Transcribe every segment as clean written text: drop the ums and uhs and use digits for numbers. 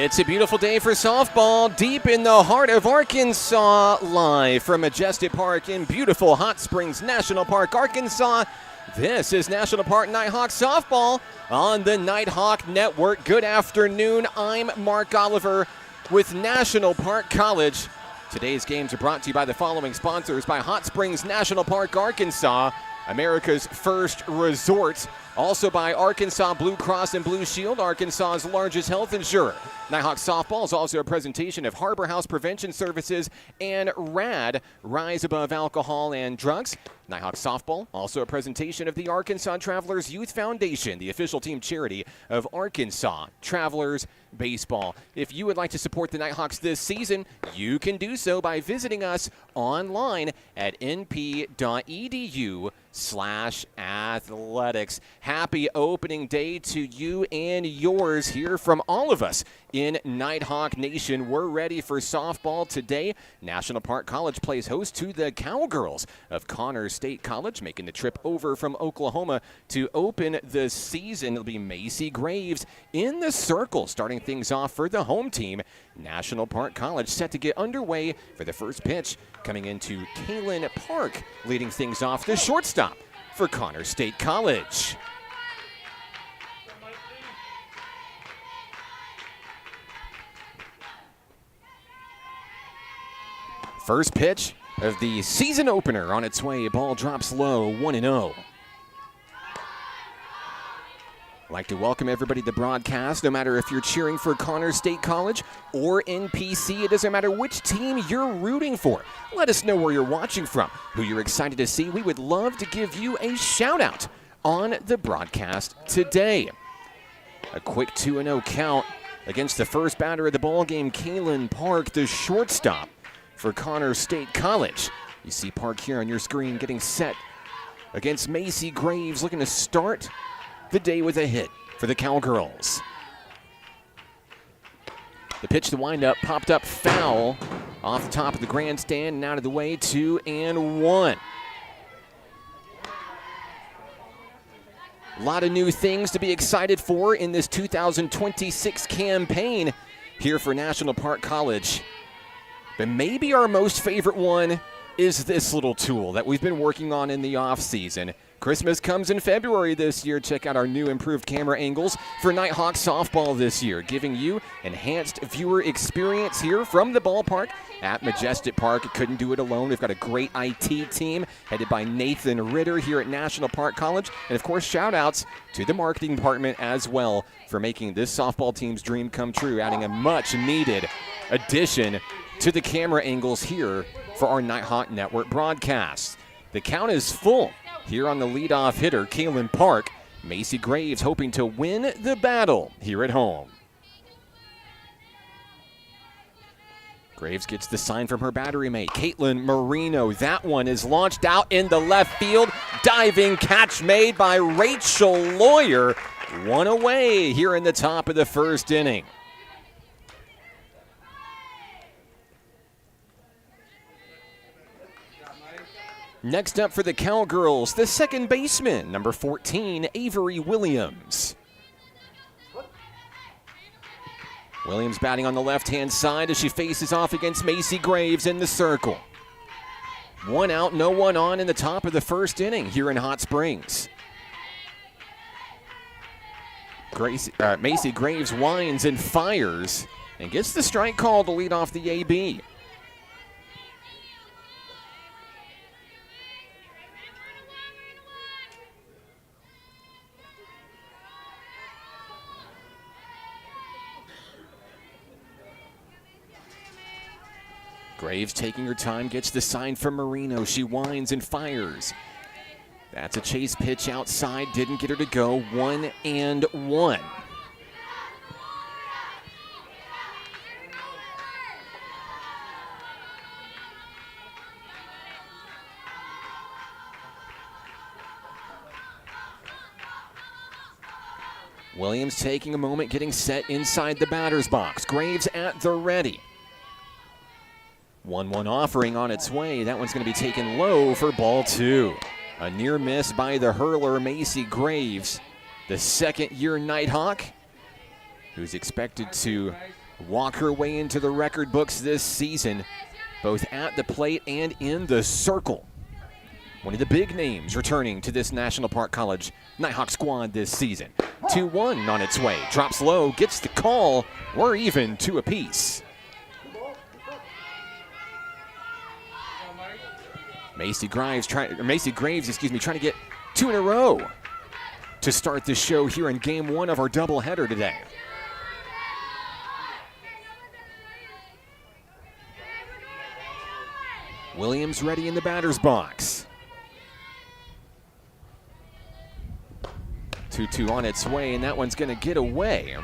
It's a beautiful day for softball deep in the heart of Arkansas, live from Majestic Park in beautiful Hot Springs National Park, Arkansas. This is National Park Nighthawk softball on the Nighthawk Network. Good afternoon. I'm Mark Oliver with National Park College. Today's games are brought to you by the following sponsors: by Hot Springs National Park, Arkansas, America's first resort. Also by Arkansas Blue Cross and Blue Shield, Arkansas's largest health insurer. Nighthawk softball is also a presentation of Harbor House Prevention Services and RAD, Rise Above Alcohol and Drugs. Nighthawk softball, also a presentation of the Arkansas Travelers Youth Foundation, the official team charity of Arkansas Travelers Baseball. If you would like to support the Nighthawks this season, you can do so by visiting us online at np.edu/athletics. Happy opening day to you and yours here from all of us in Nighthawk Nation. We're ready for softball today. National Park College plays host to the Cowgirls of Connors State College, making the trip over from Oklahoma to open the season. It'll be Macy Graves in the circle, starting things off for the home team. National Park College set to get underway for the first pitch, coming into Kaylin Park, leading things off, the shortstop for Connors State College. First pitch of the season opener on its way. Ball drops low, 1-0. I'd like to welcome everybody to the broadcast. No matter if you're cheering for Connors State College or NPC, it doesn't matter which team you're rooting for. Let us know where you're watching from, who you're excited to see. We would love to give you a shout out on the broadcast today. A quick 2-0 count against the first batter of the ball game, Kaylin Park, the shortstop for Connors State College. You see Park here on your screen getting set against Macy Graves, looking to start the day with a hit for the Cowgirls. The pitch to wind up, popped up foul off the top of the grandstand and out of the way, 2-1. A lot of new things to be excited for in this 2026 campaign here for National Park College. But maybe our most favorite one is this little tool that we've been working on in the offseason. Christmas comes in February this year. Check out our new improved camera angles for Nighthawk softball this year, giving you enhanced viewer experience here from the ballpark at Majestic Park. It couldn't do it alone. We've got a great IT team headed by Nathan Ritter here at National Park College. And, of course, shout-outs to the marketing department as well for making this softball team's dream come true, adding a much-needed addition to the camera angles here for our Nighthawk Network broadcast. The count is full here on the leadoff hitter, Kaylin Park. Macy Graves hoping to win the battle here at home. Graves gets the sign from her battery mate, Caitlin Marino. That one is launched out in the left field. Diving catch made by Rachel Lawyer. One away here in the top of the first inning. Next up for the Cowgirls, the second baseman, number 14, Avery Williams. Williams batting on the left-hand side as she faces off against Macy Graves in the circle. One out, no one on in the top of the first inning here in Hot Springs. Macy Graves winds and fires and gets the strike call to lead off the AB. Graves taking her time, gets the sign from Marino. She winds and fires. That's a chase pitch outside, didn't get her to go. 1-1. Williams taking a moment, getting set inside the batter's box. Graves at the ready. 1-1 offering on its way. That one's going to be taken low for ball two. A near miss by the hurler, Macy Graves, the second-year Nighthawk, who's expected to walk her way into the record books this season, both at the plate and in the circle. One of the big names returning to this National Park College Nighthawk squad this season. 2-1 on its way. Drops low, gets the call. We're even 2 apiece. Macy Graves, trying to get 2 in a row to start the show here in Game 1 of our doubleheader today. Williams ready in the batter's box. 2-2 on its way, and that one's going to get away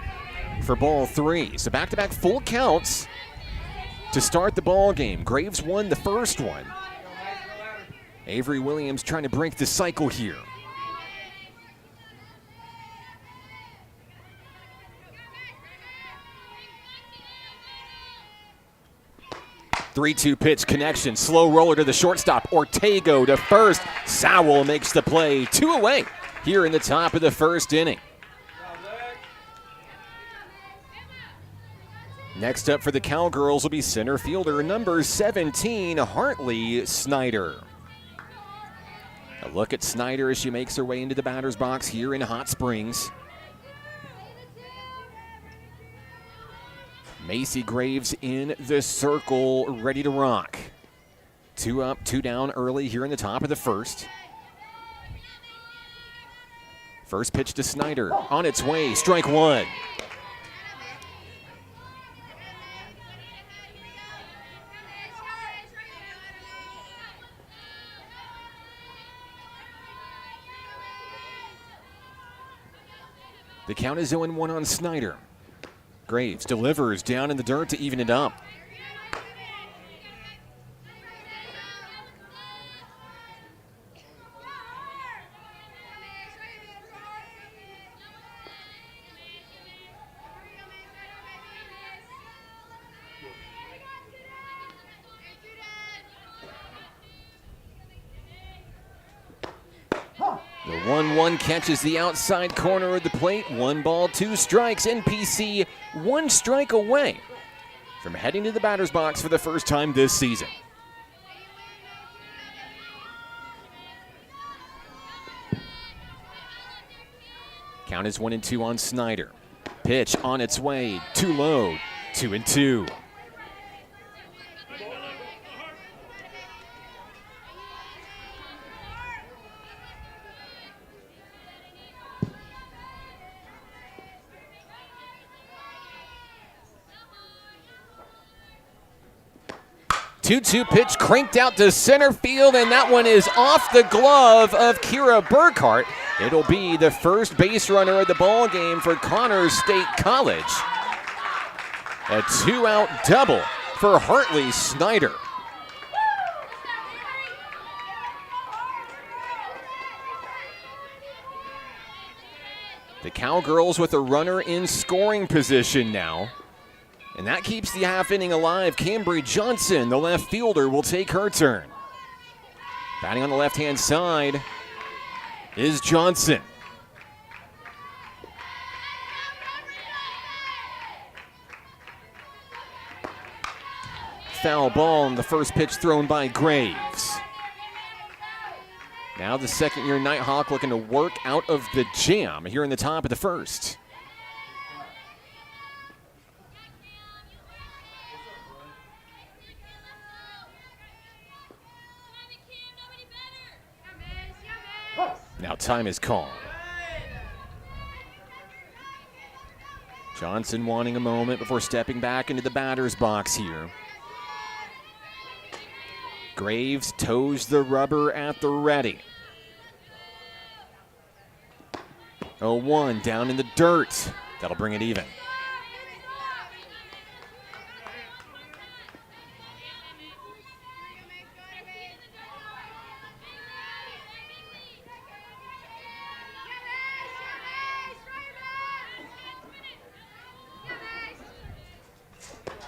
for ball 3. So back-to-back full counts to start the ball game. Graves won the first one. Avery Williams trying to break the cycle here. Three-two pitch connection. Slow roller to the shortstop. Ortego to first. Sowell makes the play. 2 away here in the top of the first inning. Next up for the Cowgirls will be center fielder number 17, Hartley Snyder. A look at Snyder as she makes her way into the batter's box here in Hot Springs. Macy Graves in the circle, ready to rock. 2 up, 2 down early here in the top of the first. First pitch to Snyder, on its way, strike 1. The count is 0-1 on Snyder. Graves delivers down in the dirt to even it up. The 1-1 catches the outside corner of the plate. 1 ball, 2 strikes. NPC 1 strike away from heading to the batter's box for the first time this season. Count is 1-2 on Snyder. Pitch on its way, too low, 2-2. Two-two pitch cranked out to center field, and that one is off the glove of Kira Burkhart. It'll be the first base runner of the ball game for Connors State College. A 2-out double for Hartley Snyder. The Cowgirls with a runner in scoring position now. And that keeps the half inning alive. Cambry Johnson, the left fielder, will take her turn. Batting on the left-hand side is Johnson. Foul ball on the first pitch thrown by Graves. Now the second-year Nighthawk looking to work out of the jam here in the top of the first. Now time is called. Johnson wanting a moment before stepping back into the batter's box here. Graves toes the rubber at the ready. 0-1 down in the dirt. That'll bring it even.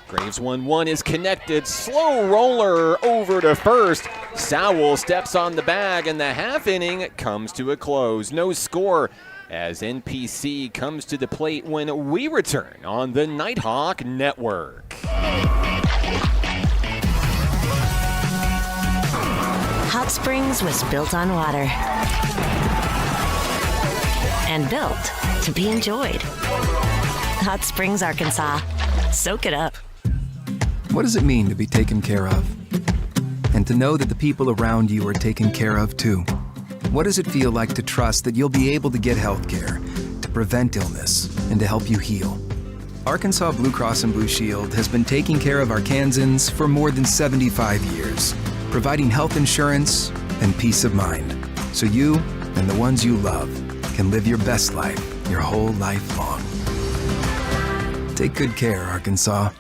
Graves 1-1 is connected. Slow roller over to first. Sowell steps on the bag, and the half inning comes to a close. No score as NPC comes to the plate when we return on the Nighthawk Network. Hot Springs was built on water and built to be enjoyed. Hot Springs, Arkansas. Soak it up. What does it mean to be taken care of? And to know that the people around you are taken care of too? What does it feel like to trust that you'll be able to get health care, to prevent illness, and to help you heal? Arkansas Blue Cross and Blue Shield has been taking care of Arkansans for more than 75 years, providing health insurance and peace of mind, so you and the ones you love can live your best life your whole life long. Take good care, Arkansas.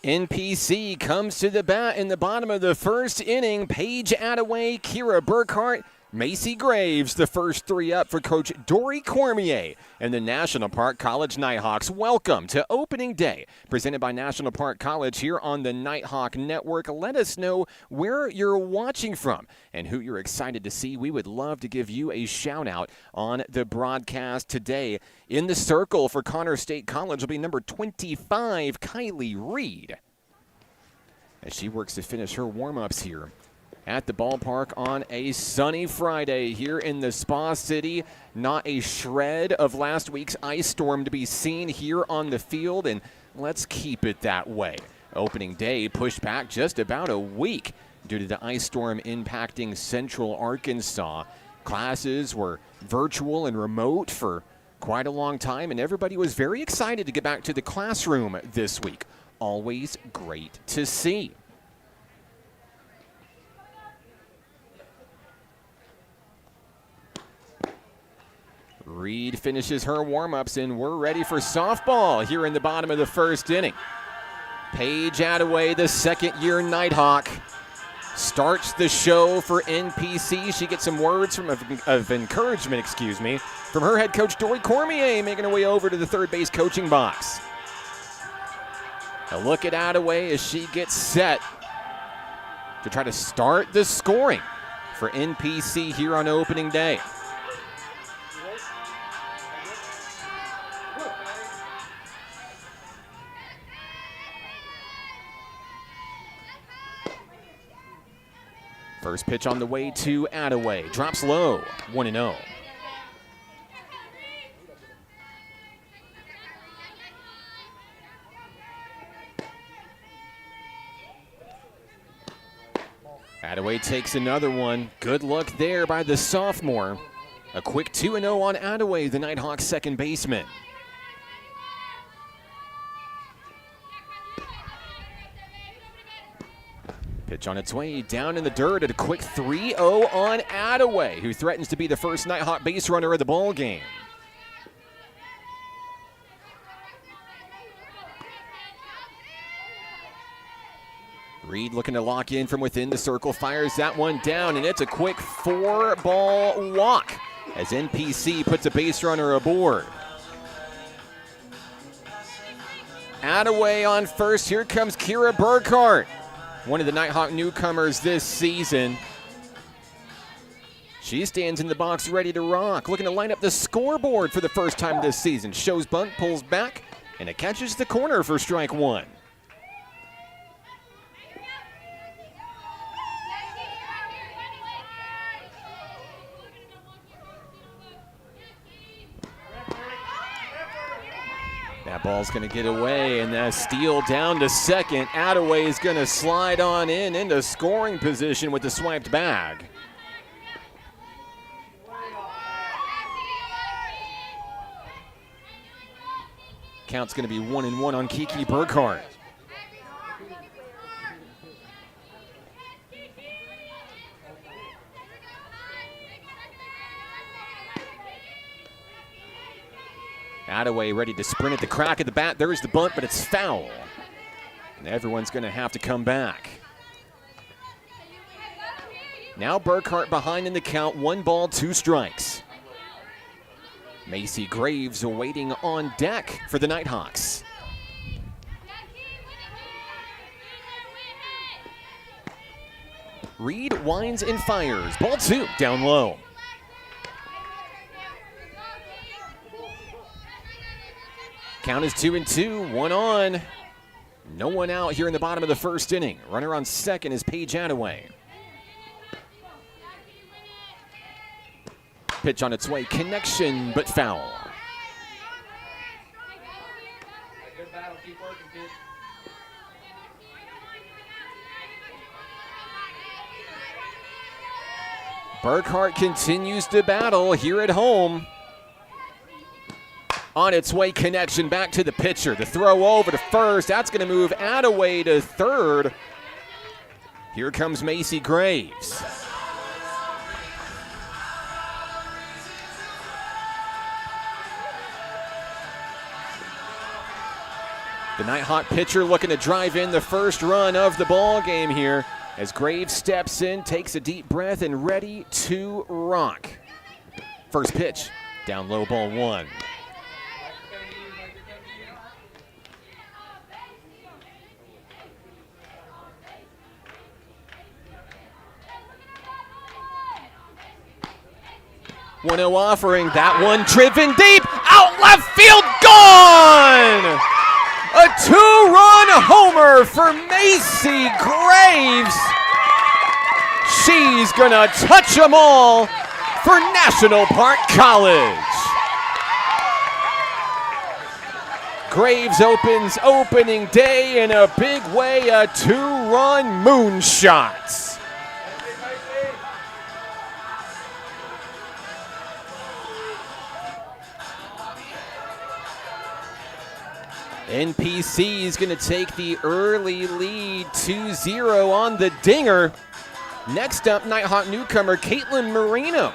NPC comes to the bat in the bottom of the first inning. Paige Attaway, Kira Burkhart, Macy Graves, the first three up for Coach Dory Cormier and the National Park College Nighthawks. Welcome to opening day, presented by National Park College here on the Nighthawk Network. Let us know where you're watching from and who you're excited to see. We would love to give you a shout out on the broadcast today. In the circle for Connor State College will be number 25, Kylie Reed, as she works to finish her warm-ups here at the ballpark on a sunny Friday here in the Spa City. Not a shred of last week's ice storm to be seen here on the field, and let's keep it that way. Opening day pushed back just about a week due to the ice storm impacting Central Arkansas. Classes were virtual and remote for quite a long time, and everybody was very excited to get back to the classroom this week. Always great to see. Reed finishes her warm-ups, and we're ready for softball here in the bottom of the first inning. Paige Attaway, the second-year Nighthawk, starts the show for NPC. She gets some words of encouragement, from her head coach, Dory Cormier, making her way over to the third base coaching box. A look at Attaway as she gets set to try to start the scoring for NPC here on opening day. First pitch on the way to Attaway. Drops low, 1-0. Attaway takes another one. Good look there by the sophomore. A quick 2-0 on Attaway, the Nighthawks' second baseman. Pitch on its way down in the dirt at a quick 3-0 on Attaway, who threatens to be the first Nighthawk base runner of the ball game. Reed looking to lock in from within the circle, fires that one down, and it's a quick 4-ball walk as NPC puts a base runner aboard. Attaway on first. Here comes Kira Burkhart, one of the Nighthawk newcomers this season. She stands in the box ready to rock, looking to line up the scoreboard for the first time this season. Shows bunt, pulls back, and it catches the corner for strike one. That ball's going to get away, and that steal down to second. Attaway is going to slide on in into scoring position with the swiped bag. Count's going to be 1-1 on Kiki Burkhart. Attaway ready to sprint at the crack of the bat. There's the bunt, but it's foul. And everyone's going to have to come back. Now Burkhart behind in the count. 1 ball, 2 strikes. Macy Graves awaiting on deck for the Nighthawks. Reed winds and fires. Ball 2, down low. Count is 2-2, 1 on. No one out here in the bottom of the first inning. Runner on second is Paige Attaway. Pitch on its way, connection, but foul. Good battle, keep working, kid. Burkhart continues to battle here at home. On its way, connection back to the pitcher. The throw over to first. That's going to move Attaway to third. Here comes Macy Graves. The Nighthawk pitcher looking to drive in the first run of the ball game here as Graves steps in, takes a deep breath, and ready to rock. First pitch, down low, ball 1. .1-0 offering, that one driven deep, out left field, gone! A 2-run homer for Macy Graves. She's gonna touch them all for National Park College. Graves opens opening day in a big way, a 2-run moonshot. NPC is going to take the early lead 2-0 on the dinger. Next up, Nighthawk newcomer Caitlin Marino.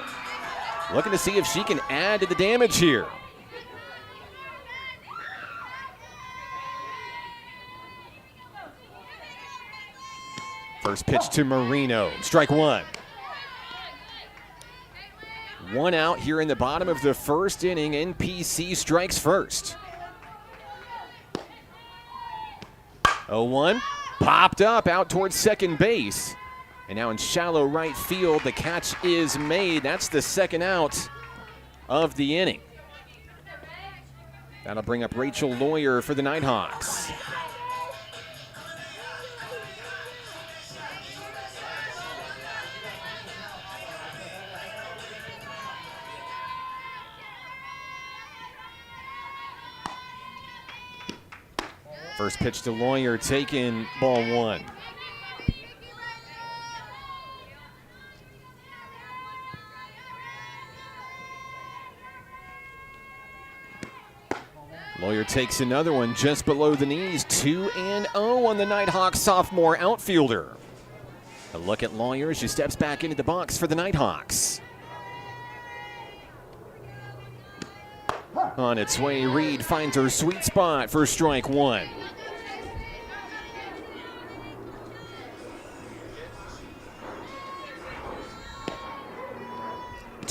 Looking to see if she can add to the damage here. First pitch to Marino, strike 1. 1 out here in the bottom of the first inning. NPC strikes first. 0-1, popped up out towards second base. And now in shallow right field, the catch is made. That's the second out of the inning. That'll bring up Rachel Lawyer for the Nighthawks. First pitch to Lawyer, taken, ball 1. Lawyer takes another one just below the knees. 2-0 on the Nighthawks sophomore outfielder. A look at Lawyer as she steps back into the box for the Nighthawks. On its way, Reed finds her sweet spot for strike 1.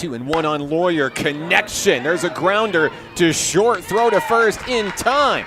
2-1 on Lawyer, connection. There's a grounder to short, throw to first in time.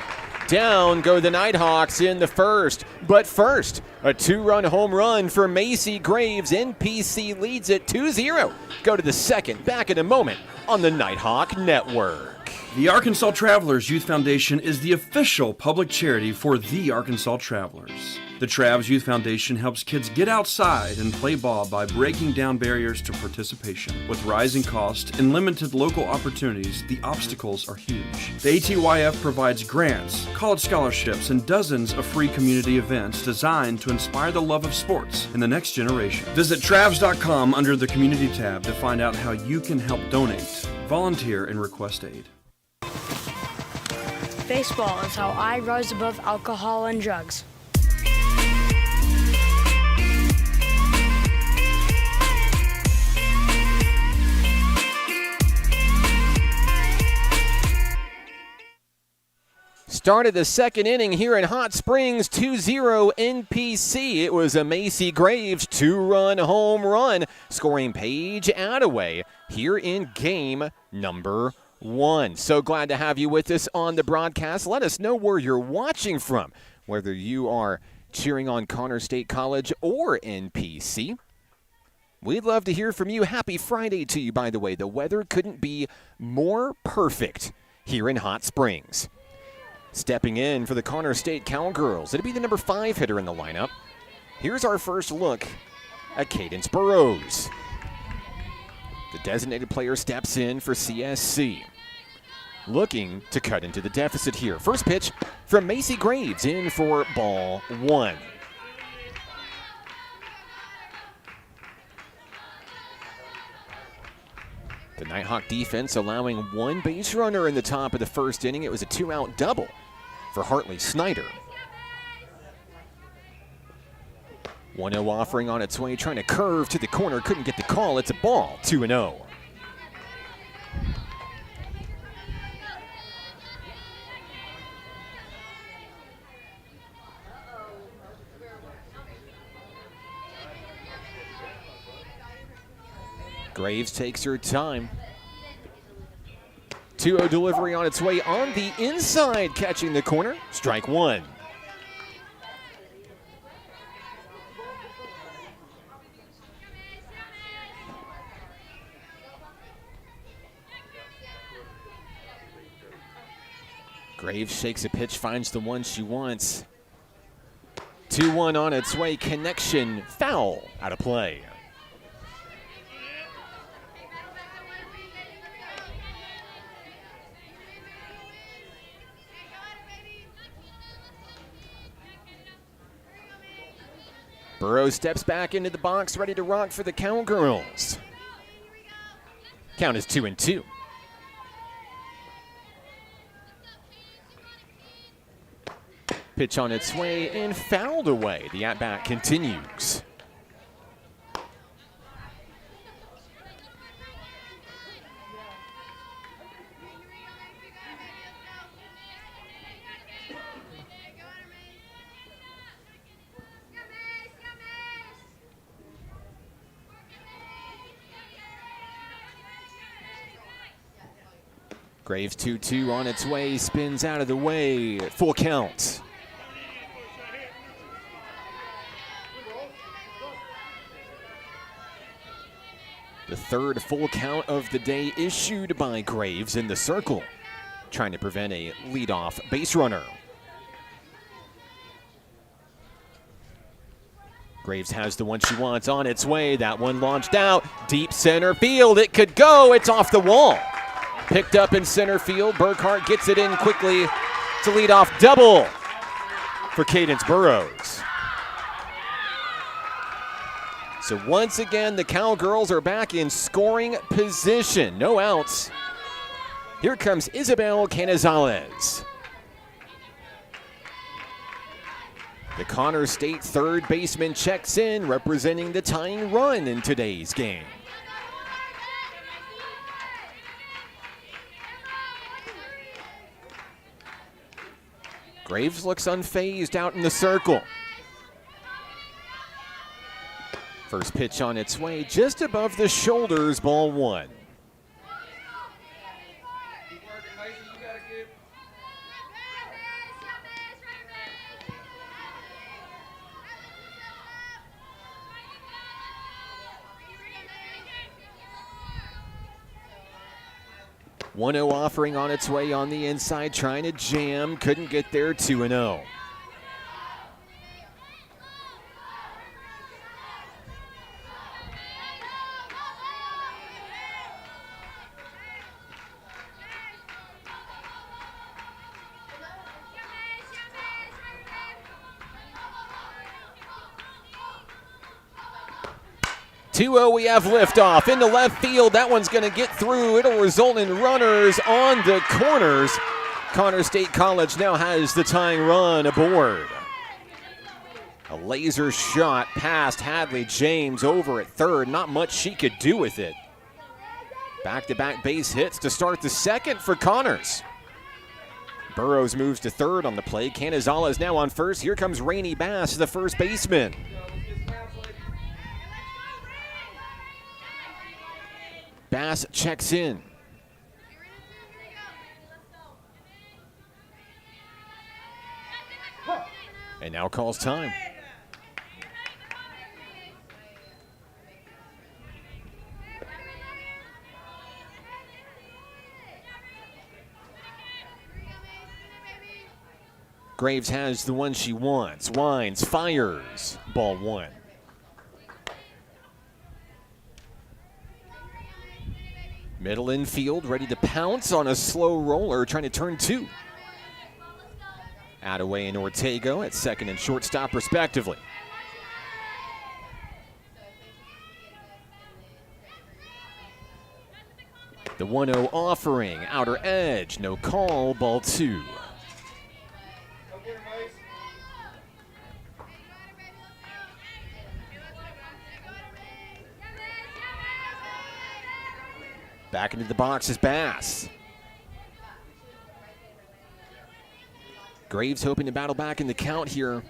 Down go the Nighthawks in the first. But first, a 2-run home run for Macy Graves. NPC leads it 2-0. Go to the second, back in a moment on the Nighthawk Network. The Arkansas Travelers Youth Foundation is the official public charity for the Arkansas Travelers. The Travs Youth Foundation helps kids get outside and play ball by breaking down barriers to participation. With rising costs and limited local opportunities, the obstacles are huge. The ATYF provides grants, college scholarships, and dozens of free community events designed to inspire the love of sports in the next generation. Visit Travs.com under the Community tab to find out how you can help donate, volunteer, and request aid. Baseball is how I rise above alcohol and drugs. Started the second inning here in Hot Springs, 2-0 NPC. It was a Macy Graves 2-run home run, scoring Paige Attaway here in game number 1. So glad to have you with us on the broadcast. Let us know where you're watching from, whether you are cheering on Connor State College or NPC. We'd love to hear from you. Happy Friday to you, by the way. The weather couldn't be more perfect here in Hot Springs. Stepping in for the Connor State Cowgirls, it'll be the number 5 hitter in the lineup. Here's our first look at Cadence Burrows. The designated player steps in for CSC. Looking to cut into the deficit here. First pitch from Macy Graves in for ball 1. The Nighthawk defense allowing 1 base runner in the top of the first inning. It was a 2-out double for Hartley Snyder. 1-0 offering on its way, trying to curve to the corner, couldn't get the call. It's a ball, 2-0. Graves takes her time. 2-0 delivery on its way on the inside, catching the corner. Strike 1. Graves shakes a pitch, finds the one she wants. 2-1 on its way, connection, foul, out of play. Burrows steps back into the box, ready to rock for the Cowgirls. Count is 2-2. Pitch on its way and fouled away. The at-bat continues. Graves 2-2 on its way, spins out of the way, full count. The third full count of the day issued by Graves in the circle, trying to prevent a leadoff base runner. Graves has the one she wants on its way. That one launched out, deep center field. It could go, it's off the wall. Picked up in center field. Burkhart gets it in quickly to lead off double for Cadence Burrows. So once again, the Cowgirls are back in scoring position. No outs. Here comes Isabel Canizales. The Connor State third baseman checks in, representing the tying run in today's game. Graves looks unfazed out in the circle. First pitch on its way, just above the shoulders, ball 1. Keep working, Mason. You got it good. 1-0 offering on its way on the inside, trying to jam. Couldn't get there, 2-0. We have liftoff into left field. That one's going to get through. It'll result in runners on the corners. Connor State College now has the tying run aboard. A laser shot past Hadley James over at third. Not much she could do with it. Back-to-back base hits to start the second for Connors. Burrows moves to third on the play. Canizales now on first. Here comes Rainey Bass, the first baseman. Bass checks in. And now calls time. Graves has the one she wants. Winds, fires. Ball 1. Middle infield, ready to pounce on a slow roller, trying to turn 2. Attaway and Ortego at second and shortstop, respectively. The 1-0 offering, outer edge, no call, ball 2. Back into the box is Bass. Graves hoping to battle back in the count here.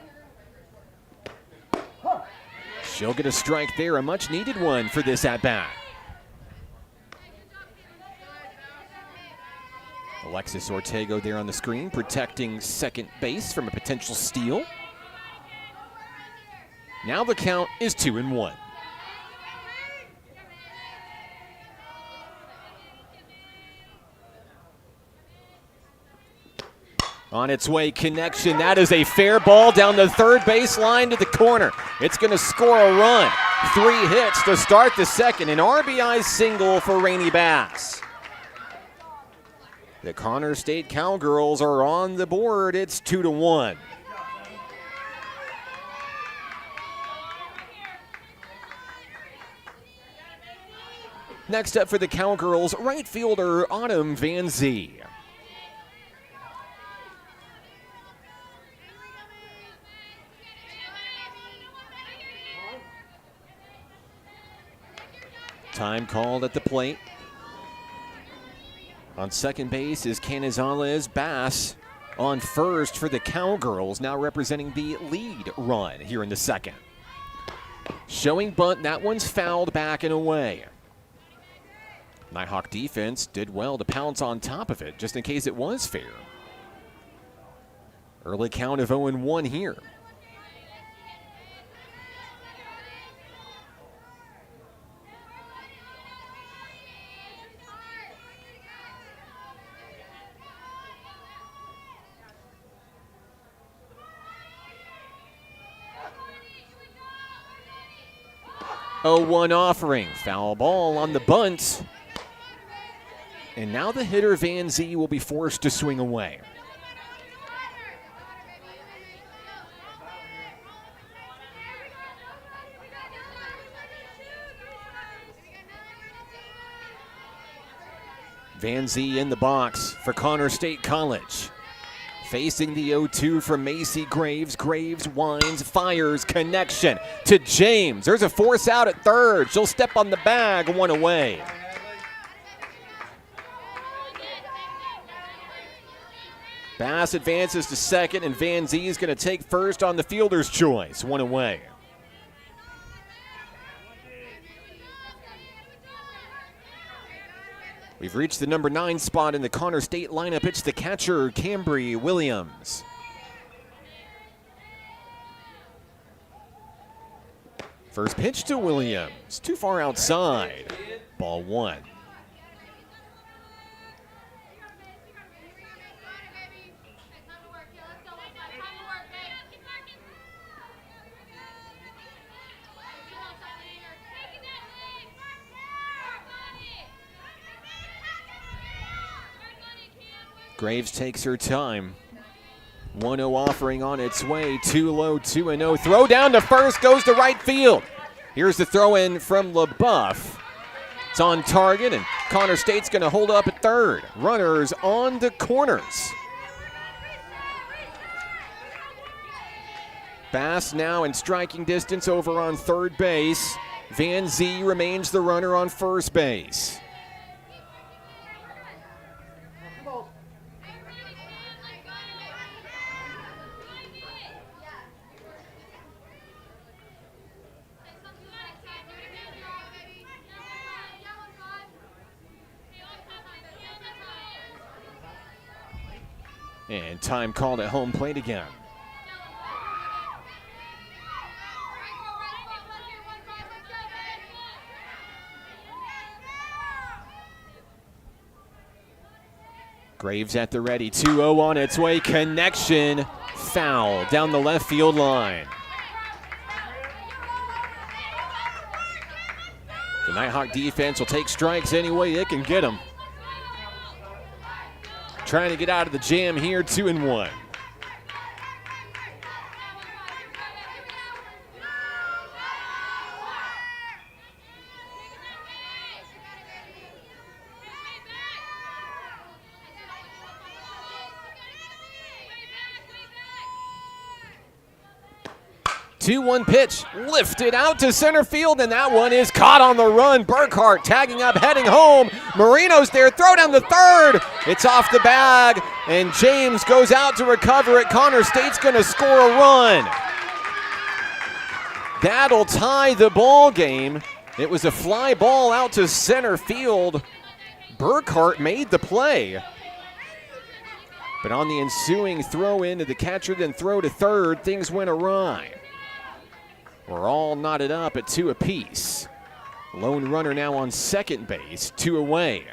She'll get a strike there, a much needed one for this at-bat. Alexis Ortego there on the screen, protecting second base from a potential steal. Now the count is 2-1. On its way, connection. That is a fair ball down the third base line to the corner. It's going to score a run. 3 hits to start the second. An RBI single for Rainey Bass. The Connor State Cowgirls are on the board. It's 2-1. Next up for the Cowgirls, right fielder Autumn Van Zee. Time called at the plate. On second base is Canizales. Bass on first for the Cowgirls, now representing the lead run here in the second. Showing bunt, that one's fouled back and away. Nighthawk defense did well to pounce on top of it, just in case it was fair. Early count of 0-1 here. Oh, 1 offering, foul ball on the bunt. And now the hitter Van Zee will be forced to swing away. Van Zee in the box for Connor State College. Facing the 0-2 from Macy Graves. Graves winds, fires, connection to James. There's a force out at third. She'll step on the bag, 1 away. Bass advances to second, and Van Zee is going to take first on the fielder's choice, 1 away. We've reached the number 9 spot in the Connor State lineup. It's the catcher, Cambry Williams. First pitch to Williams. Too far outside. Ball 1. Graves takes her time. 1-0 offering on its way. Too low, 2-0. Throw down to first, goes to right field. Here's the throw in from LaBeouf. It's on target, and Connor State's going to hold up at third. Runners on the corners. Bass now in striking distance over on third base. Van Zee remains the runner on first base. And time called at home plate again. Graves at the ready. 2-0 on its way. Connection. foul down the left field line. The Nighthawk defense will take strikes any way it can get them. Trying to get out of the jam here, 2-1. Two-one pitch, lifted out to center field, and that one is caught on the run. Burkhart tagging up, heading home. Marino's there, throw down the third. It's off the bag, and James goes out to recover it. Connor State's gonna score a run. That'll tie the ball game. It was a fly ball out to center field. Burkhart made the play. But on the ensuing throw in to the catcher, then throw to third, things went awry. We're all knotted up at 2 apiece. Lone runner now on second base, 2 away.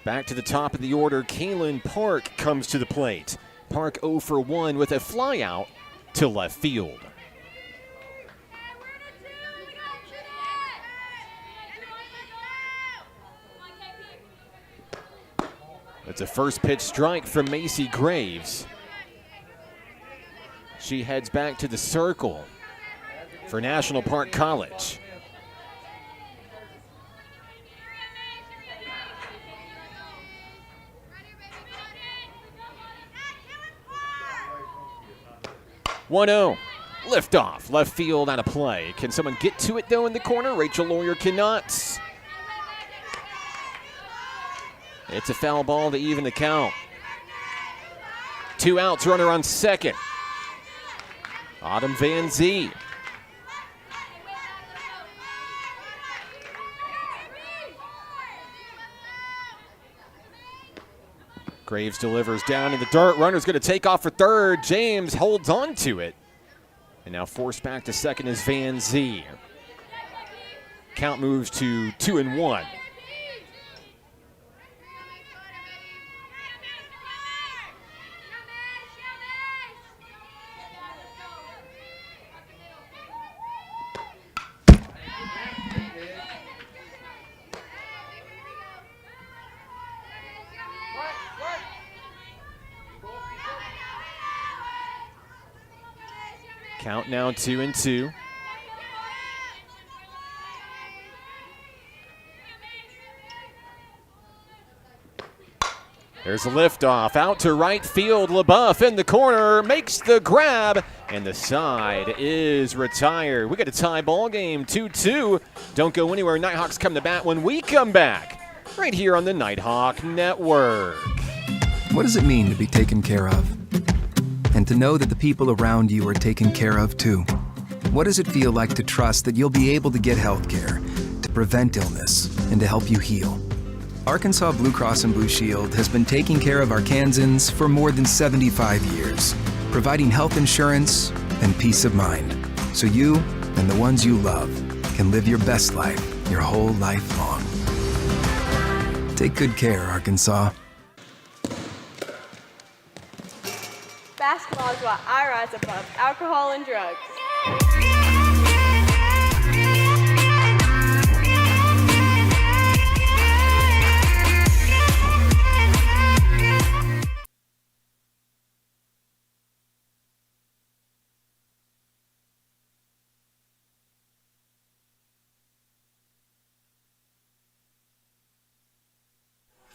Back to the top of the order, Kalen Park comes to the plate. Park 0 for 1 with a fly out to left field. It's a first pitch strike from Macy Graves. She heads back to the circle for National Park College. One-0, liftoff, left field on a play. Can someone get to it though in the corner? Rachel Lawyer cannot. It's a foul ball to even the count. 2 outs, runner on second. Autumn Van Zee. Graves delivers down in the dirt. Runner's going to take off for third. James holds on to it. And now forced back to second is Van Zee. Count moves to 2-1. Count now 2-2. There's a liftoff out to right field. LaBeouf in the corner makes the grab, and the side is retired. We got a tie ball game, 2-2. Don't go anywhere. Nighthawks come to bat when we come back, right here on the Nighthawk Network. What does it mean to be taken care of? And to know that the people around you are taken care of too. What does it feel like to trust that you'll be able to get health care, to prevent illness, and to help you heal? Arkansas Blue Cross and Blue Shield has been taking care of Arkansans for more than 75 years, providing health insurance and peace of mind, so you and the ones you love can live your best life your whole life long. Take good care, Arkansas. Basketball is what I rise above alcohol and drugs.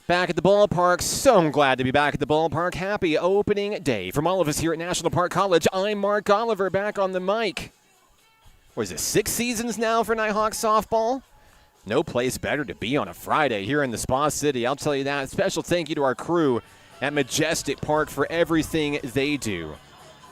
Back at the ballpark, so glad to be back at the ballpark. Happy opening day from all of us here at National Park College. I'm Mark Oliver, back on the mic. What is it, 6 seasons now for Nighthawk softball? No place better to be on a Friday here in the Spa City, I'll tell you that. Special thank you to our crew at Majestic Park for everything they do.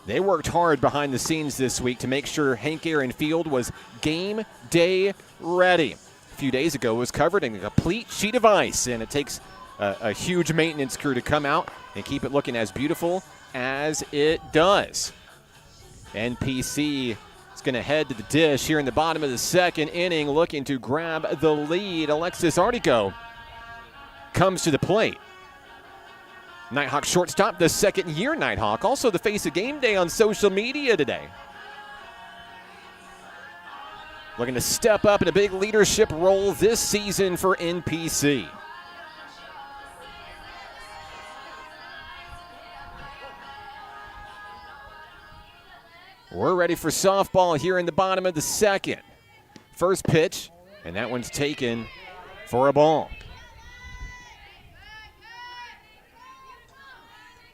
They worked hard behind the scenes this week to make sure Hank Aaron Field was game day ready. A few days ago, it was covered in a complete sheet of ice, and it takes a huge maintenance crew to come out and keep it looking as beautiful as it does. NPC It's going to head to the dish here in the bottom of the second inning, looking to grab the lead. Alexis Artico comes to the plate. Nighthawk shortstop, the second-year Nighthawk, also the face of Game Day on social media today. Looking to step up in a big leadership role this season for NPC. We're ready for softball here in the bottom of the second. First pitch, and that one's taken for a ball.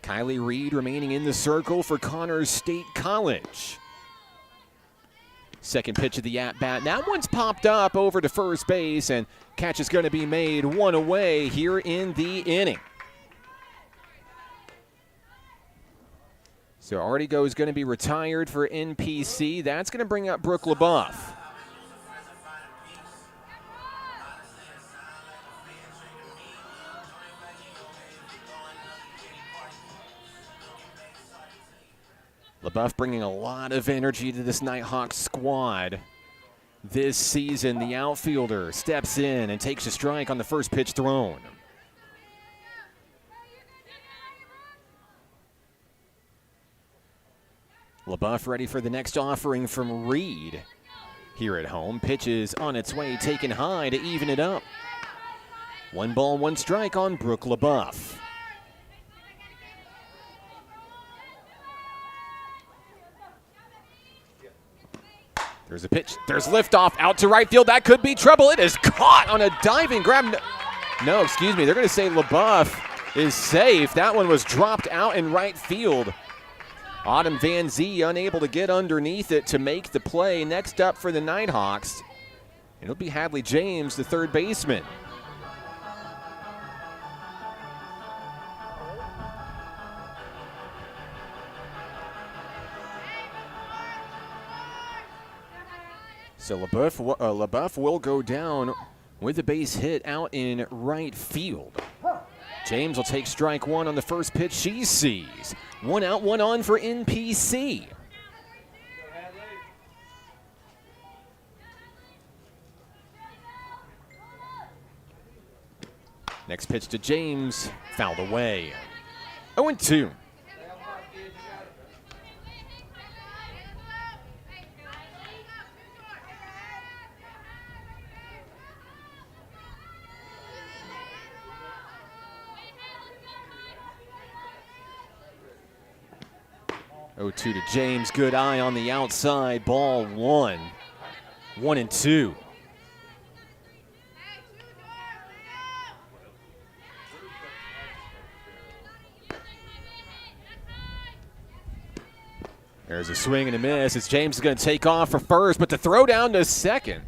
Kylie Reed remaining in the circle for Connors State College. Second pitch of the at-bat. That one's popped up over to first base, and catch is going to be made one away here in the inning. So Artigo is going to be retired for NPC. That's going to bring up Brooke LaBeouf. LaBeouf bringing a lot of energy to this Nighthawk squad this season. The outfielder steps in and takes a strike on the first pitch thrown. LaBeouf ready for the next offering from Reed here at home. Pitch is on its way, taken high to even it up. 1 ball, 1 strike on Brooke LaBeouf. There's a pitch. There's liftoff out to right field. That could be trouble. It is caught on a diving grab. No, excuse me. They're going to say LaBeouf is safe. That one was dropped out in right field. Autumn Van Zee unable to get underneath it to make the play. Next up for the Nighthawks, it'll be Hadley James, the third baseman. So LaBeouf will go down with a base hit out in right field. James will take strike 1 on the first pitch she sees. 1 out, 1 on for NPC. Next pitch to James, fouled away. 0-2. 0-2 to James. Good eye on the outside. Ball 1. 1-2. There's a swing and a miss as James is going to take off for first, but the throw down to second.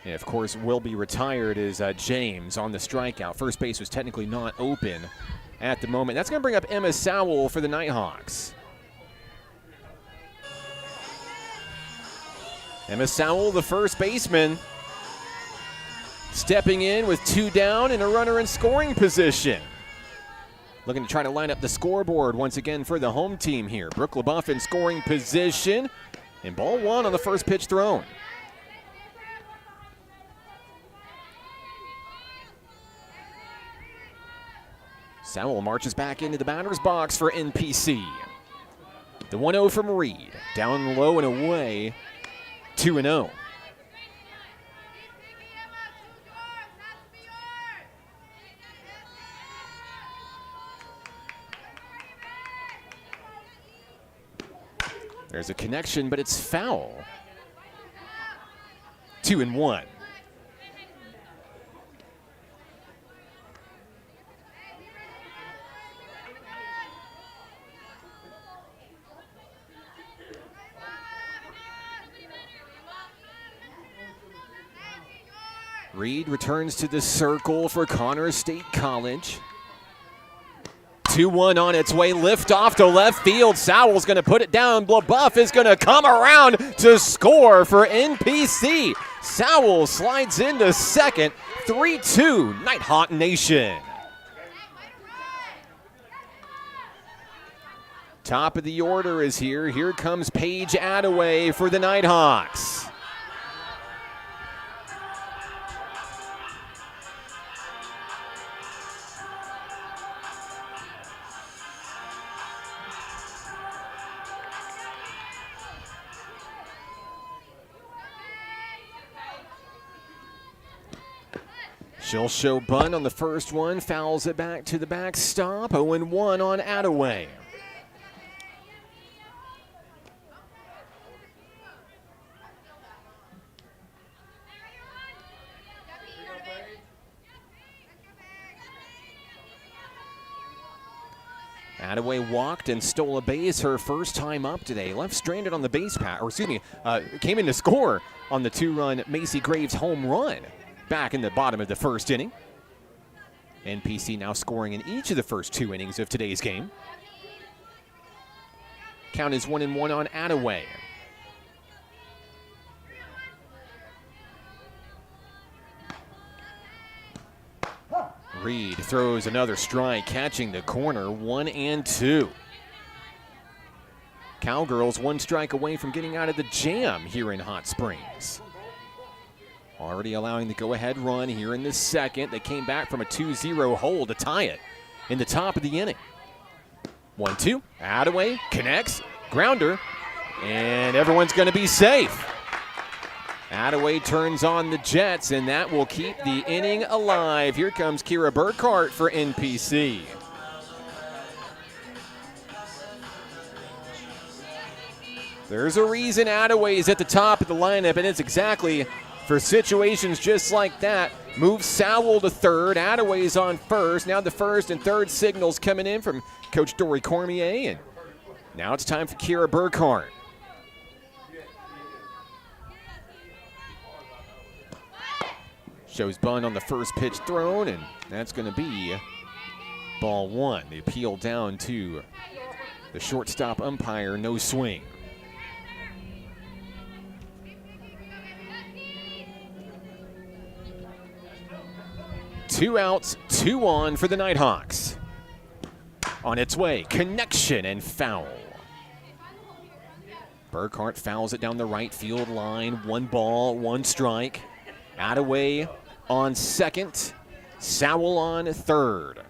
And of course, will be retired is James on the strikeout. First base was technically not open at the moment. That's going to bring up Emma Sowell for the Nighthawks. Emma Sowell, the first baseman, stepping in with 2 down and a runner in scoring position. Looking to try to line up the scoreboard once again for the home team here. Brooke LaBeouf in scoring position, and ball 1 on the first pitch thrown. Sowell marches back into the batter's box for NPC. The 1-0 from Reed. Down low and away, 2-0. There's a connection, but it's foul. 2-1. Reed returns to the circle for Connors State College. 2-1 on its way, lift off to left field. Sowell's going to put it down. LaBeouf is going to come around to score for NPC. Sowell slides into second. 3-2, Nighthawk Nation. Top of the order is here. Here comes Paige Attaway for the Nighthawks. She'll show bunt on the first one, fouls it back to the backstop. 0-1 on Attaway. Attaway walked and stole a base her first time up today. Left stranded on the base path, or excuse me, came in to score on the 2-run Macy Graves home run back in the bottom of the first inning. NPC now scoring in each of the first 2 innings of today's game. Count is 1-1 on Attaway. Reed throws another strike, catching the corner, 1-2. Cowgirls 1 strike away from getting out of the jam here in Hot Springs. Already allowing the go-ahead run here in the second. They came back from a 2-0 hole to tie it in the top of the inning. 1-2, Attaway connects, grounder, and everyone's going to be safe. Attaway turns on the Jets, and that will keep the inning alive. Here comes Kira Burkhart for NPC. There's a reason Attaway is at the top of the lineup, and it's exactly for situations just like that. Move Sowell to third. Attaway's on first. Now the first and third signals coming in from Coach Dory Cormier, and now it's time for Kira Burkhart. Shows bunt on the first pitch thrown, and that's going to be ball 1. The appeal down to the shortstop umpire, no swing. Two outs, 2 on for the Nighthawks. On its way, connection and foul. Burkhart fouls it down the right field line. 1 ball, 1 strike. Attaway on second, Sowell on third.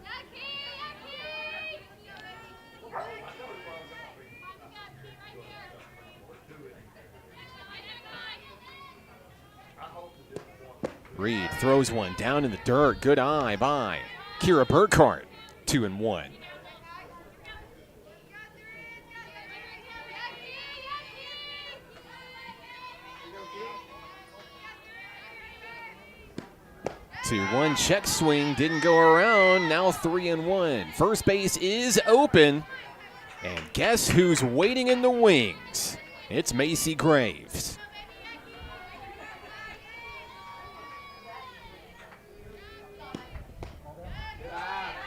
Reed throws one down in the dirt. Good eye by Kira Burkhart. 2-1. Two, 1 check swing, didn't go around. Now 3-1. First base is open. And guess who's waiting in the wings? It's Macy Graves.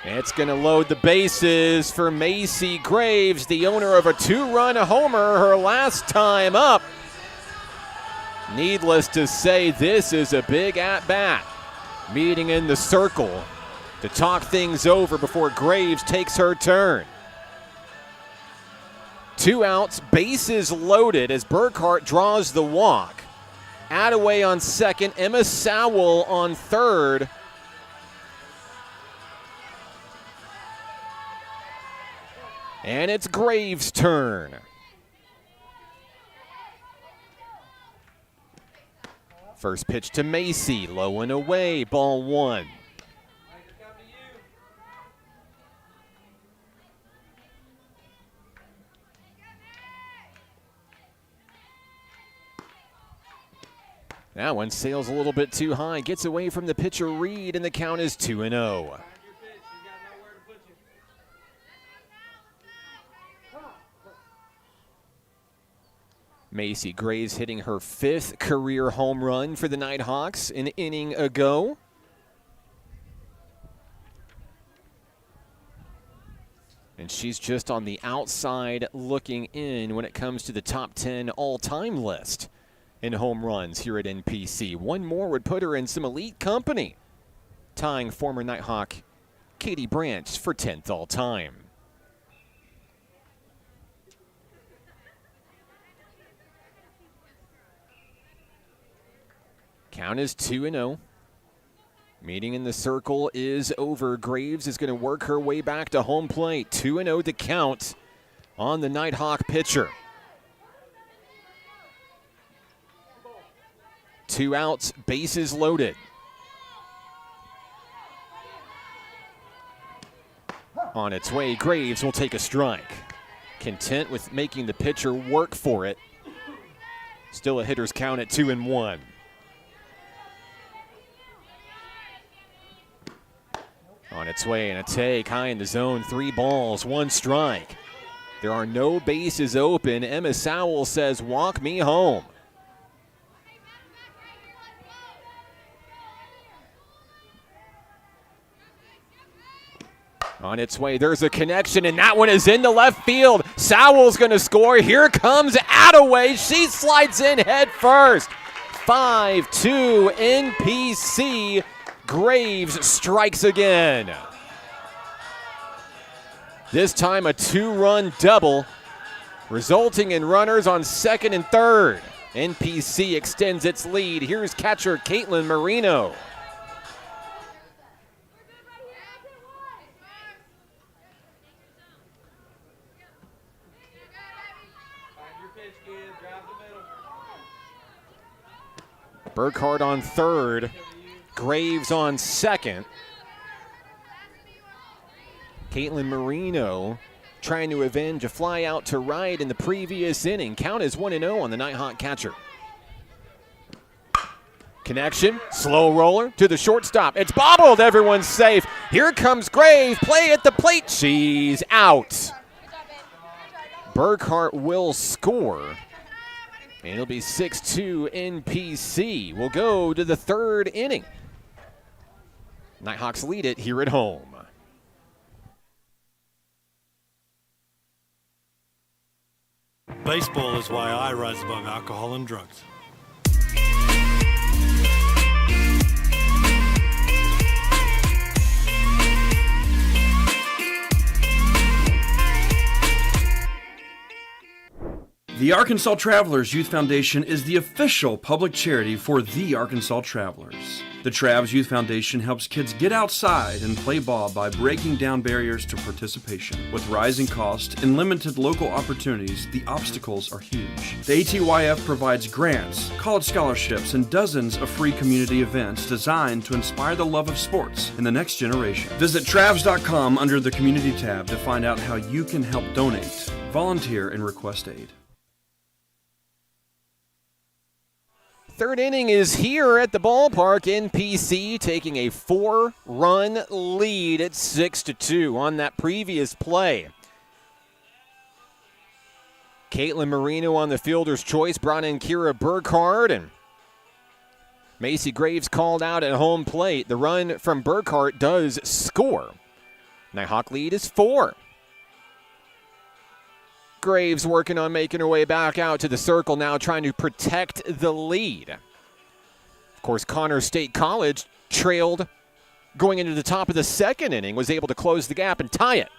It's going to load the bases for Macy Graves, the owner of a 2-run homer her last time up. Needless to say, this is a big at-bat. Meeting in the circle to talk things over before Graves takes her turn. 2 outs, bases loaded as Burkhart draws the walk. Attaway on second, Emma Sowell on third. And it's Graves' turn. First pitch to Macy, low and away, ball 1. That one sails a little bit too high, gets away from the pitcher Reed, and the count is 2-0. Macy Graves hitting her 5th career home run for the Nighthawks an inning ago. And she's just on the outside looking in when it comes to the top 10 all-time list in home runs here at NPC. One more would put her in some elite company, tying former Nighthawk Katie Branch for 10th all-time. Count is 2-0. Meeting in the circle is over. Graves is going to work her way back to home plate. 2-0 to count on the Nighthawk pitcher. 2 outs, bases loaded. On its way, Graves will take a strike. Content with making the pitcher work for it. Still a hitter's count at 2-1. On its way, and a take high in the zone. 3 balls, 1 strike. There are no bases open. Emma Sowell says, walk me home. On its way, there's a connection, and that one is into left field. Sowell's going to score. Here comes Attaway. She slides in head first. 5-2 NPC. Graves strikes again. This time a 2-run double, resulting in runners on second and third. NPC extends its lead. Here's catcher Caitlin Marino. Burkhardt on third. Graves on second. Caitlin Marino trying to avenge a fly out to right in the previous inning. Count is 1-0 on the Nighthawk catcher. Connection, slow roller to the shortstop. It's bobbled, everyone's safe. Here comes Graves, play at the plate. She's out. Burkhardt will score. And it'll be 6-2 NPC. We'll go to the third inning. Nighthawks lead it here at home. Baseball is why I rise above alcohol and drugs. The Arkansas Travelers Youth Foundation is the official public charity for the Arkansas Travelers. The Travs Youth Foundation helps kids get outside and play ball by breaking down barriers to participation. With rising costs and limited local opportunities, the obstacles are huge. The ATYF provides grants, college scholarships, and dozens of free community events designed to inspire the love of sports in the next generation. Visit Travs.com under the Community tab to find out how you can help donate, volunteer, and request aid. Third inning is here at the ballpark. NPC taking a 4-run lead at 6-2 on that previous play. Caitlin Marino on the fielder's choice, brought in Kira Burkhardt, and Macy Graves called out at home plate. The run from Burkhardt does score. Nighthawk lead is 4. Graves working on making her way back out to the circle now, trying to protect the lead. Of course, Connors State College trailed going into the top of the second inning, was able to close the gap and tie it.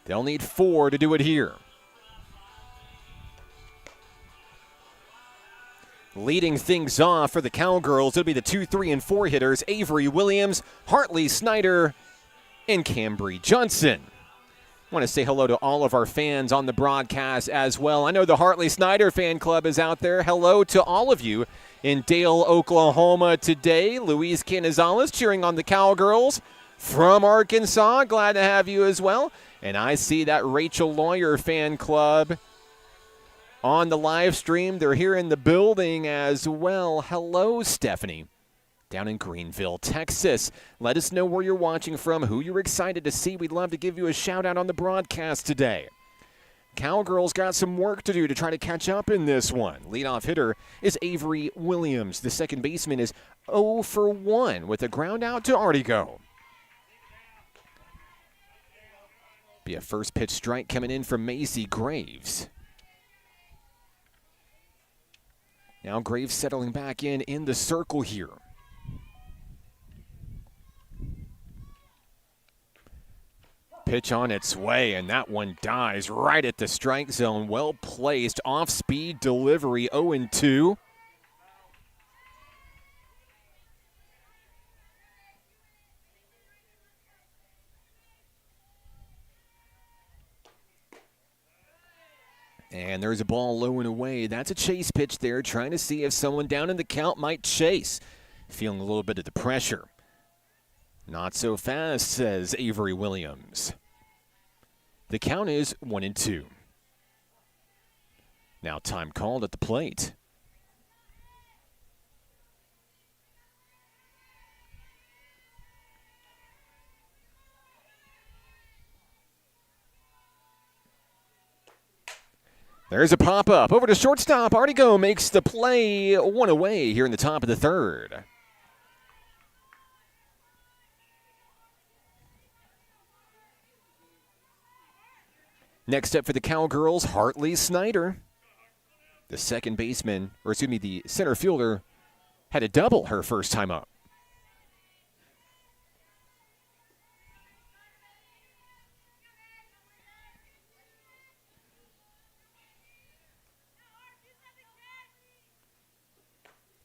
They'll need 4 to do it here. Leading things off for the Cowgirls, it'll be the 2, 3, and 4 hitters, Avery Williams, Hartley Snyder, and Cambry Johnson. I want to say hello to all of our fans on the broadcast as well. I know the Hartley Snyder fan club is out there. Hello to all of you in Dale, Oklahoma today. Luis Canizales cheering on the Cowgirls from Arkansas. Glad to have you as well. And I see that Rachel Lawyer fan club on the live stream. They're here in the building as well. Hello, Stephanie. Down in Greenville, Texas. Let us know where you're watching from, who you're excited to see. We'd love to give you a shout out on the broadcast today. Cowgirls got some work to do to try to catch up in this one. Leadoff hitter is Avery Williams. The second baseman is 0 for 1 with a ground out to Artigo. Be a first pitch strike coming in from Macy Graves. Now Graves settling back in the circle here. Pitch on its way, and that one dies right at the strike zone. Well placed, off-speed delivery, 0-2. And there's a ball low and away. That's a chase pitch there, trying to see if someone down in the count might chase. Feeling a little bit of the pressure. Not so fast, says Avery Williams. The count is 1-2. Now time called at the plate. There's a pop-up over to shortstop. Artigo makes the play, one away here in the top of the third. Next up for the Cowgirls, Hartley Snyder. The the center fielder had a double her first time up.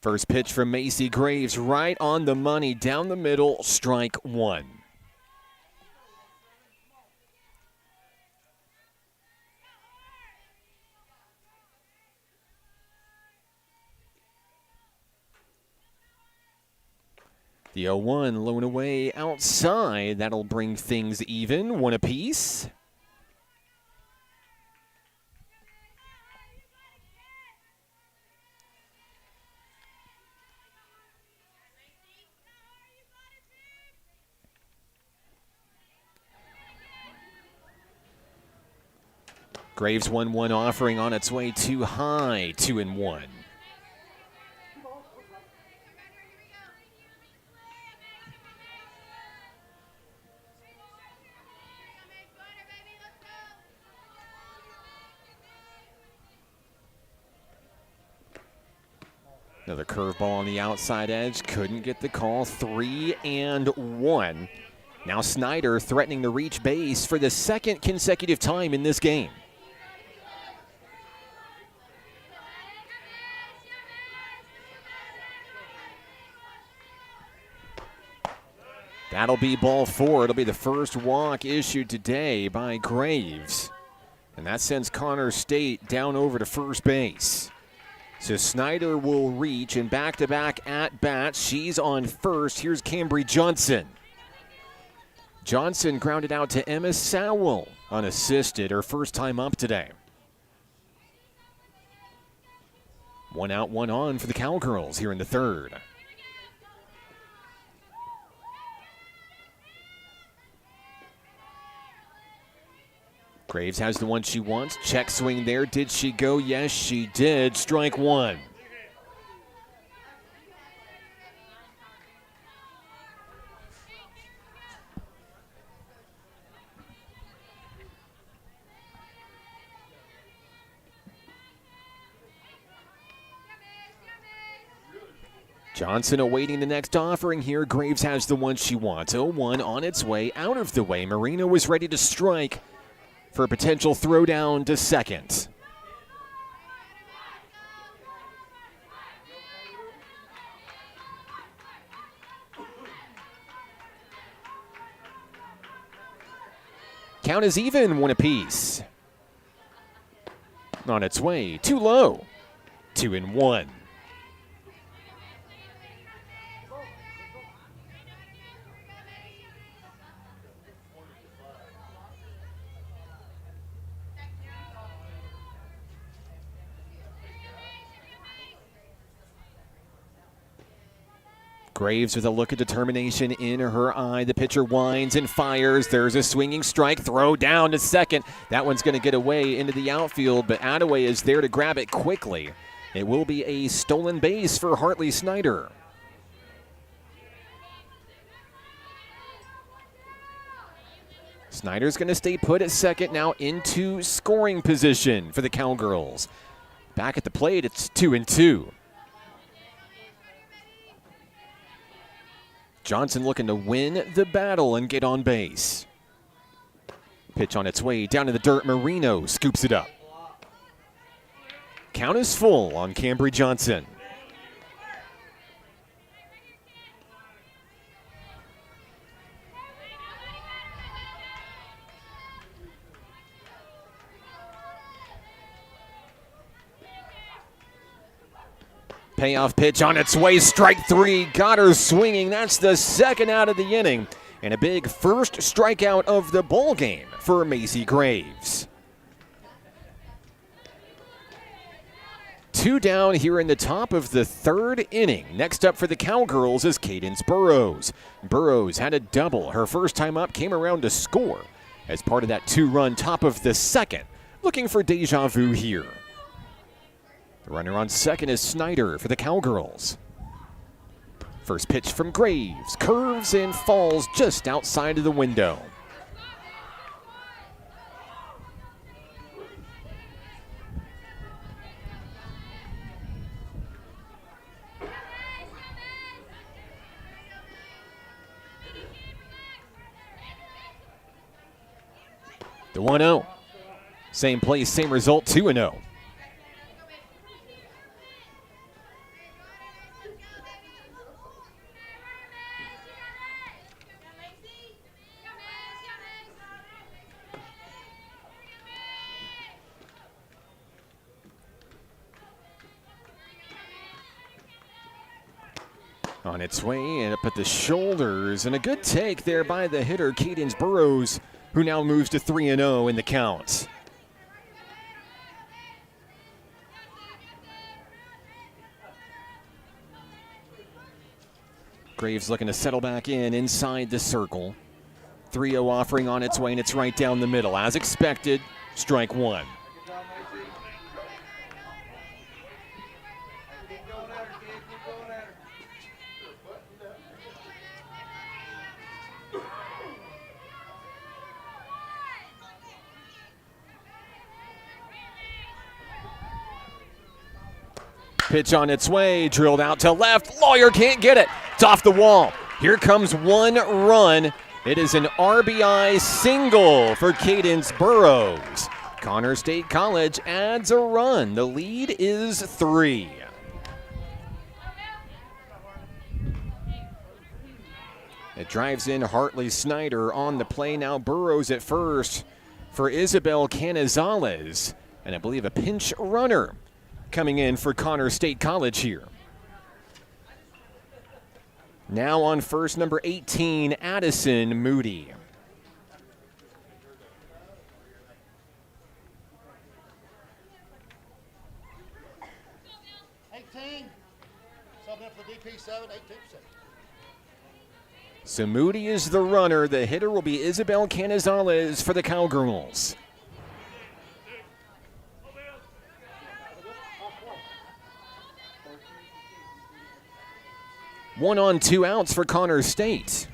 First pitch from Macy Graves, right on the money, down the middle, strike one. The 0-1 low and away outside. That'll bring things even, one apiece. Graves 1-1 offering on its way too high, 2-1. Another curveball on the outside edge. Couldn't get the call. 3-1. Now Snyder threatening to reach base for the second consecutive time in this game. That'll be ball four. It'll be the first walk issued today by Graves. And that sends Connor State down over to first base. So Snyder will reach, and back-to-back at-bats. She's on first. Here's Cambry Johnson. Johnson grounded out to Emma Sowell, unassisted, her first time up today. 1 out, 1 on for the Cowgirls here in the third. Graves has the one she wants. Check swing there. Did she go? Yes, she did. Strike one. Johnson awaiting the next offering here. Graves has the one she wants. 0-1 on its way, out of the way. Marino was ready to strike for a potential throwdown to second. Count is even, one apiece. On its way, too low. 2-1. Graves with a look of determination in her eye. The pitcher winds and fires. There's a swinging strike. Throw down to second. That one's going to get away into the outfield, but Attaway is there to grab it quickly. It will be a stolen base for Hartley Snyder. Snyder's going to stay put at second, now into scoring position for the Cowgirls. Back at the plate, it's 2-2. Johnson looking to win the battle and get on base. Pitch on its way down to the dirt. Marino scoops it up. Count is full on Cambry Johnson. Payoff pitch on its way, strike three, got her swinging. That's the second out of the inning, and a big first strikeout of the ball game for Macy Graves. 2 down here in the top of the third inning. Next up for the Cowgirls is Cadence Burrows. Burrows had a double. Her first time up came around to score as part of that 2-run top of the second. Looking for deja vu here. The runner on second is Snyder for the Cowgirls. First pitch from Graves, curves and falls just outside of the window. The 1-0. Same place, same result, 2-0. On its way and up at the shoulders, and a good take there by the hitter, Cadence Burrows, who now moves to 3-0 in the count. Graves looking to settle back in inside the circle. 3-0 offering on its way, and it's right down the middle. As expected, strike one. Pitch on its way, drilled out to left. Lawyer can't get it. It's off the wall. Here comes one run. It is an RBI single for Cadence Burrows. Connor State College adds a run. The lead is 3. It drives in Hartley Snyder on the play. Now Burrows at first for Isabel Canizales. And I believe a pinch runner coming in for Connor State College here. Now on first, number 18, Addison Moody. So Moody is the runner. The hitter will be Isabel Canizales for the Cowgirls. One on, 2 outs for Connor State.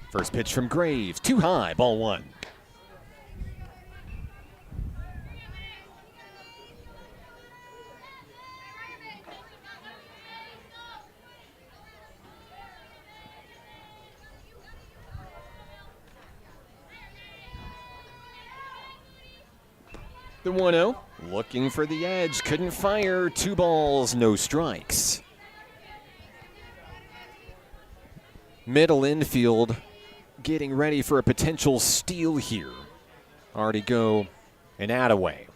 First pitch from Graves, too high, ball 1. The 1-0, looking for the edge, couldn't fire, 2 balls, no strikes. Middle infield getting ready for a potential steal here. Already go an Attaway.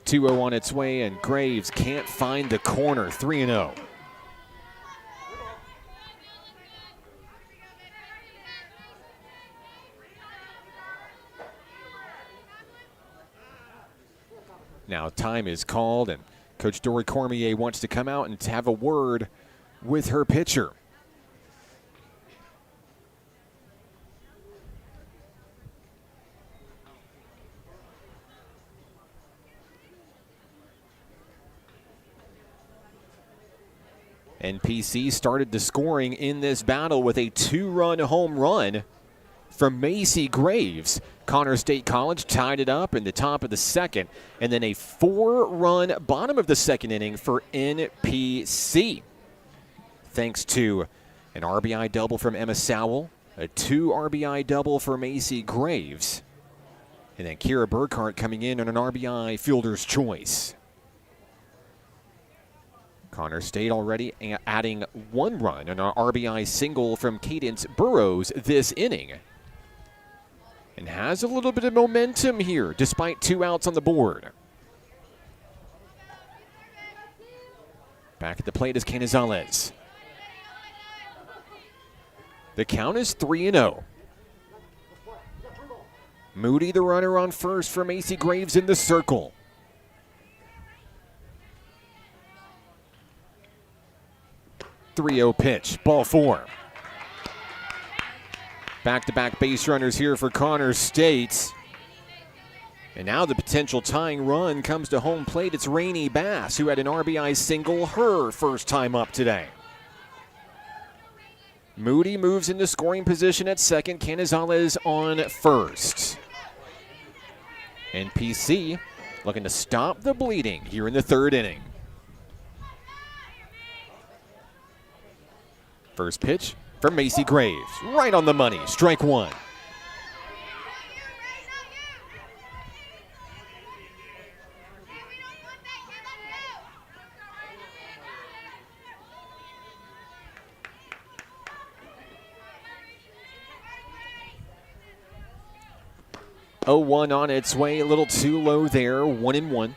.2-0 on its way, and Graves can't find the corner, 3-0. Now time is called, and Coach Dory Cormier wants to come out and have a word with her pitcher. NPC started the scoring in this battle with a 2-run home run from Macy Graves. Connor State College tied it up in the top of the second, and then a 4-run bottom of the second inning for NPC. Thanks to an RBI double from Emma Sowell, a 2 RBI double for Macy Graves, and then Kira Burkhart coming in on an RBI fielder's choice. Connor State already adding 1 run on an RBI single from Cadence Burrows this inning. And has a little bit of momentum here despite 2 outs on the board. Back at the plate is Canizales. The count is 3-0. Moody, the runner on first for Macy Graves in the circle. .30 pitch, ball 4. Back-to-back base runners here for Connor State. And now the potential tying run comes to home plate. It's Rainey Bass, who had an RBI single her first time up today. Moody moves into scoring position at second. Canizales on first. And PC looking to stop the bleeding here in the 3rd inning. First pitch from Macy Graves. Right on the money. Strike 1. Oh, 1 on its way, a little too low there, 1-1.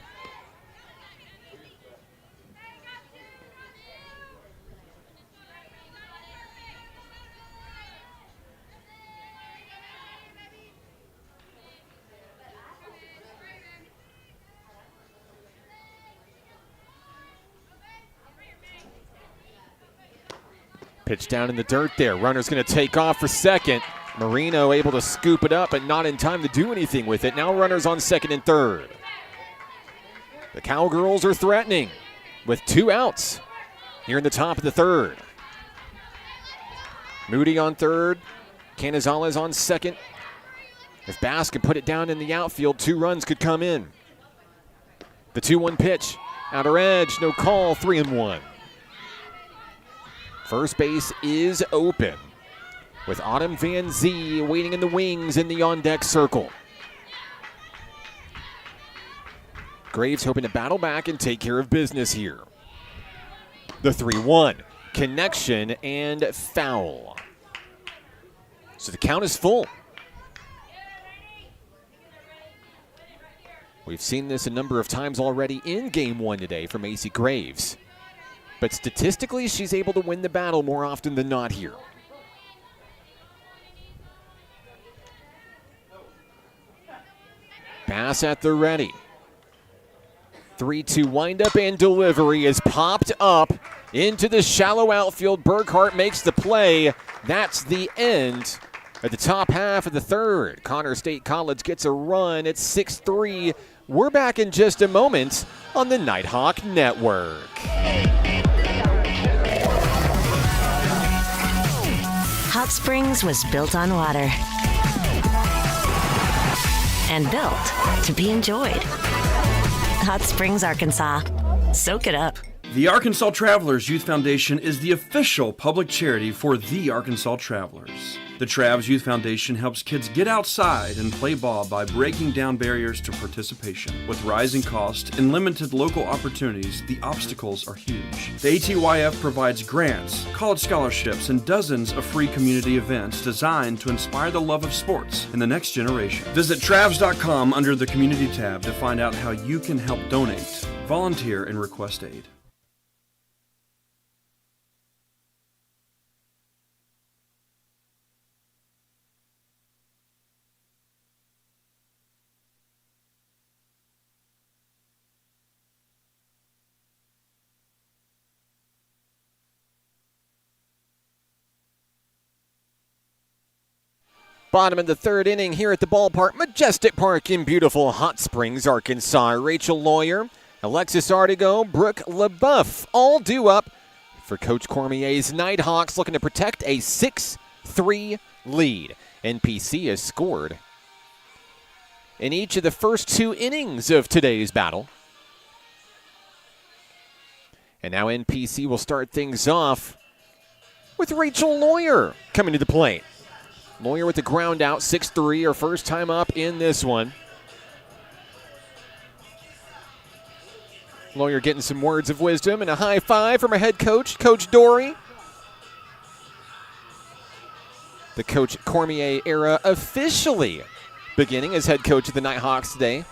Pitch down in the dirt there. Runner's going to take off for second. Marino able to scoop it up, but not in time to do anything with it. Now runners on second and third. The Cowgirls are threatening with 2 outs here in the top of the 3rd. Moody on third. Canizales on second. If Bass can put it down in the outfield, 2 runs could come in. The 2-1 pitch. Outer edge, no call, 3-1. First base is open, with Autumn Van Zee waiting in the wings in the on-deck circle. Graves hoping to battle back and take care of business here. The 3-1, connection and foul. So the count is full. We've seen this a number of times already in Game 1 today from Macy Graves. But statistically, she's able to win the battle more often than not here. Pass at the ready. 3-2 windup and delivery is popped up into the shallow outfield. Burkhart makes the play. That's the end at the top half of the 3rd. Connor State College gets a run. It's 6-3. We're back in just a moment on the Nighthawk Network. Hot Springs was built on water and built to be enjoyed. Hot Springs, Arkansas. Soak it up. The Arkansas Travelers Youth Foundation is the official public charity for the Arkansas Travelers. The Travs Youth Foundation helps kids get outside and play ball by breaking down barriers to participation. With rising costs and limited local opportunities, the obstacles are huge. The ATYF provides grants, college scholarships, and dozens of free community events designed to inspire the love of sports in the next generation. Visit Travs.com under the Community tab to find out how you can help donate, volunteer, and request aid. Bottom of the 3rd inning here at the ballpark, Majestic Park in beautiful Hot Springs, Arkansas. Rachel Lawyer, Alexis Artigo, Brooke LaBeouf, all due up for Coach Cormier's Nighthawks, looking to protect a 6-3 lead. NPC has scored in each of the first 2 innings of today's battle. And now NPC will start things off with Rachel Lawyer coming to the plate. Lawyer with the ground out, 6-3, her first time up in this one. Lawyer getting some words of wisdom and a high five from our head coach, Coach Dory. The Coach Cormier era officially beginning as head coach of the Nighthawks today.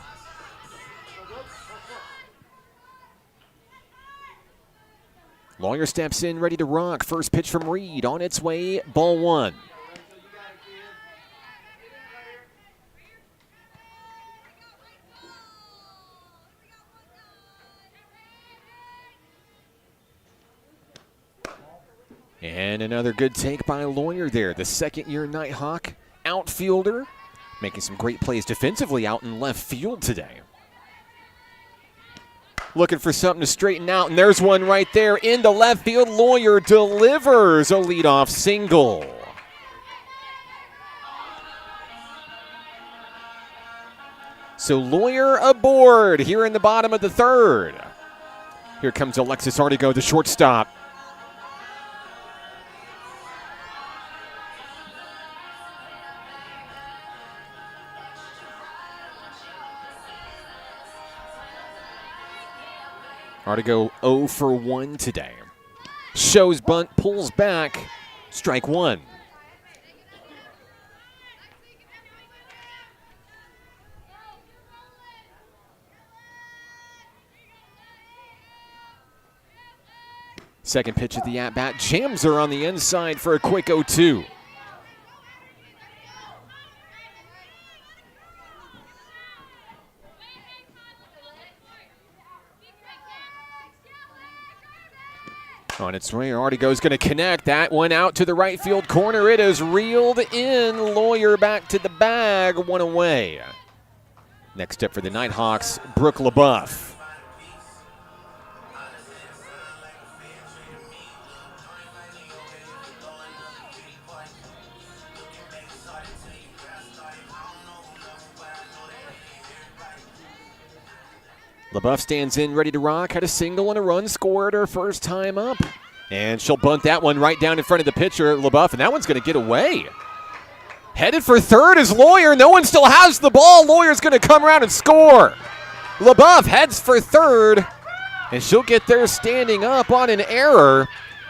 Lawyer steps in, ready to rock. First pitch from Reed, on its way, ball one. And another good take by Lawyer there, the second-year Nighthawk outfielder, making some great plays defensively out in left field today. Looking for something to straighten out, and there's one right there into left field. Lawyer delivers a leadoff single. So Lawyer aboard here in the bottom of the third. Here comes Alexis Artigo, the shortstop. Artigo 0 for 1 today. Shows bunt, pulls back, strike one. Second pitch of the at-bat, jams her on the inside for a quick 0-2. On its way, Artigo's going to connect. That one out to the right field corner. It is reeled in. Lawyer back to the bag, one away. Next up for the Nighthawks, Brooke LaBeouf. LaBeouf stands in, ready to rock. Had a single and a run scored her first time up. And she'll bunt that one right down in front of the pitcher, LaBeouf, and that one's going to get away. Headed for third is Lawyer. No one still has the ball. Lawyer's going to come around and score. LaBeouf heads for third, and she'll get there standing up on an error.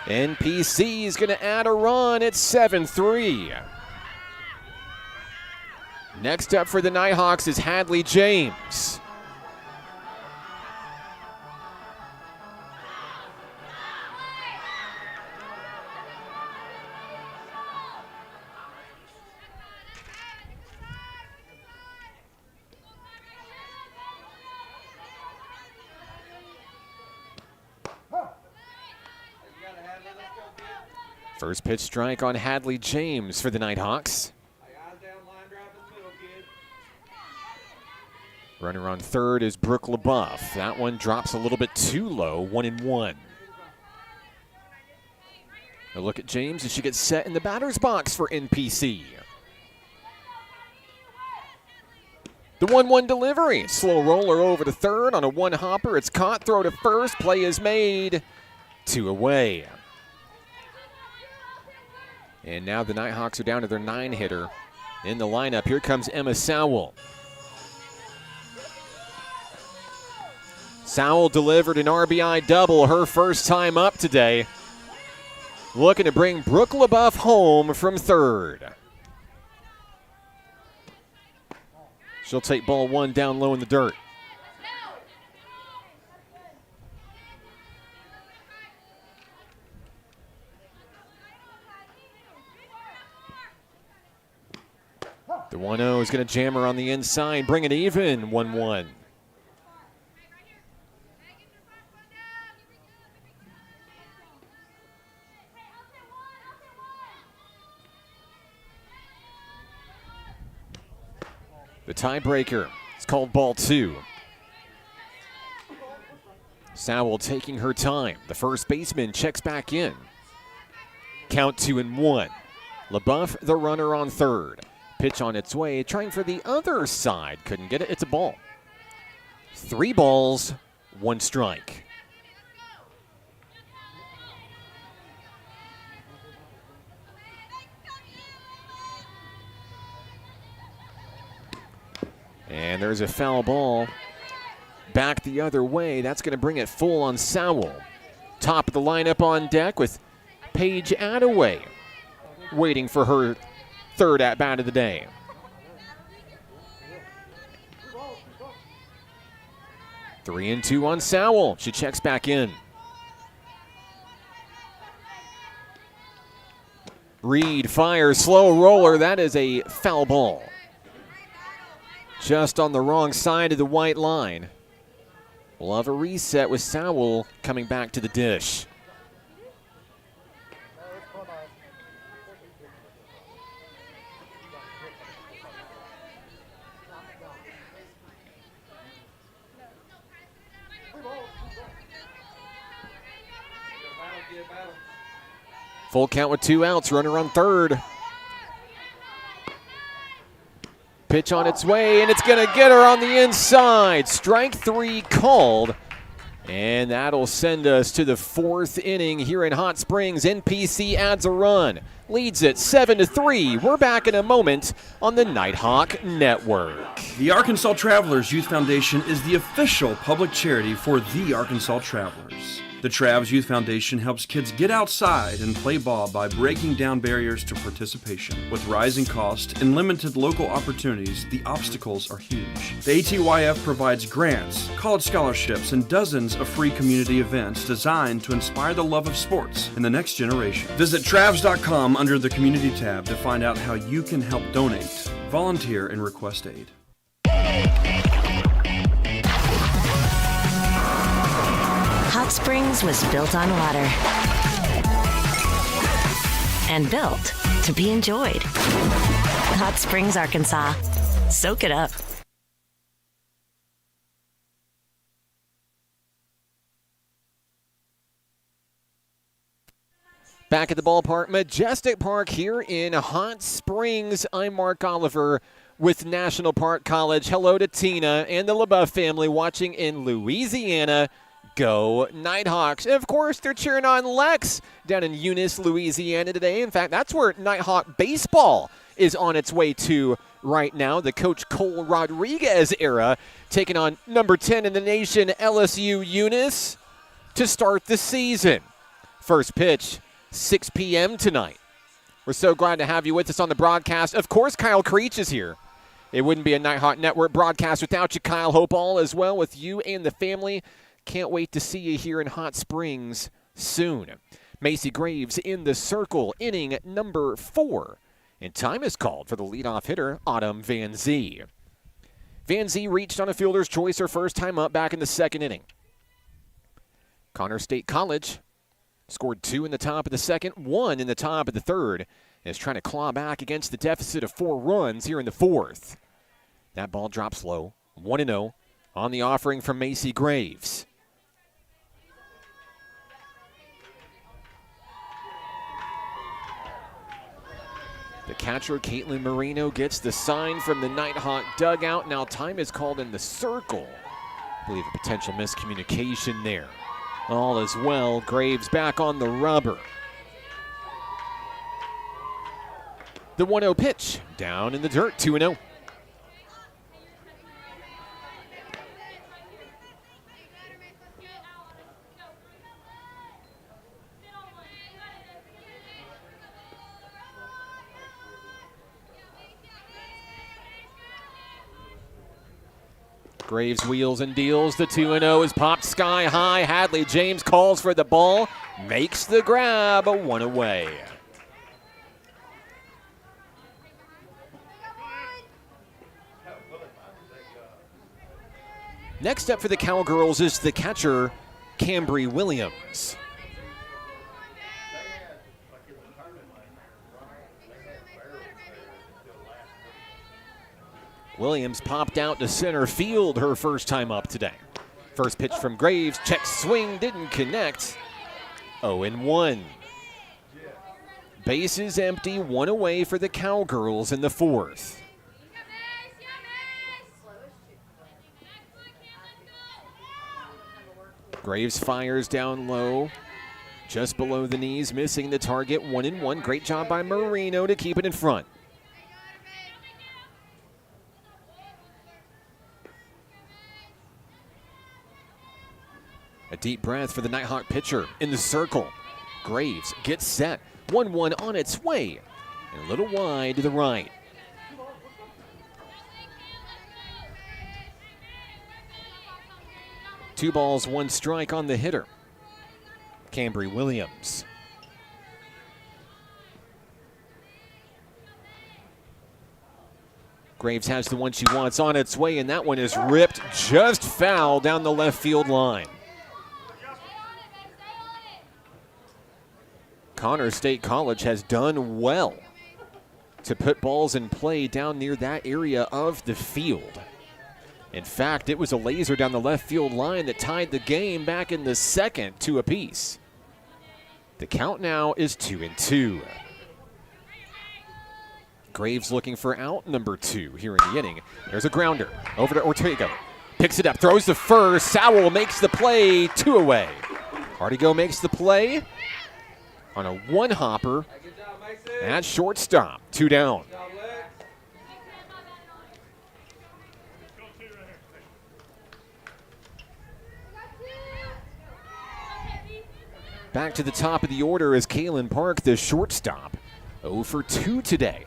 NPC is going to add a run. It's 7-3. Next up for the Nighthawks is Hadley James. First pitch strike on Hadley James for the Nighthawks. Runner on third is Brooke LaBeouf. That one drops a little bit too low, 1-1. A look at James as she gets set in the batter's box for NPC. The 1-1 delivery. Slow roller over to third on a one-hopper. It's caught, throw to first. Play is made. 2 away. And now the Nighthawks are down to their 9-hitter in the lineup. Here comes Emma Sowell. Sowell delivered an RBI double her first time up today. Looking to bring Brooke LaBeouf home from third. She'll take ball one down low in the dirt. The 1-0 is going to jam her on the inside, bring it even, 1-1. The tiebreaker is called ball 2. Sowell taking her time. The first baseman checks back in. Count 2-1. LaBeouf, the runner on third. Pitch on its way, trying for the other side. Couldn't get it. It's a ball. 3 balls, 1 strike. And there's a foul ball back the other way. That's going to bring it full on Sowell. Top of the lineup on deck with Paige Attaway waiting for her third at-bat of the day. Three and two on Sowell. She checks back in. Reed fires, slow roller. That is a foul ball. Just on the wrong side of the white line. We'll have a reset with Sowell coming back to the dish. Full count with 2 outs, runner on third. Pitch on its way, and it's going to get her on the inside. Strike 3 called, and that'll send us to the 4th inning here in Hot Springs. NPC adds a run, leads it 7-3. We're back in a moment on the Nighthawk Network. The Arkansas Travelers Youth Foundation is the official public charity for the Arkansas Travelers. The Travs Youth Foundation helps kids get outside and play ball by breaking down barriers to participation. With rising costs and limited local opportunities, the obstacles are huge. The ATYF provides grants, college scholarships, and dozens of free community events designed to inspire the love of sports in the next generation. Visit Travs.com under the Community tab to find out how you can help donate, volunteer, and request aid. Hot Springs was built on water and built to be enjoyed. Hot Springs, Arkansas. Soak it up. Back at the ballpark, Majestic Park here in Hot Springs. I'm Mark Oliver with National Park College. Hello to Tina and the LaBeouf family watching in Louisiana. Go Nighthawks. And of course, they're cheering on Lex down in Eunice, Louisiana today. In fact, that's where Nighthawk baseball is on its way to right now. The Coach Cole Rodriguez era taking on number 10 in the nation, LSU Eunice, to start the season. First pitch, 6 p.m. tonight. We're so glad to have you with us on the broadcast. Of course, Kyle Creech is here. It wouldn't be a Nighthawk Network broadcast without you, Kyle. Hope all is well with you and the family. Can't wait to see you here in Hot Springs soon. Macy Graves in the circle, inning number 4. And time is called for the leadoff hitter, Autumn Van Zee. Van Zee reached on a fielder's choice her first time up back in the 2nd inning. Connor State College scored 2 in the top of the 2nd, 1 in the top of the 3rd, and is trying to claw back against the deficit of 4 runs here in the 4th. That ball drops low, 1-0 on the offering from Macy Graves. The catcher, Caitlin Marino, gets the sign from the Nighthawk dugout. Now time is called in the circle. I believe a potential miscommunication there. All is well. Graves back on the rubber. The 1-0 pitch down in the dirt, 2-0. Graves wheels and deals. The 2-0 is popped sky high. Hadley James calls for the ball, makes the grab, 1 away. Next up for the Cowgirls is the catcher, Cambry Williams. Williams popped out to center field her first time up today. First pitch from Graves, check swing, didn't connect. 0-1. Bases empty, 1 away for the Cowgirls in the 4th. Graves fires down low, just below the knees, missing the target, 1-1. Great job by Marino to keep it in front. deep breath for the Nighthawk pitcher in the circle. Graves gets set. 1-1 on its way. And a little wide to the right. Two balls, one strike on the hitter. Cambry Williams. Graves has the one she wants on its way, and that one is ripped just foul down the left field line. Connors State College has done well to put balls in play down near that area of the field. In fact, it was a laser down the left field line that tied the game back in the second to apiece. The count now is 2-2. Graves looking for out number 2 here in the inning. There's a grounder over to Ortega. Picks it up, throws the first. Sowell makes the play, 2 away. Hardigo makes the play on a one-hopper at shortstop, 2 down. Back to the top of the order is Kalen Park, the shortstop. 0 for 2 today.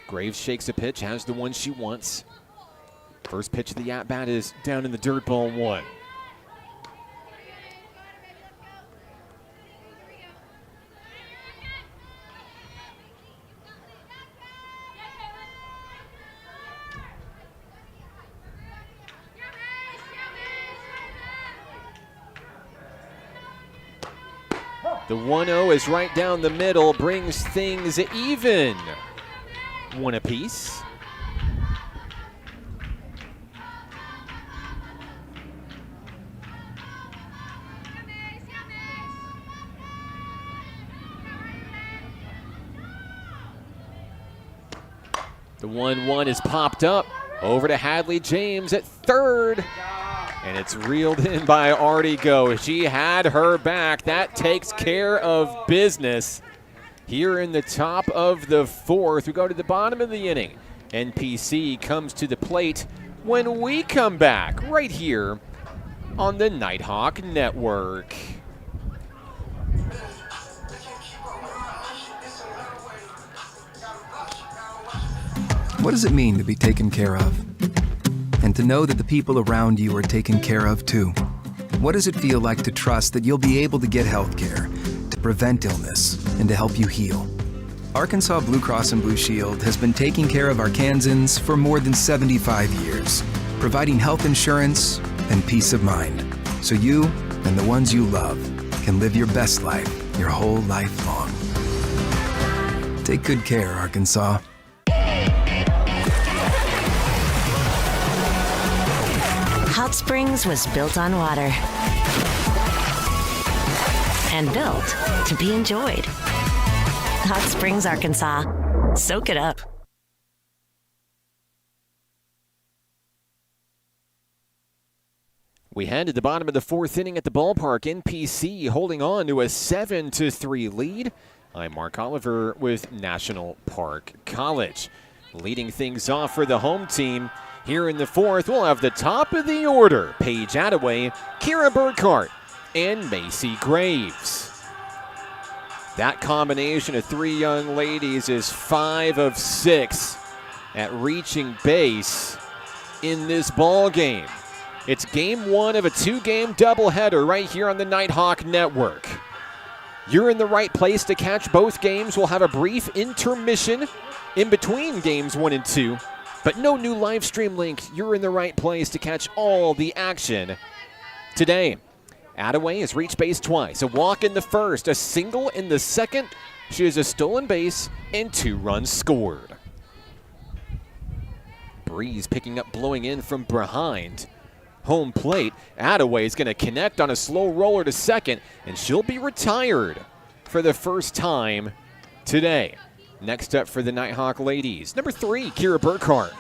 Graves shakes a pitch, has the one she wants. First pitch of the at-bat is down in the dirt, ball 1. The 1-0 is right down the middle, brings things even. 1 apiece. The 1-1 is popped up over to Hadley James at third. And it's reeled in by Artigo. She had her back. That takes care of business here in the top of the 4th. We go to the bottom of the inning. NPC comes to the plate when we come back right here on the Nighthawk Network. What does it mean to be taken care of? And to know that the people around you are taken care of too? What does it feel like to trust that you'll be able to get health care, to prevent illness, and to help you heal? Arkansas Blue Cross and Blue Shield has been taking care of Arkansans for more than 75 years, providing health insurance and peace of mind, so you and the ones you love can live your best life your whole life long. Take good care, Arkansas. Hot Springs was built on water and built to be enjoyed. Hot Springs, Arkansas. Soak it up. We head to the bottom of the 4th inning at the ballpark. NPC holding on to a 7-3 lead. I'm Mark Oliver with National Park College. Leading things off for the home team. Here in the 4th, we'll have the top of the order. Paige Attaway, Kira Burkhart, and Macy Graves. That combination of 3 young ladies is 5 of 6 at reaching base in this ball game. It's game 1 of a 2-game doubleheader right here on the Nighthawk Network. You're in the right place to catch both games. We'll have a brief intermission in between games 1 and 2. But no new live stream link. You're in the right place to catch all the action today. Attaway has reached base twice. A walk in the first, a single in the second. She has a stolen base and 2 runs scored. Breeze picking up, blowing in from behind home plate. Attaway is going to connect on a slow roller to second, and she'll be retired for the first time today. Next up for the Nighthawk ladies, number 3, Kira Burkhart.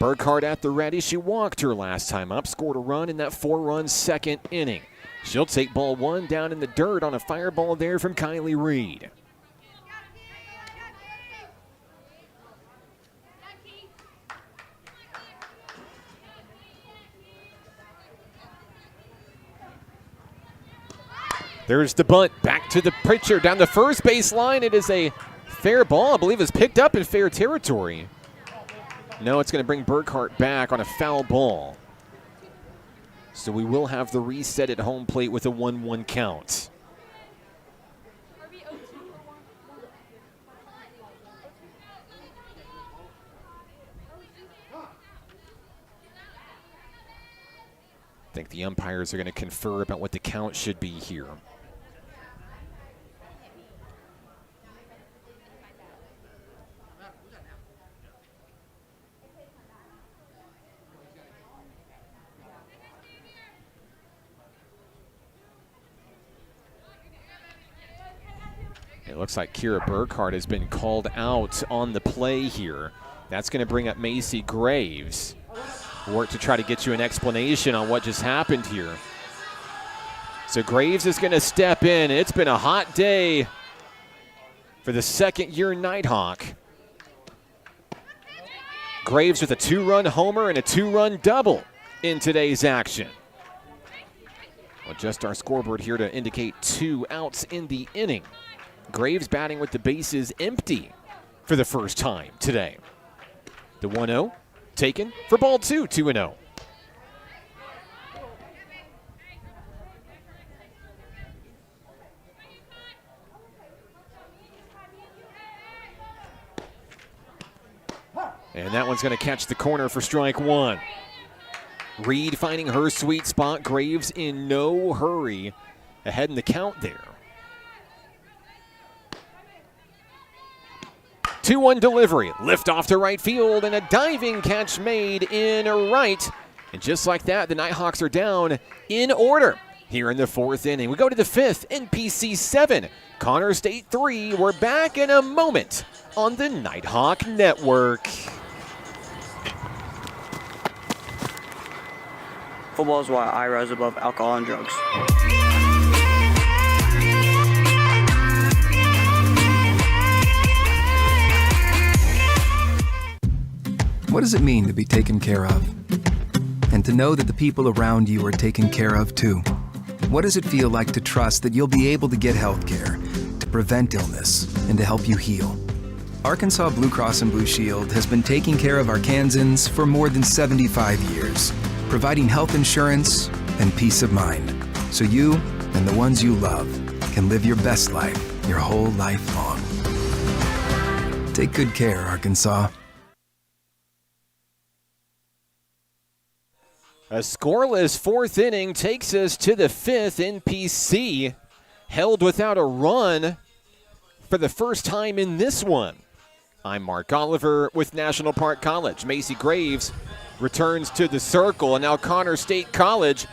Burkhart at the ready. She walked her last time up, scored a run in that 4-run second inning. She'll take ball 1 down in the dirt on a fireball there from Kylie Reed. There's the bunt, back to the pitcher, down the first base line. It is a fair ball, I believe it's picked up in fair territory. No, it's going to bring Burkhart back on a foul ball. So we will have the reset at home plate with a 1-1 count. I think the umpires are going to confer about what the count should be here. It looks like Kira Burkhart has been called out on the play here. That's going to bring up Macy Graves. Work to try to get you an explanation on what just happened here. So Graves is going to step in. It's been a hot day for the second-year Nighthawk. Graves with a 2-run homer and a 2-run double in today's action. We'll adjust our scoreboard here to indicate 2 outs in the inning. Graves batting with the bases empty for the first time today. The 1-0 taken for ball 2, 2-0. And that one's going to catch the corner for strike 1. Reed finding her sweet spot. Graves in no hurry ahead in the count there. 2-1 delivery, lift off to right field, and a diving catch made in right. And just like that, the Nighthawks are down in order here in the 4th inning. We go to the 5th, NPC 7, Connor State 3. We're back in a moment on the Nighthawk Network. Football is why I rise above alcohol and drugs. What does it mean to be taken care of? And to know that the people around you are taken care of too? What does it feel like to trust that you'll be able to get health care, to prevent illness, and to help you heal? Arkansas Blue Cross and Blue Shield has been taking care of Arkansans for more than 75 years, providing health insurance and peace of mind, so you and the ones you love can live your best life your whole life long. Take good care, Arkansas. A scoreless 4th inning takes us to the 5th. NPC held without a run for the first time in this one. I'm Mark Oliver with National Park College. Macy Graves returns to the circle, and now Connor State College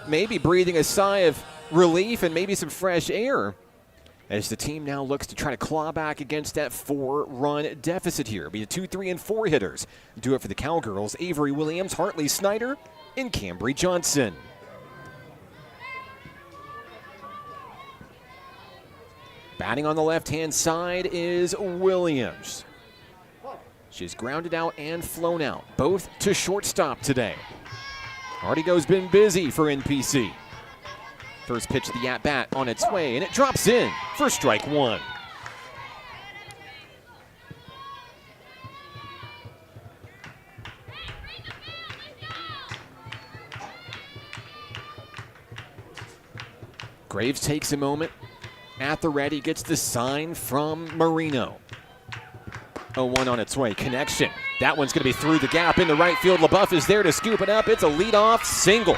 maybe breathing a sigh of relief and maybe some fresh air as the team now looks to try to claw back against that 4-run deficit here. It'll be the 2, 3, and 4 hitters. Do it for the Cowgirls: Avery Williams, Hartley Snyder, and Cambry Johnson. Batting on the left-hand side is Williams. She's grounded out and flown out, both to shortstop today. Artigo's been busy for NPC. First pitch of the at-bat on its way, and it drops in for strike 1. Graves takes a moment. At the ready, gets the sign from Marino. 0-1 on its way. Connection. That one's going to be through the gap into right field. LaBeouf is there to scoop it up. It's a leadoff single.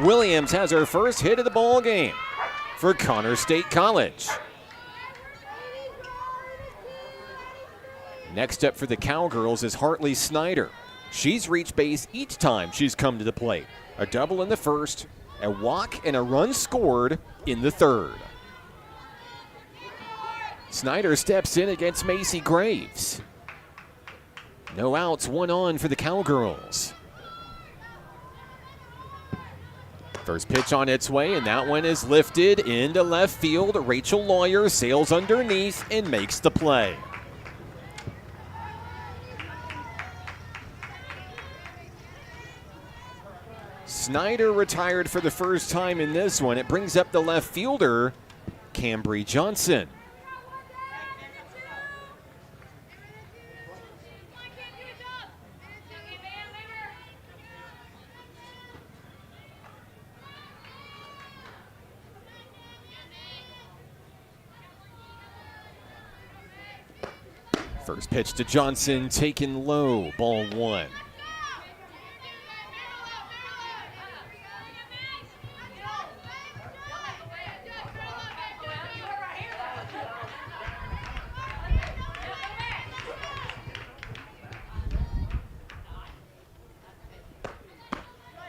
Williams has her first hit of the ball game for Connor State College. Next up for the Cowgirls is Hartley Snyder. She's reached base each time she's come to the plate. A double in the first, a walk, and a run scored in the third. Snyder steps in against Macy Graves. No outs, 1 on for the Cowgirls. First pitch on its way, and that one is lifted into left field. Rachel Lawyer sails underneath and makes the play. Snyder retired for the first time in this one. It brings up the left fielder, Cambry Johnson. First pitch to Johnson, taken low, ball 1.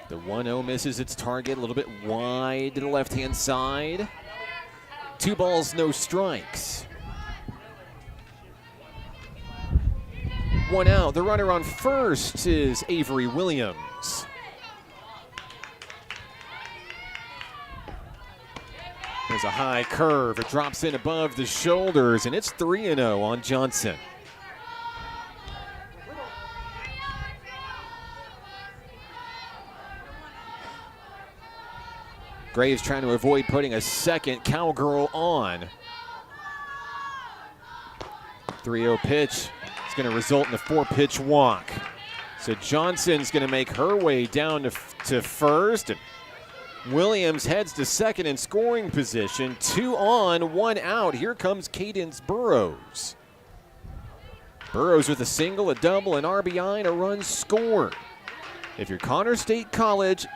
The 1-0 misses its target, a little bit wide to the left-hand side. 2 balls, no strikes. 1 out. The runner on first is Avery Williams. There's a high curve. It drops in above the shoulders, and it's 3-0 on Johnson. Graves trying to avoid putting a second Cowgirl on. 3-0 pitch. Going to result in a 4-pitch walk. So Johnson's going to make her way down to first. And Williams heads to second in scoring position. 2 on, 1 out. Here comes Cadence Burrows. Burrows with a single, a double, an RBI, and a run scored. If you're Connor State College,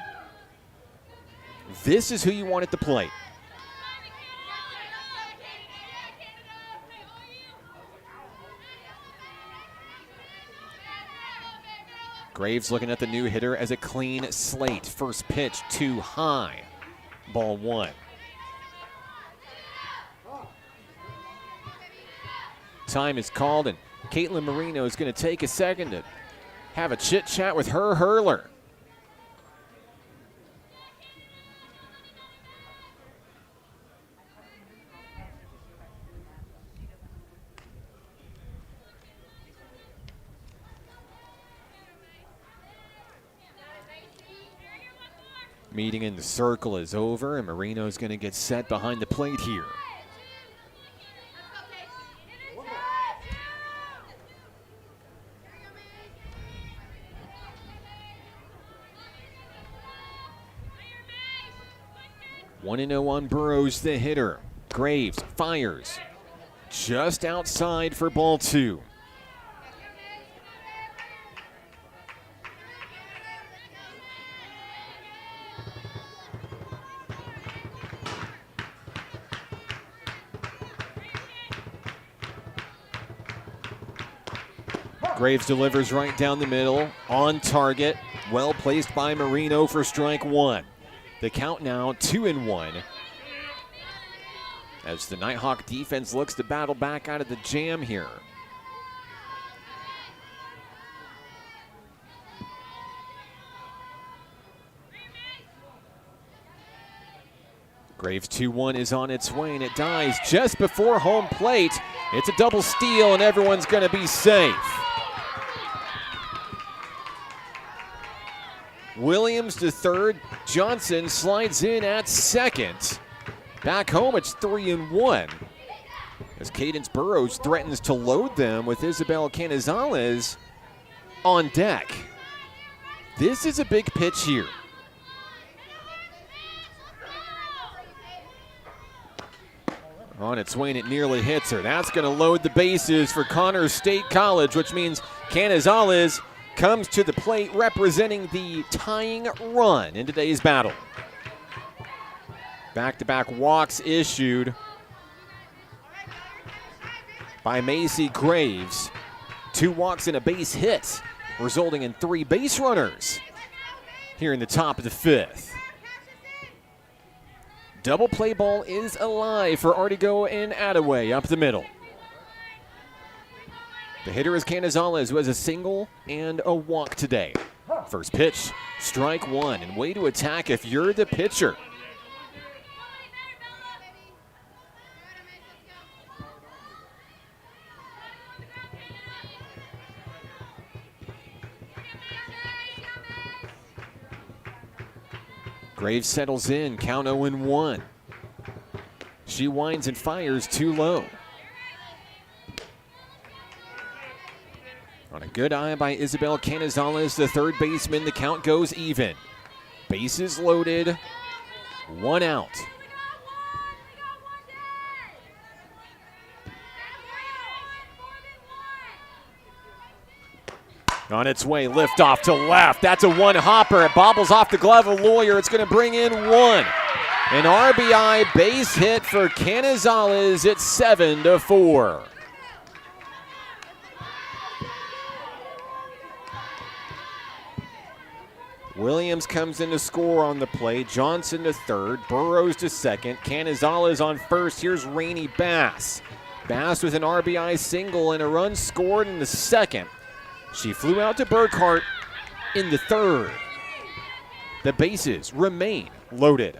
this is who you want at the plate. Graves looking at the new hitter as a clean slate. First pitch too high. Ball 1. Time is called, and Caitlin Marino is going to take a second to have a chit chat with her hurler. Meeting in the circle is over, and Marino's going to get set behind the plate here. One and 0 on Burrows, the hitter. Graves fires just outside for ball 2. Graves delivers right down the middle, on target, well placed by Marino for strike 1. The count now 2-1. As the Nighthawk defense looks to battle back out of the jam here. Graves 2-1 is on its way, and it dies just before home plate. It's a double steal, and everyone's going to be safe. Williams to third. Johnson slides in at second. Back home, it's 3-1. As Cadence Burrows threatens to load them with Isabel Canizales on deck. This is a big pitch here. On its way, and it nearly hits her. That's going to load the bases for Connor State College, which means Canizales comes to the plate representing the tying run in today's battle. Back-to-back walks issued by Macy Graves. 2 walks and a base hit, resulting in 3 base runners here in the top of the 5th. Double play ball is alive for Artigo and Attaway up the middle. The hitter is Canizales, who has a single and a walk today. First pitch, strike one, and way to attack if you're the pitcher. Graves settles in, count 0-1. She winds and fires too low. On a good eye by Isabel Canizales, the third baseman, the count goes even. Bases loaded, one out. On its way, lift off to left. That's a one hopper. It bobbles off the glove of Lawyer. It's going to bring in one. An RBI base hit for Canizales. It's 7-4. Williams comes in to score on the play. Johnson to third. Burrows to second. Canizales on first. Here's Rainey Bass. Bass with an RBI single and a run scored in the second. She flew out to Burkhart in the third. The bases remain loaded.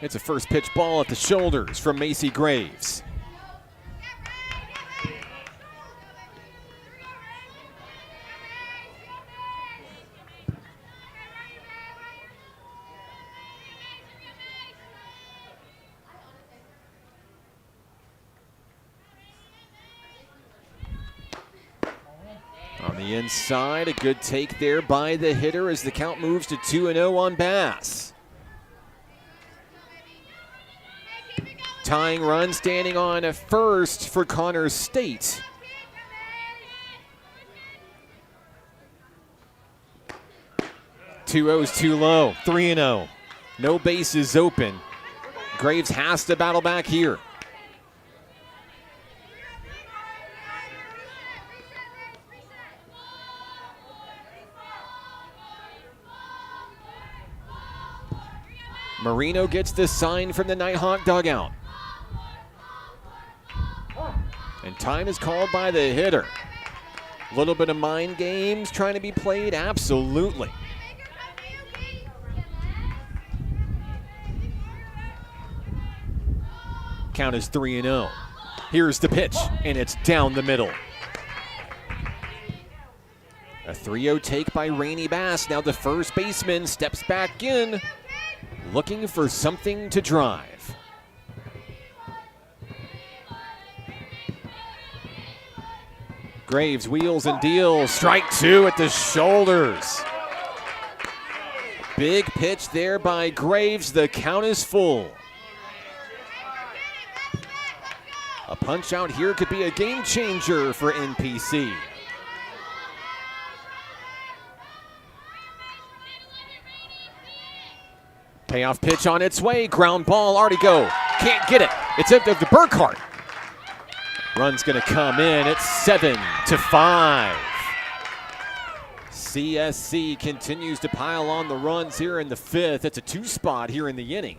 It's a first pitch ball at the shoulders from Macy Graves. On the inside, a good take there by the hitter as the count moves to 2-0 on Bass. Tying run standing on a first for Connors State. Two O's too low, 3-0. No bases open. Graves has to battle back here. Marino gets the sign from the Nighthawk dugout. And time is called by the hitter. A little bit of mind games trying to be played, absolutely. Count is 3-0. Here's the pitch, and it's down the middle. A 3-0 take by Rainey Bass. Now the first baseman steps back in, looking for something to drive. Graves wheels and deals. Strike two at the shoulders. Big pitch there by Graves. The count is full. A punch out here could be a game changer for NPC. Payoff pitch on its way. Ground ball, already go. Can't get it. It's up to the Burkhart. Run's going to come in. It's 7-5. CSC continues to pile on the runs here in the fifth. It's a two spot here in the inning.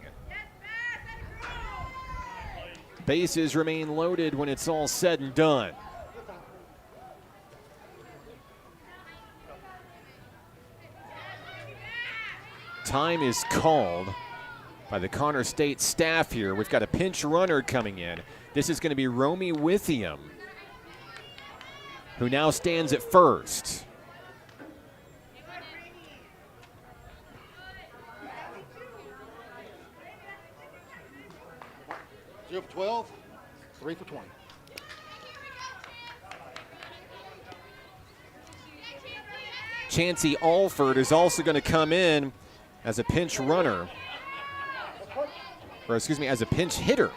Bases remain loaded when it's all said and done. Time is called by the Connors State staff here. We've got a pinch runner coming in. This is going to be Romy Withiam, who now stands at first. Zero for 12, 3 for 20. Chancey Alford is also going to come in as a pinch runner, or excuse me, as a pinch hitter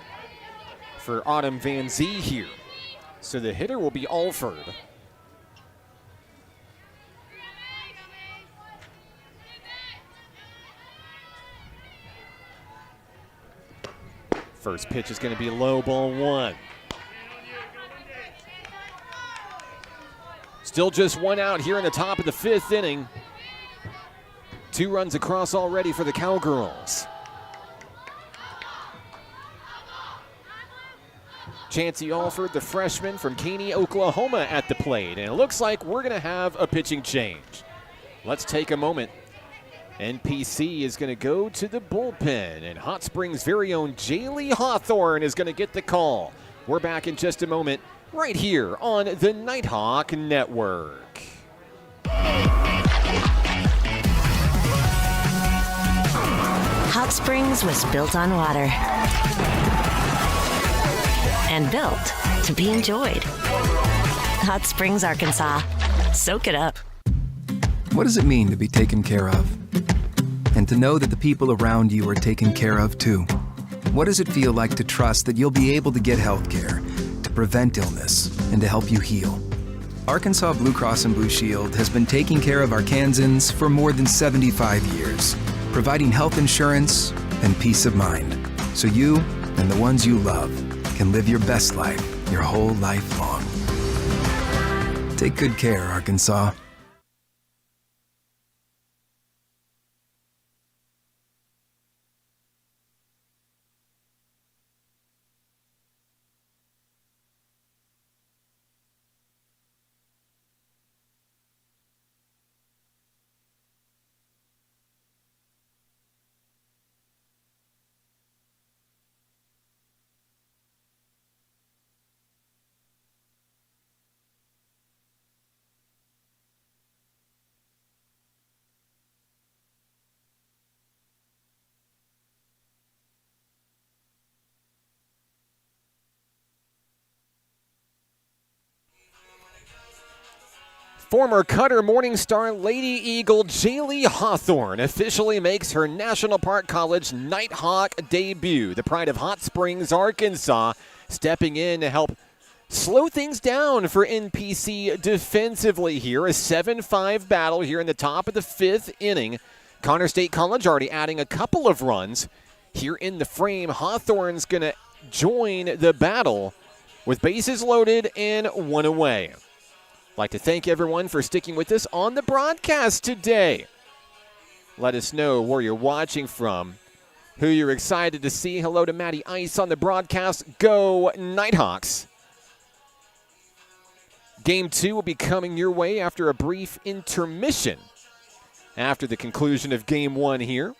for Autumn Van Zee here. So the hitter will be Alford. First pitch is going to be low, ball one. Still just one out here in the top of the fifth inning. 2 runs across already for the Cowgirls. Chancey Alford, the freshman from Caney, Oklahoma, at the plate. And it looks like we're going to have a pitching change. Let's take a moment. NPC is going to go to the bullpen, and Hot Springs' very own Jaylee Hawthorne is going to get the call. We're back in just a moment right here on the Nighthawk Network. Hot Springs was built on water and built to be enjoyed. Hot Springs, Arkansas. Soak it up. What does it mean to be taken care of? And to know that the people around you are taken care of too? What does it feel like to trust that you'll be able to get health care, to prevent illness, and to help you heal? Arkansas Blue Cross and Blue Shield has been taking care of Arkansans for more than 75 years, providing health insurance and peace of mind, so you and the ones you love can live your best life your whole life long. Take good care, Arkansas. Former Cutter Morningstar Lady Eagle Jaylee Hawthorne officially makes her National Park College Nighthawk debut. The pride of Hot Springs, Arkansas, stepping in to help slow things down for NPC defensively here. A 7-5 battle here in the top of the 5th inning. Connor State College already adding a couple of runs here in the frame. Hawthorne's going to join the battle with bases loaded and one away. I'd like to thank everyone for sticking with us on the broadcast today. Let us know where you're watching from, who you're excited to see. Hello to Matty Ice on the broadcast. Go Nighthawks. Game 2 will be coming your way after a brief intermission after the conclusion of Game 1 here.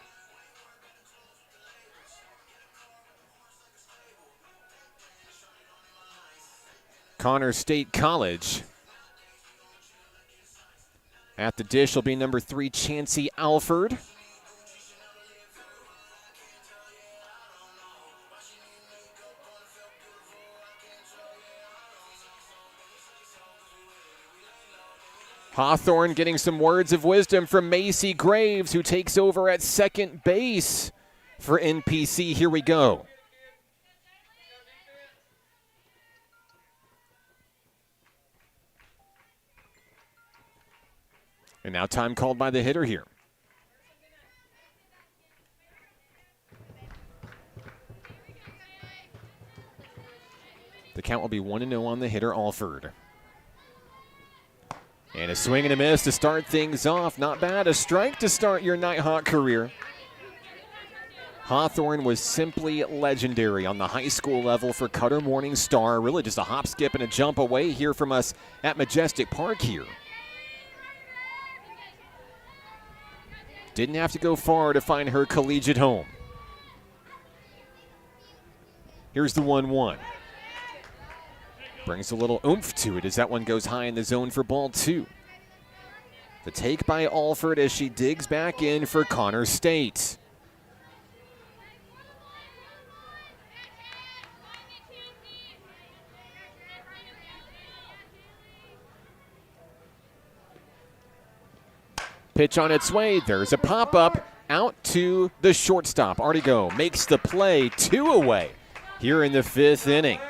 Connor State College. At the dish will be number 3, Chancey Alford. Hawthorne getting some words of wisdom from Macy Graves, who takes over at second base for NPC. Here we go. And now time called by the hitter here. The count will be 1-0 on the hitter, Alford. And a swing and a miss to start things off. Not bad. A strike to start your Nighthawk career. Hawthorne was simply legendary on the high school level for Cutter Morningstar. Really just a hop, skip, and a jump away here from us at Majestic Park here. Didn't have to go far to find her collegiate home. Here's the 1-1. Brings a little oomph to it as that one goes high in the zone for ball 2. The take by Alford as she digs back in for Connor State. Pitch on its way. There's a pop-up out to the shortstop. Artigo makes the play, 2 away here in the 5th inning.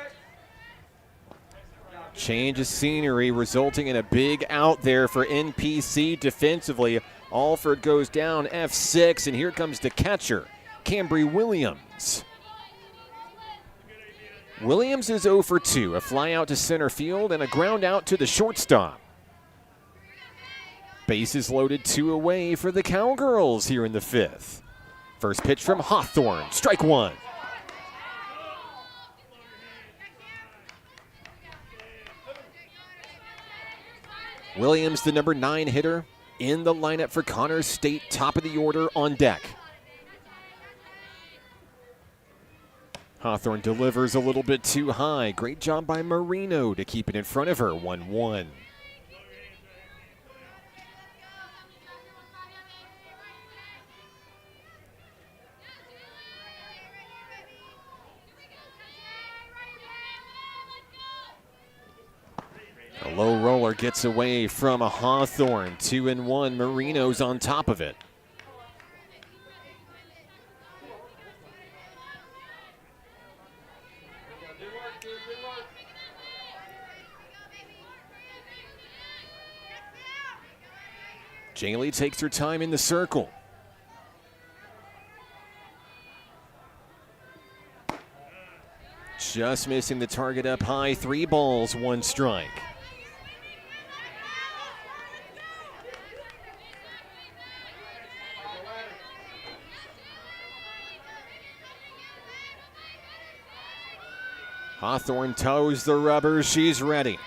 Change of scenery resulting in a big out there for NPC defensively. Alford goes down F6, and here comes the catcher, Cambry Williams. Williams is 0 for 2. A fly out to center field and a ground out to the shortstop. Bases loaded, 2 away for the Cowgirls here in the 5th. First pitch from Hawthorne, strike 1. Williams, the number 9 hitter, in the lineup for Connors State, top of the order on deck. Hawthorne delivers a little bit too high. Great job by Marino to keep it in front of her, 1-1. A low roller gets away from a Hawthorne. 2-1. Marino's on top of it. Jaylee takes her time in the circle. Just missing the target up high. 3 balls, 1 strike. Hawthorne toes the rubber. She's ready.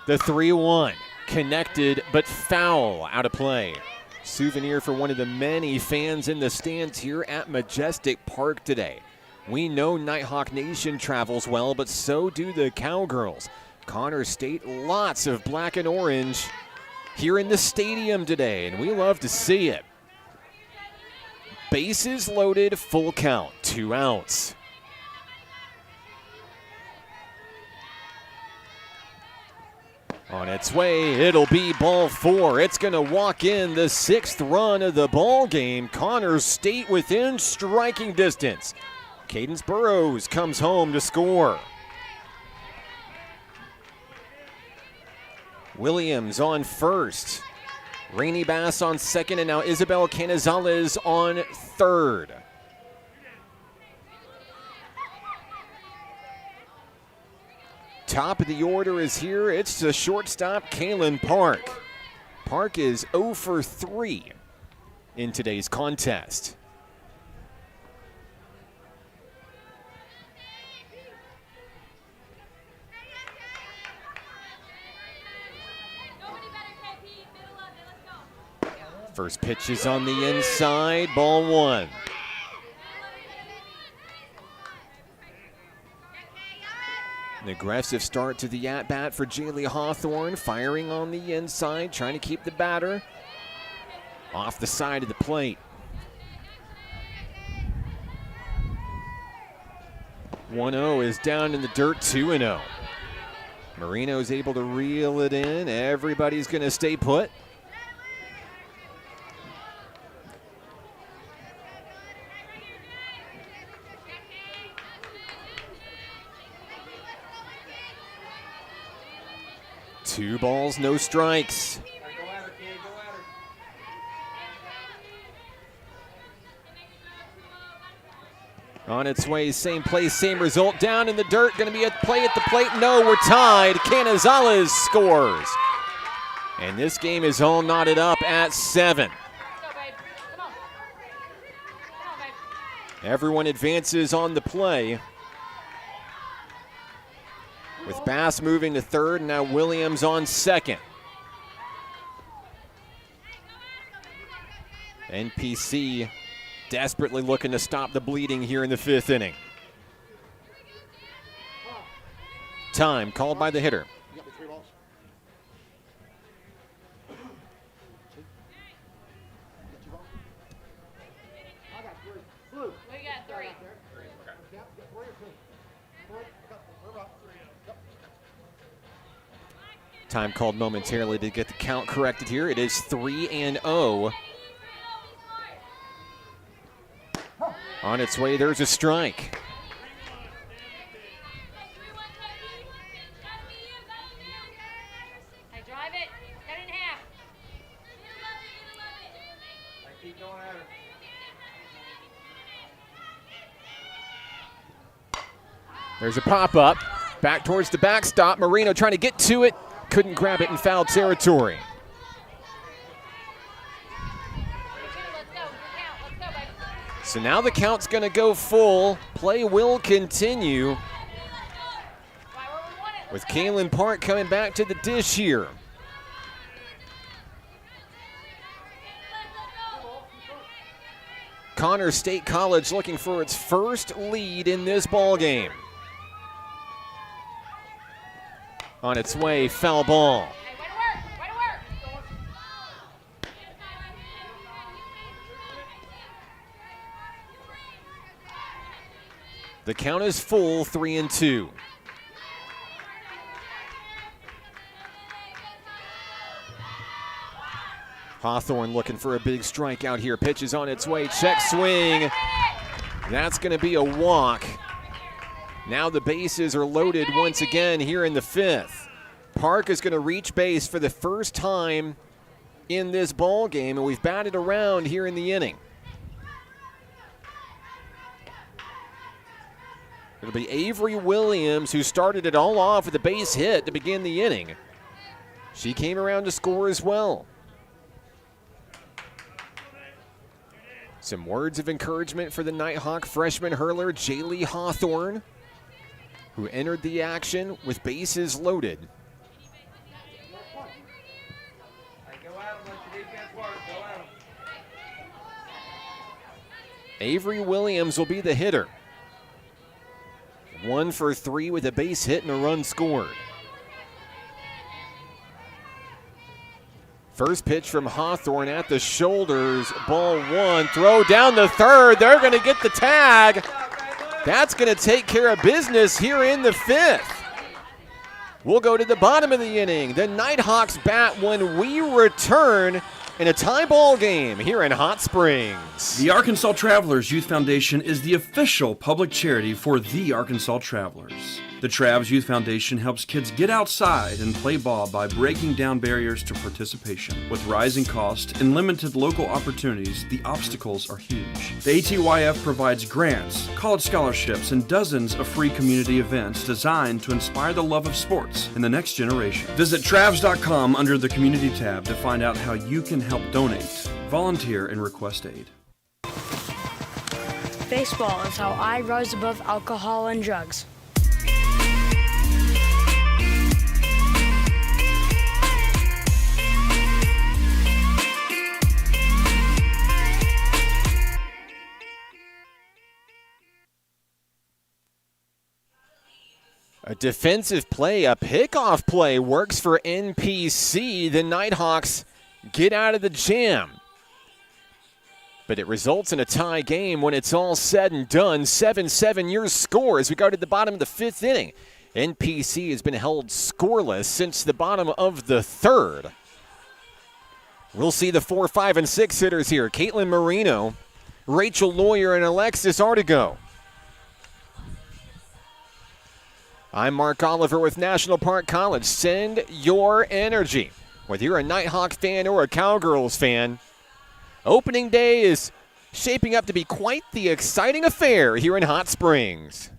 The 3-1. Connected, but foul out of play. Souvenir for one of the many fans in the stands here at Majestic Park today. We know Nighthawk Nation travels well, but so do the Cowgirls. Connors State, lots of black and orange here in the stadium today, and we love to see it. Bases loaded, full count, 2 outs. On its way, it'll be ball 4. It's going to walk in the 6th run of the ball game. Connors State within striking distance. Cadence Burrows comes home to score. Williams on first. Rainey Bass on second, and now Isabel Canizales on third. Top of the order is here. It's the shortstop, Kaylin Park. Park is 0 for 3 in today's contest. First pitch is on the inside, ball 1. An aggressive start to the at-bat for Jaylee Hawthorne, firing on the inside, trying to keep the batter off the side of the plate. 1-0 is down in the dirt, 2-0. Marino's able to reel it in. Everybody's going to stay put. Two balls, no strikes. On its way, same place, same result. Down in the dirt, going to be a play at the plate. No, we're tied. Canizales scores. And this game is all knotted up at 7. Everyone advances on the play. With Bass moving to third, and now Williams on second. NPC desperately looking to stop the bleeding here in the 5th inning. Time called by the hitter. Time called momentarily to get the count corrected here. It is 3-0. On its way, there's a strike. Drive it. Cut it in half. Keep going at her. There's a pop-up. Back towards the backstop. Marino trying to get to it. Couldn't grab it in foul territory. So now the count's going to go full. Play will continue. With Kaylin Park coming back to the dish here. Connors State College looking for its first lead in this ball game. On its way, foul ball. The count is full, 3-2. Hawthorne looking for a big strikeout here. Pitch is on its way. Check swing. That's going to be a walk. Now the bases are loaded once again here in the fifth. Park is going to reach base for the first time in this ball game, and we've batted around here in the inning. It'll be Avery Williams who started it all off with a base hit to begin the inning. She came around to score as well. Some words of encouragement for the Nighthawk freshman hurler Jaylee Hawthorne, who entered the action with bases loaded. Avery Williams will be the hitter. 1 for 3 with a base hit and a run scored. First pitch from Hawthorne at the shoulders. Ball 1. Throw down the third. They're going to get the tag. That's going to take care of business here in the fifth. We'll go to the bottom of the inning. The Nighthawks bat when we return in a tie ball game here in Hot Springs. The Arkansas Travelers Youth Foundation is the official public charity for the Arkansas Travelers. The Travs Youth Foundation helps kids get outside and play ball by breaking down barriers to participation. With rising costs and limited local opportunities, the obstacles are huge. The ATYF provides grants, college scholarships, and dozens of free community events designed to inspire the love of sports in the next generation. Visit Travs.com under the Community tab to find out how you can help donate, volunteer, and request aid. Baseball is how I rise above alcohol and drugs. A defensive play, a pickoff play works for NPC. The Nighthawks get out of the jam. But it results in a tie game when it's all said and done. 7-7 your score as we go to the bottom of the fifth inning. NPC has been held scoreless since the bottom of the third. We'll see the 4, 5, and 6 hitters here. Caitlin Marino, Rachel Lawyer, and Alexis Artigo. I'm Mark Oliver with National Park College. Send your energy. Whether you're a Nighthawk fan or a Cowgirls fan, opening day is shaping up to be quite the exciting affair here in Hot Springs.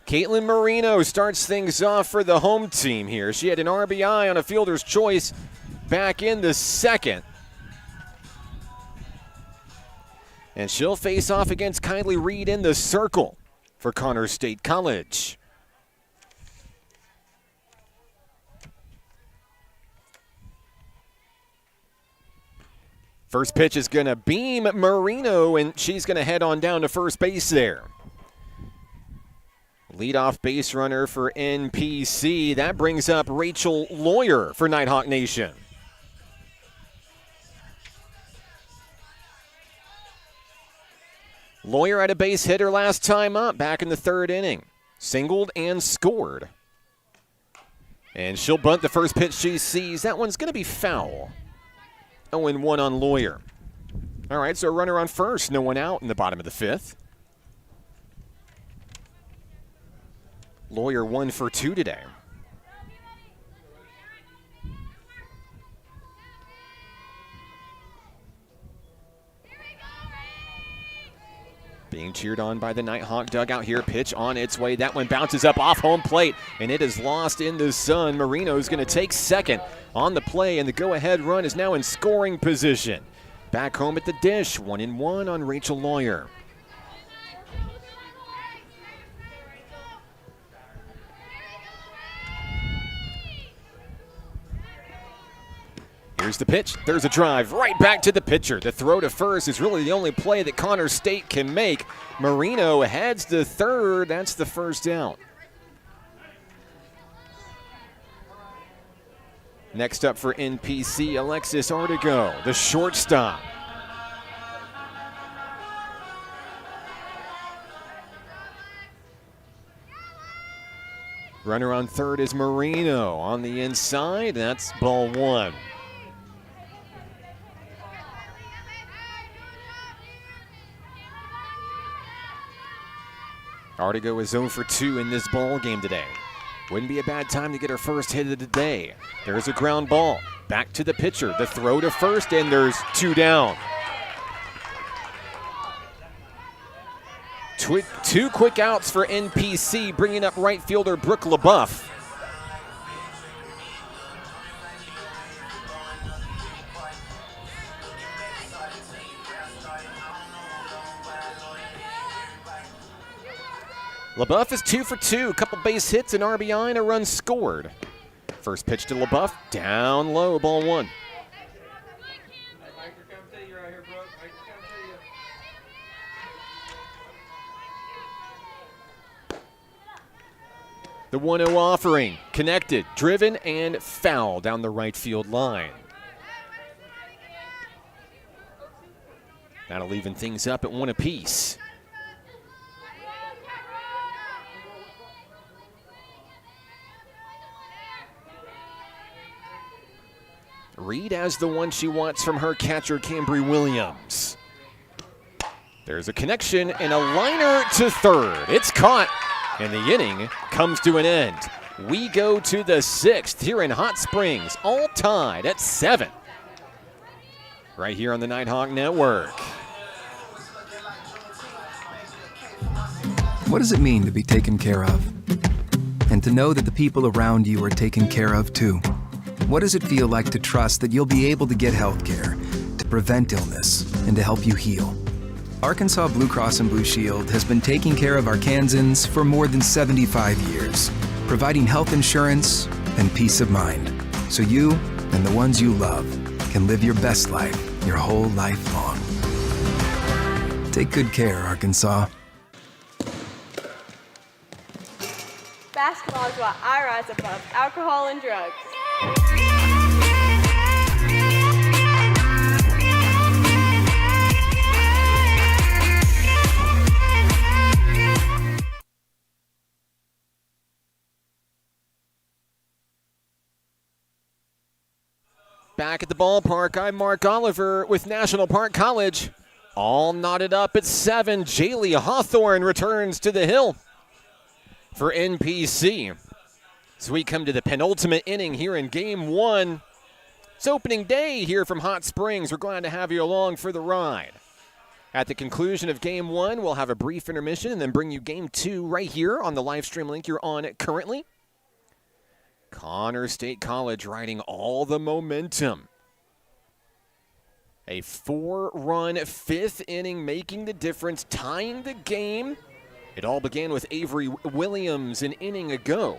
Caitlin Marino starts things off for the home team here. She had an RBI on a fielder's choice back in the second. And she'll face off against Kylie Reed in the circle for Connors State College. First pitch is going to beam Marino, and she's going to head on down to first base there. Leadoff base runner for NPC. That brings up Rachel Lawyer for Nighthawk Nation. Lawyer had a base hitter last time up back in the third inning. Singled and scored. And she'll bunt the first pitch she sees. That one's going to be foul. 0-1 on Lawyer. All right, so a runner on first. No one out in the bottom of the fifth. Lawyer 1 for 2 today. Being cheered on by the Nighthawk dugout here. Pitch on its way. That one bounces up off home plate, and it is lost in the sun. Marino's going to take second on the play, and the go-ahead run is now in scoring position. Back home at the dish. 1-1 on Rachel Lawyer. Here's Here's the pitch. There's a drive right back to the pitcher. The throw to first is really the only play that Connor State can make. Marino heads to third. That's the first down. Next up for NPC, Alexis Artigo, the shortstop. Runner on third is Marino. On the inside, that's ball one. Artigo is 0 for 2 in this ball game today. Wouldn't be a bad time to get her first hit of the day. There's a ground ball. Back to the pitcher. The throw to first, and there's 2 down. Two quick outs for NPC, bringing up right fielder Brooke LaBeouf. LaBeouf is 2 for 2, a couple base hits, an RBI, and a run scored. First pitch to LaBeouf, down low, ball one. The 1-0 offering, connected, driven, and foul down the right field line. That'll even things up at 1 apiece. Reed has the one she wants from her catcher, Cambry Williams. There's a connection and a liner to third. It's caught, and the inning comes to an end. We go to the 6th here in Hot Springs, all tied at 7. Right here on the Nighthawk Network. What does it mean to be taken care of? And to know that the people around you are taken care of too? What does it feel like to trust that you'll be able to get health care, to prevent illness, and to help you heal? Arkansas Blue Cross and Blue Shield has been taking care of Arkansans for more than 75 years, providing health insurance and peace of mind, so you and the ones you love can live your best life your whole life long. Take good care, Arkansas. Basketball is why I rise above alcohol and drugs. Back at the ballpark, I'm Mark Oliver with National Park College. All knotted up at 7. Jaylee Hawthorne returns to the hill for NPC. So we come to the penultimate inning here in Game 1. It's opening day here from Hot Springs. We're glad to have you along for the ride. At the conclusion of Game 1, we'll have a brief intermission and then bring you Game 2 right here on the live stream link you're on currently. Connor State College riding all the momentum. A 4-run 5th inning making the difference, tying the game. It all began with Avery Williams an inning ago.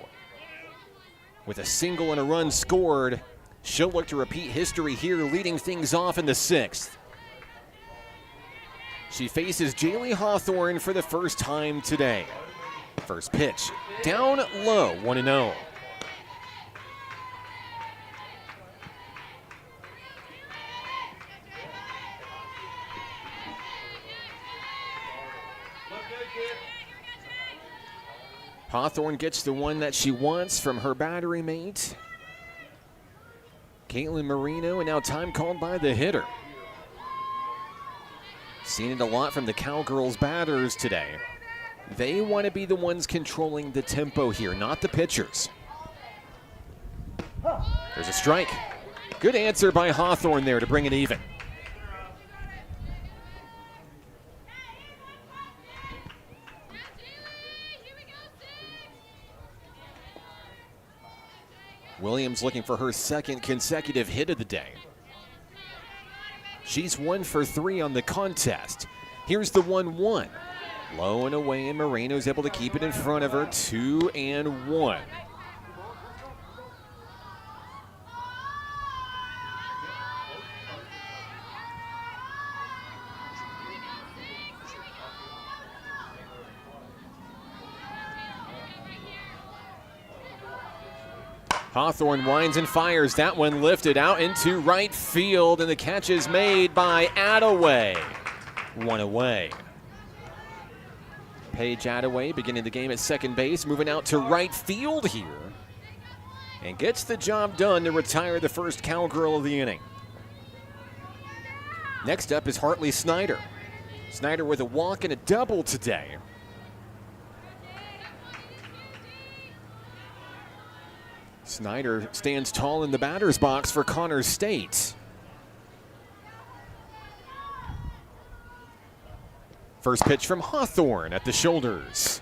With a single and a run scored, she'll look to repeat history here, leading things off in the 6th. She faces Jaylee Hawthorne for the first time today. First pitch, down low, 1-0. Hawthorne gets the one that she wants from her battery mate, Caitlin Marino, and now time called by the hitter. Seen it a lot from the Cowgirls batters today. They want to be the ones controlling the tempo here, not the pitchers. There's a strike. Good answer by Hawthorne there to bring it even. Williams looking for her second consecutive hit of the day. She's 1 for 3 on the contest. Here's the 1-1. Low and away, and Moreno's able to keep it in front of her. 2-1. Hawthorne winds and fires. That one lifted out into right field, and the catch is made by Attaway. One away. Paige Attaway beginning the game at second base, moving out to right field here, and gets the job done to retire the first Cowgirl of the inning. Next up is Hartley Snyder. Snyder with a walk and a double today. Snyder stands tall in the batter's box for Connors State. First pitch from Hawthorne at the shoulders.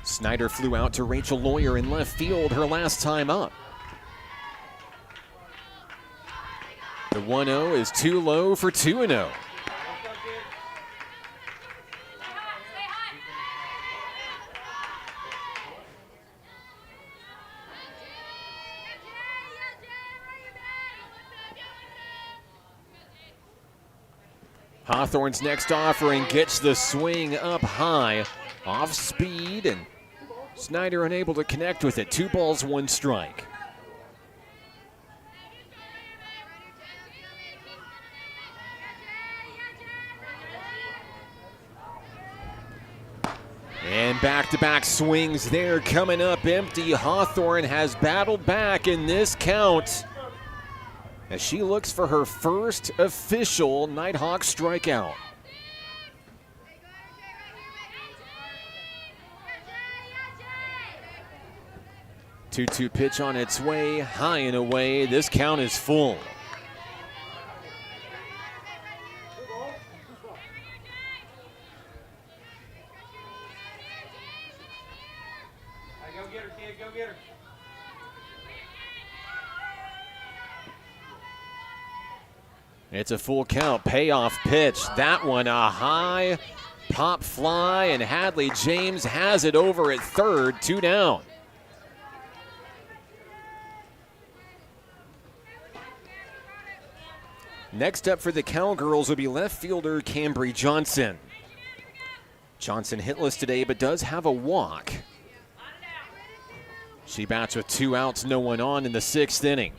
Snyder flew out to Rachel Lawyer in left field her last time up. The 1-0 is too low for 2-0. Hawthorne's next offering gets the swing up high, off speed, and Snyder unable to connect with it. 2 balls, 1 strike. And back-to-back swings there coming up empty. Hawthorne has battled back in this count as she looks for her first official Nighthawk strikeout. Two-two pitch on its way, high and away. This count is full. Go get her, kid. Go get her. It's a full count, payoff pitch. That one a high pop fly, and Hadley James has it over at third, 2 down. Next up for the Cowgirls will be left fielder Cambry Johnson. Johnson hitless today, but does have a walk. She bats with 2 outs, no one on in the 6th inning.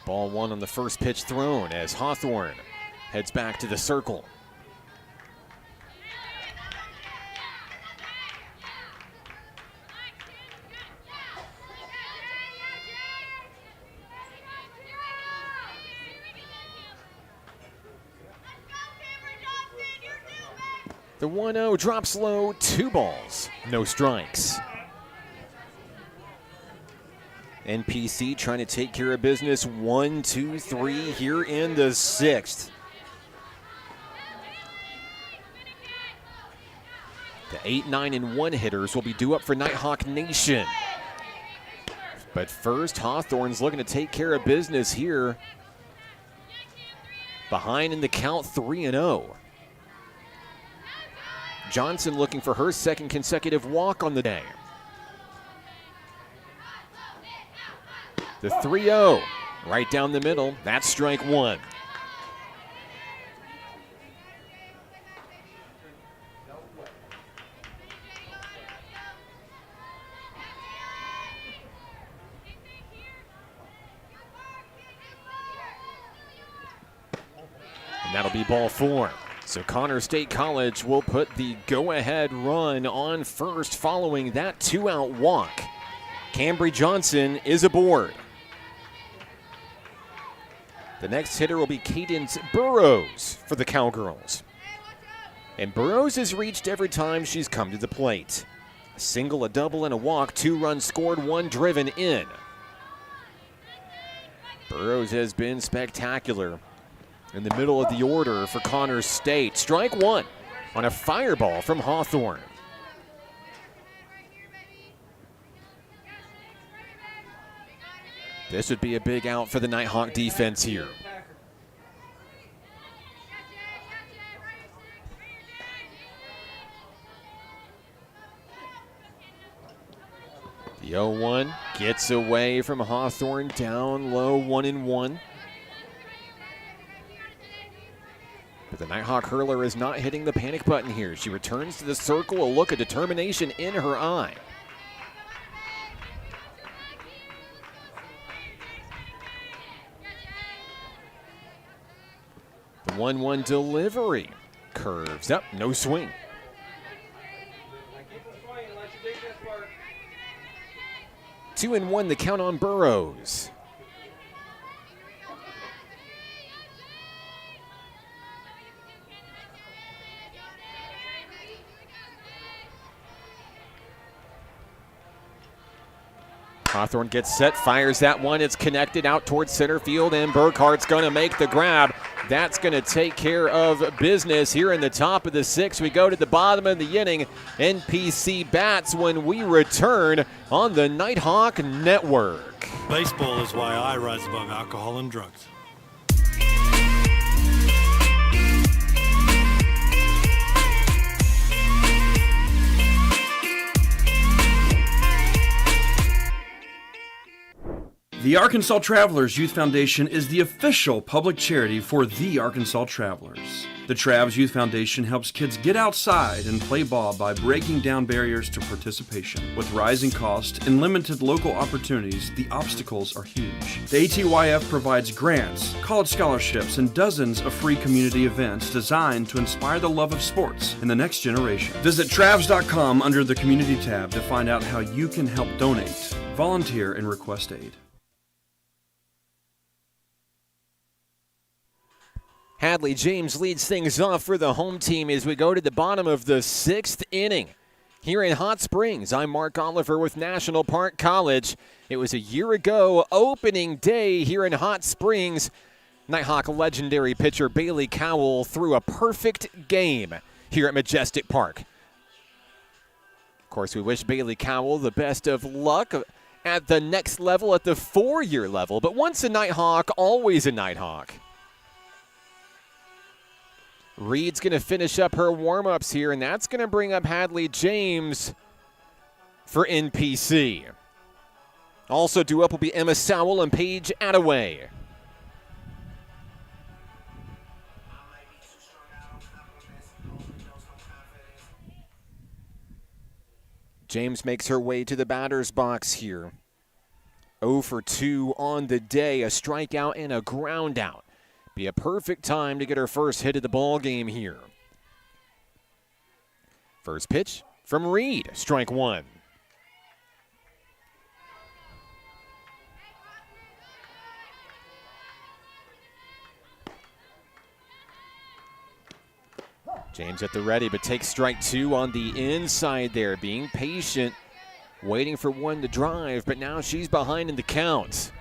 Ball 1 on the first pitch thrown as Hawthorne heads back to the circle. The 1-0 drops low, 2 balls, no strikes. NPC trying to take care of business, 1, 2, 3 here in the 6th. The 8, 9, and 1 hitters will be due up for Nighthawk Nation. But first, Hawthorne's looking to take care of business here. Behind in the count, 3-0. Johnson looking for her second consecutive walk on the day. The 3-0, right down the middle. That's strike 1. And that'll be ball 4. So Connors State College will put the go-ahead run on first following that 2-out walk. Cambry Johnson is aboard. The next hitter will be Cadence Burrows for the Cowgirls. And Burrows has reached every time she's come to the plate. A single, a double, and a walk. 2 runs scored, 1 driven in. Burrows has been spectacular in the middle of the order for Connors State. Strike 1 on a fireball from Hawthorne. This would be a big out for the Nighthawk defense here. The 0-1 gets away from Hawthorne, down low 1-1. But the Nighthawk hurler is not hitting the panic button here. She returns to the circle, a look of determination in her eye. The 1-1 delivery curves up, no swing. 2-1 the count on Burrows. Hawthorne gets set, fires that one. It's connected out towards center field, and Burkhart's going to make the grab. That's going to take care of business here in the top of the 6th. We go to the bottom of the inning. NPC bats when we return on the Nighthawk Network. Baseball is why I rise above alcohol and drugs. The Arkansas Travelers Youth Foundation is the official public charity for the Arkansas Travelers. The Travs Youth Foundation helps kids get outside and play ball by breaking down barriers to participation. With rising costs and limited local opportunities, the obstacles are huge. The ATYF provides grants, college scholarships, and dozens of free community events designed to inspire the love of sports in the next generation. Visit Travs.com under the Community tab to find out how you can help donate, volunteer, and request aid. Hadley James leads things off for the home team as we go to the bottom of the 6th inning. Here in Hot Springs, I'm Mark Oliver with National Park College. It was a year ago, opening day here in Hot Springs. Nighthawk legendary pitcher Bailey Cowell threw a perfect game here at Majestic Park. Of course, we wish Bailey Cowell the best of luck at the next level, at the 4-year level. But once a Nighthawk, always a Nighthawk. Reed's going to finish up her warm-ups here, and that's going to bring up Hadley James for NPC. Also due up will be Emma Sowell and Paige Attaway. James makes her way to the batter's box here. 0 for 2 on the day, a strikeout and a ground out. Be a perfect time to get her first hit of the ball game here. First pitch from Reed, strike 1. James at the ready, but takes strike 2 on the inside there, being patient, waiting for one to drive, but now she's behind in the count.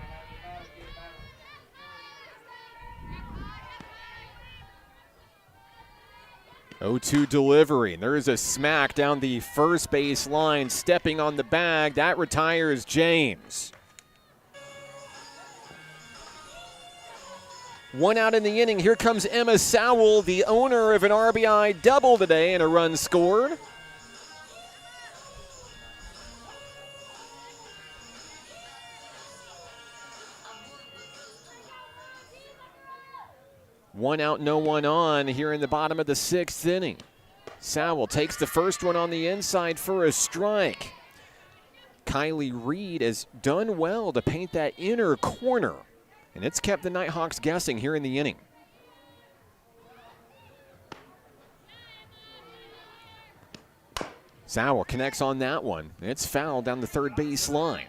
0-2 delivery. And there is a smack down the first base line, stepping on the bag. That retires James. 1 out in the inning. Here comes Emma Sowell, the owner of an RBI double today, and a run scored. One out, no one on here in the bottom of the 6th inning. Sowell takes the first one on the inside for a strike. Kylie Reed has done well to paint that inner corner, and it's kept the Nighthawks guessing here in the inning. Sowell connects on that one. It's foul down the third base line.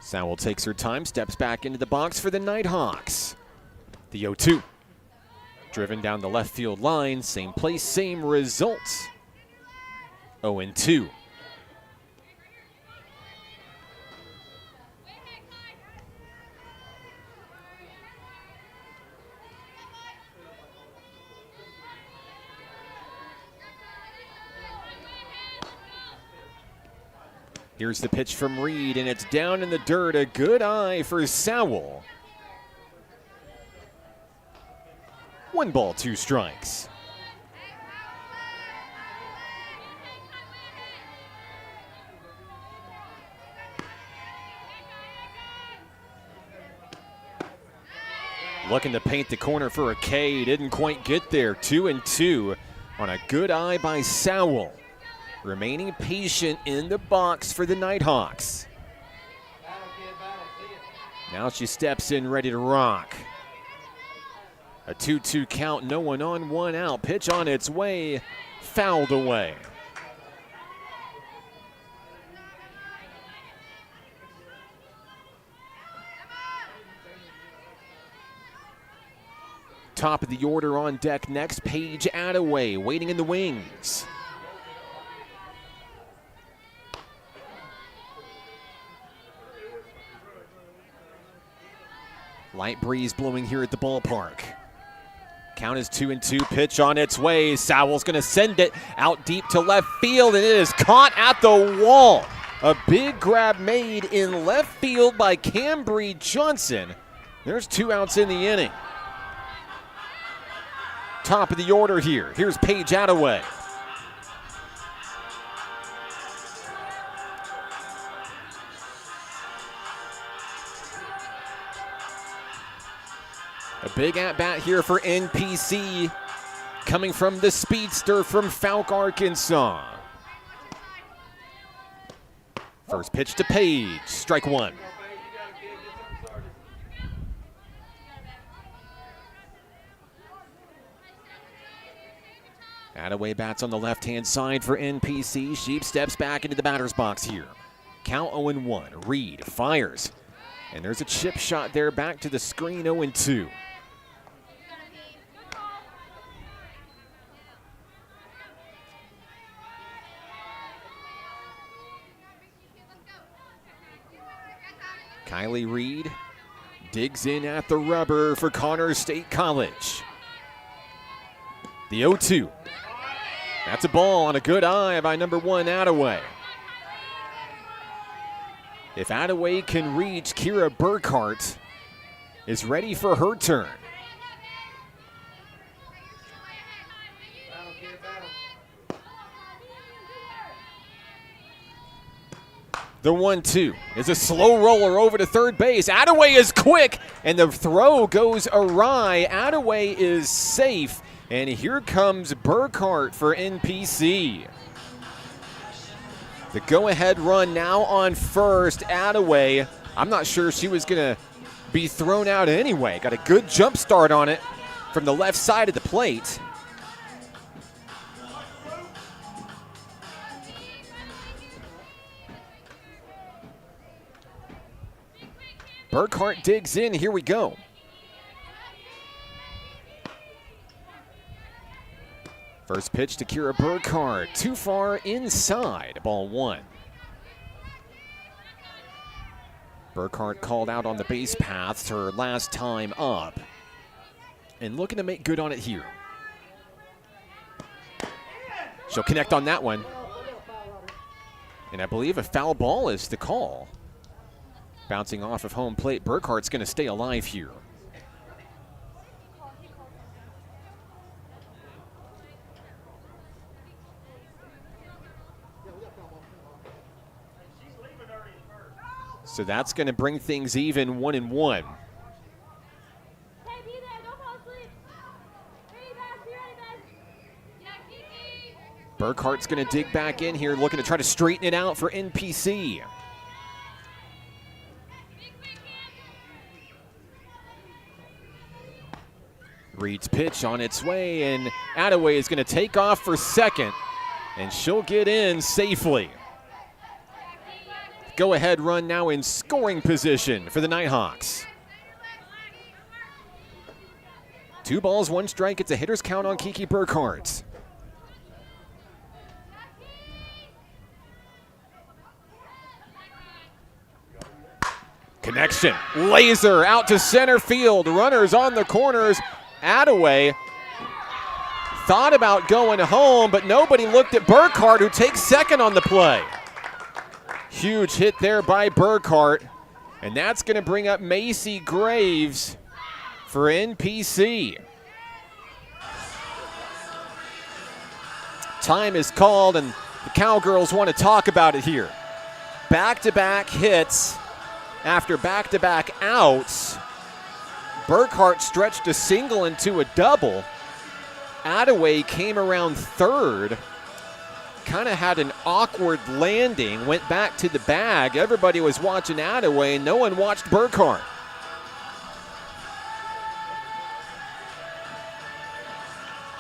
Sowell takes her time, steps back into the box for the Nighthawks. The 0-2. Driven down the left field line, same place, same results. 0-2. Here's the pitch from Reed, and it's down in the dirt. A good eye for Sowell. 1 ball, 2 strikes. Looking to paint the corner for a K. Didn't quite get there. 2-2 on a good eye by Sowell. Remaining patient in the box for the Nighthawks. Now she steps in ready to rock. A 2-2 count, no one on, 1 out. Pitch on its way, fouled away. Top of the order on deck next, Paige Attaway waiting in the wings. Light breeze blowing here at the ballpark. Count is 2-2, pitch on its way. Sowell's gonna send it out deep to left field, and it is caught at the wall. A big grab made in left field by Cambry Johnson. There's 2 outs in the inning. Top of the order here. Here's Paige Attaway. A big at-bat here for NPC, coming from the speedster from Fouke, Arkansas. First pitch to Paige, strike 1. Attaway bats on the left-hand side for NPC. Sheep steps back into the batter's box here. Count 0-1. Reed fires. And there's a chip shot there back to the screen, 0-2. Kylie Reed digs in at the rubber for Connors State College. The 0-2. That's a ball on a good eye by number 1, Attaway. If Attaway can reach, Kira Burkhart is ready for her turn. The 1-2 is a slow roller over to third base. Attaway is quick, and the throw goes awry. Attaway is safe, and here comes Burkhart for NPC. The go-ahead run now on first. Attaway, I'm not sure she was going to be thrown out anyway. Got a good jump start on it from the left side of the plate. Burkhart digs in. Here we go. First pitch to Kira Burkhart. Too far inside. Ball 1. Burkhart called out on the base paths her last time up. And looking to make good on it here. She'll connect on that one. And I believe a foul ball is the call. Bouncing off of home plate, Burkhart's going to stay alive here. So that's going to bring things even, 1-1. Burkhart's going to dig back in here, looking to try to straighten it out for NPC. Reed's pitch on its way, and Attaway is going to take off for second, and she'll get in safely. Go-ahead run now in scoring position for the Nighthawks. 2 balls, 1 strike. It's a hitter's count on Kiki Burkhart. Connection, laser out to center field. Runners on the corners. Attaway thought about going home, but nobody looked at Burkhart, who takes second on the play. Huge hit there by Burkhart. And that's going to bring up Macy Graves for NPC. Time is called, and the Cowgirls want to talk about it here. Back-to-back hits after back-to-back outs. Burkhart stretched a single into a double. Attaway came around third. Kind of had an awkward landing, went back to the bag. Everybody was watching Attaway, and no one watched Burkhart.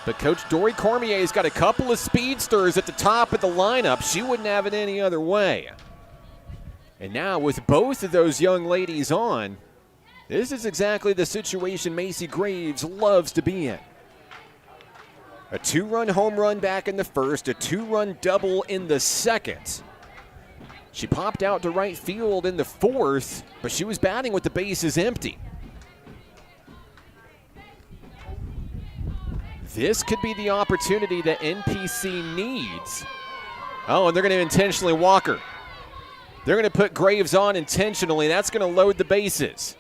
But Coach Dory Cormier's got a couple of speedsters at the top of the lineup. She wouldn't have it any other way. And now with both of those young ladies on, this is exactly the situation Macy Graves loves to be in. A 2-run home run back in the first, a 2-run double in the second. She popped out to right field in the fourth, but she was batting with the bases empty. This could be the opportunity that NPC needs. Oh, and they're going to intentionally walk her. They're going to put Graves on intentionally. That's going to load the bases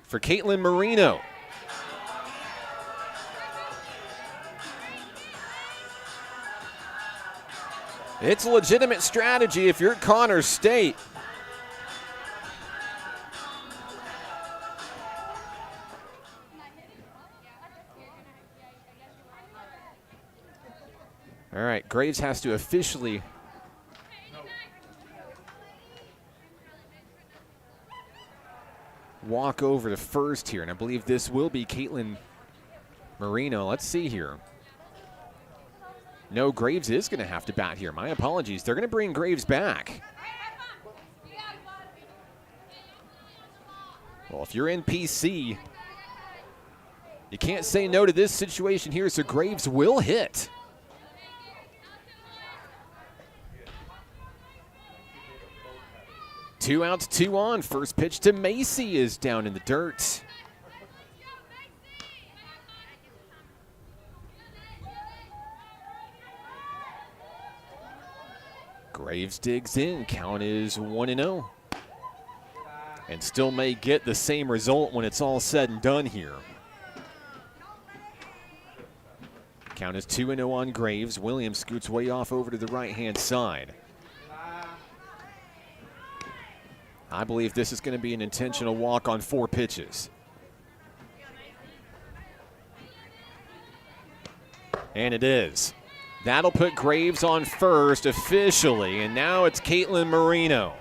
for Caitlin Marino. It's a legitimate strategy if you're at Connors State. All right, Graves has to officially walk over to first here, and I believe this will be Caitlin Marino. Let's see here. No, Graves is going to have to bat here. My apologies. They're going to bring Graves back. Well, if you're NPC, you can't say no to this situation here, so Graves will hit. Two outs, 2 on. First pitch to Macy is down in the dirt. Graves digs in. Count is 1-0. And still may get the same result when it's all said and done here. Count is 2-0 on Graves. Williams scoots way off over to the right-hand side. I believe this is going to be an intentional walk on 4 pitches. And it is. That'll put Graves on first officially, and now it's Caitlin Marino.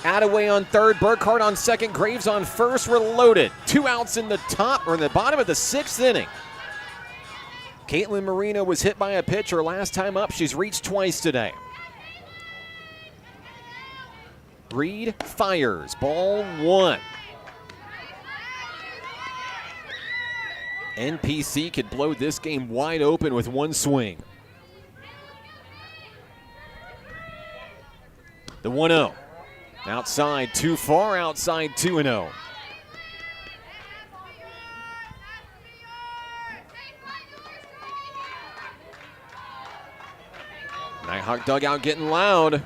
Attaway on third, Burkhart on second, Graves on first. We're loaded. 2 outs in the top, or in the bottom of the 6th inning. Caitlin Marino was hit by a pitch her last time up. She's reached twice today. Reed fires. Ball 1. NPC could blow this game wide open with 1 swing. The 1-0. Outside, too far, outside 2-0. Nighthawk dugout getting loud.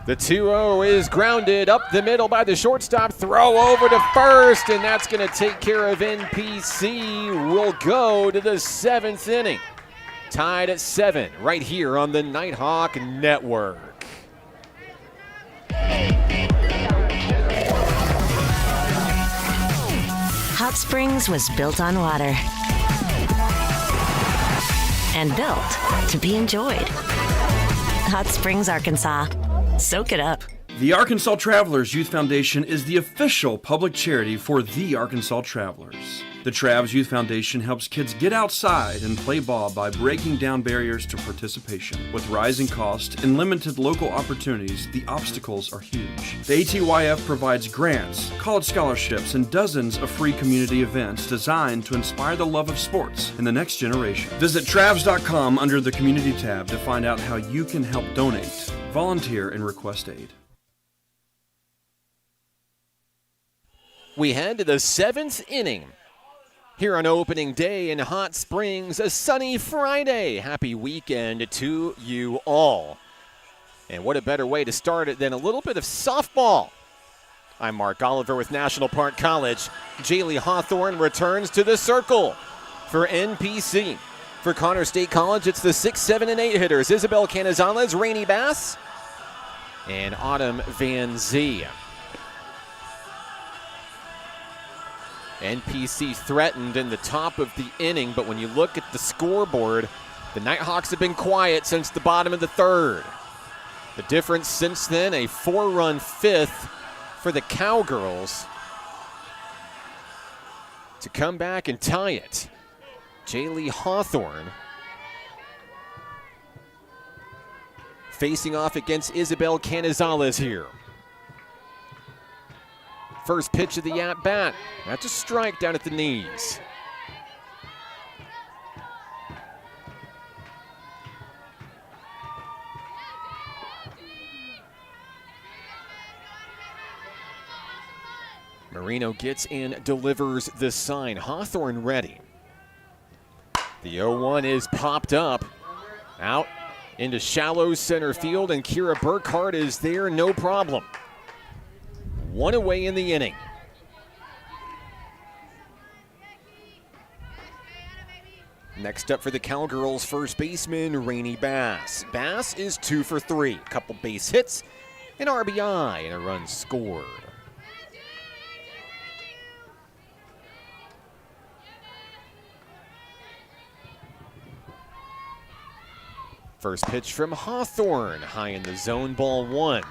The 2-0 is grounded up the middle by the shortstop. Throw over to first, and that's going to take care of NPC. We'll go to the 7th inning. Tied at 7 right here on the Nighthawk Network. Hot Springs was built on water and built to be enjoyed. Hot Springs, Arkansas. Soak it up. The Arkansas Travelers Youth Foundation is the official public charity for the Arkansas Travelers. The Travs Youth Foundation helps kids get outside and play ball by breaking down barriers to participation. With rising costs and limited local opportunities, the obstacles are huge. The ATYF provides grants, college scholarships, and dozens of free community events designed to inspire the love of sports in the next generation. Visit Travs.com under the Community tab to find out how you can help donate, volunteer, and request aid. We head to the 7th inning here on opening day in Hot Springs, a sunny Friday. Happy weekend to you all. And what a better way to start it than a little bit of softball. I'm Mark Oliver with National Park College. Jaylee Hawthorne returns to the circle for NPC. For Connor State College, it's the 6, 7, and 8 hitters. Isabel Canizales, Rainey Bass, and Autumn Van Zee. NPC threatened in the top of the inning, but when you look at the scoreboard, the Nighthawks have been quiet since the bottom of the 3rd. The difference since then, a 4-run 5th for the Cowgirls to come back and tie it. Jaylee Hawthorne facing off against Isabel Canizales here. First pitch of the at-bat. That's a strike down at the knees. Marino gets in, delivers the sign. Hawthorne ready. The 0-1 is popped up. Out into shallow center field, and Kira Burkhart is there, no problem. 1 away in the inning. Next up for the Cowgirls, first baseman Rainey Bass. Bass is 2 for 3. Couple base hits, an RBI, and a run scored. First pitch from Hawthorne, high in the zone, ball 1.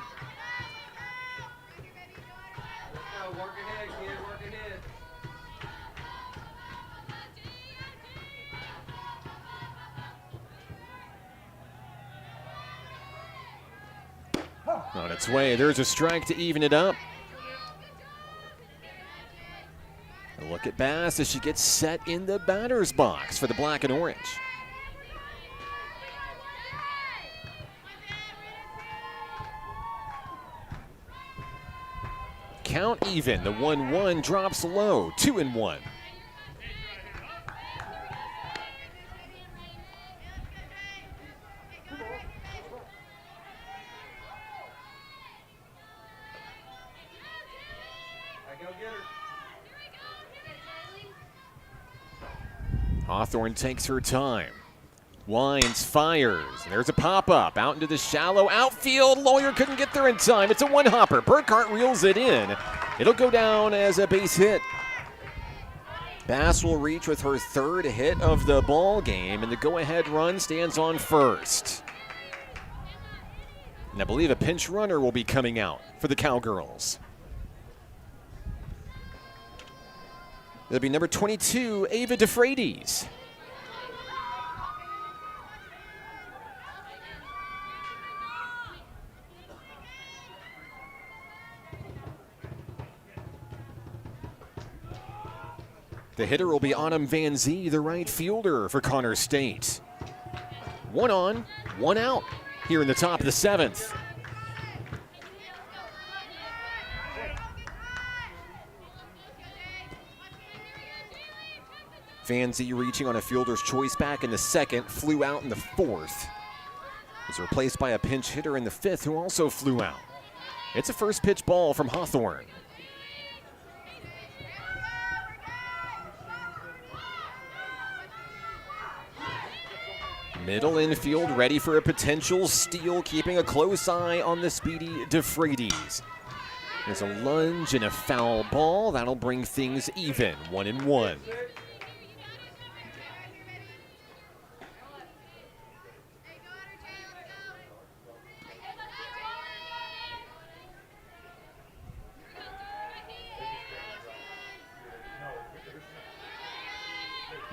On its way, there's a strike to even it up. A look at Bass as she gets set in the batter's box for the black and orange. Count even. The 1-1 drops low. 2-1. Hawthorne takes her time. Winds, fires. There's a pop-up out into the shallow outfield. Lawyer couldn't get there in time. It's a one-hopper. Burkhart reels it in. It'll go down as a base hit. Bass will reach with her 3rd hit of the ball game, and the go-ahead run stands on first. And I believe a pinch runner will be coming out for the Cowgirls. It'll be number 22, Ava DeFreitas. The hitter will be Autumn Van Zee, the right fielder for Connor State. 1 on, 1 out here in the top of the 7th. Van Zee reaching on a fielder's choice back in the 2nd, flew out in the 4th. Was replaced by a pinch hitter in the 5th who also flew out. It's a first pitch ball from Hawthorne. Middle infield ready for a potential steal, keeping a close eye on the speedy DeFreitas. There's a lunge and a foul ball. That'll bring things even, 1-1.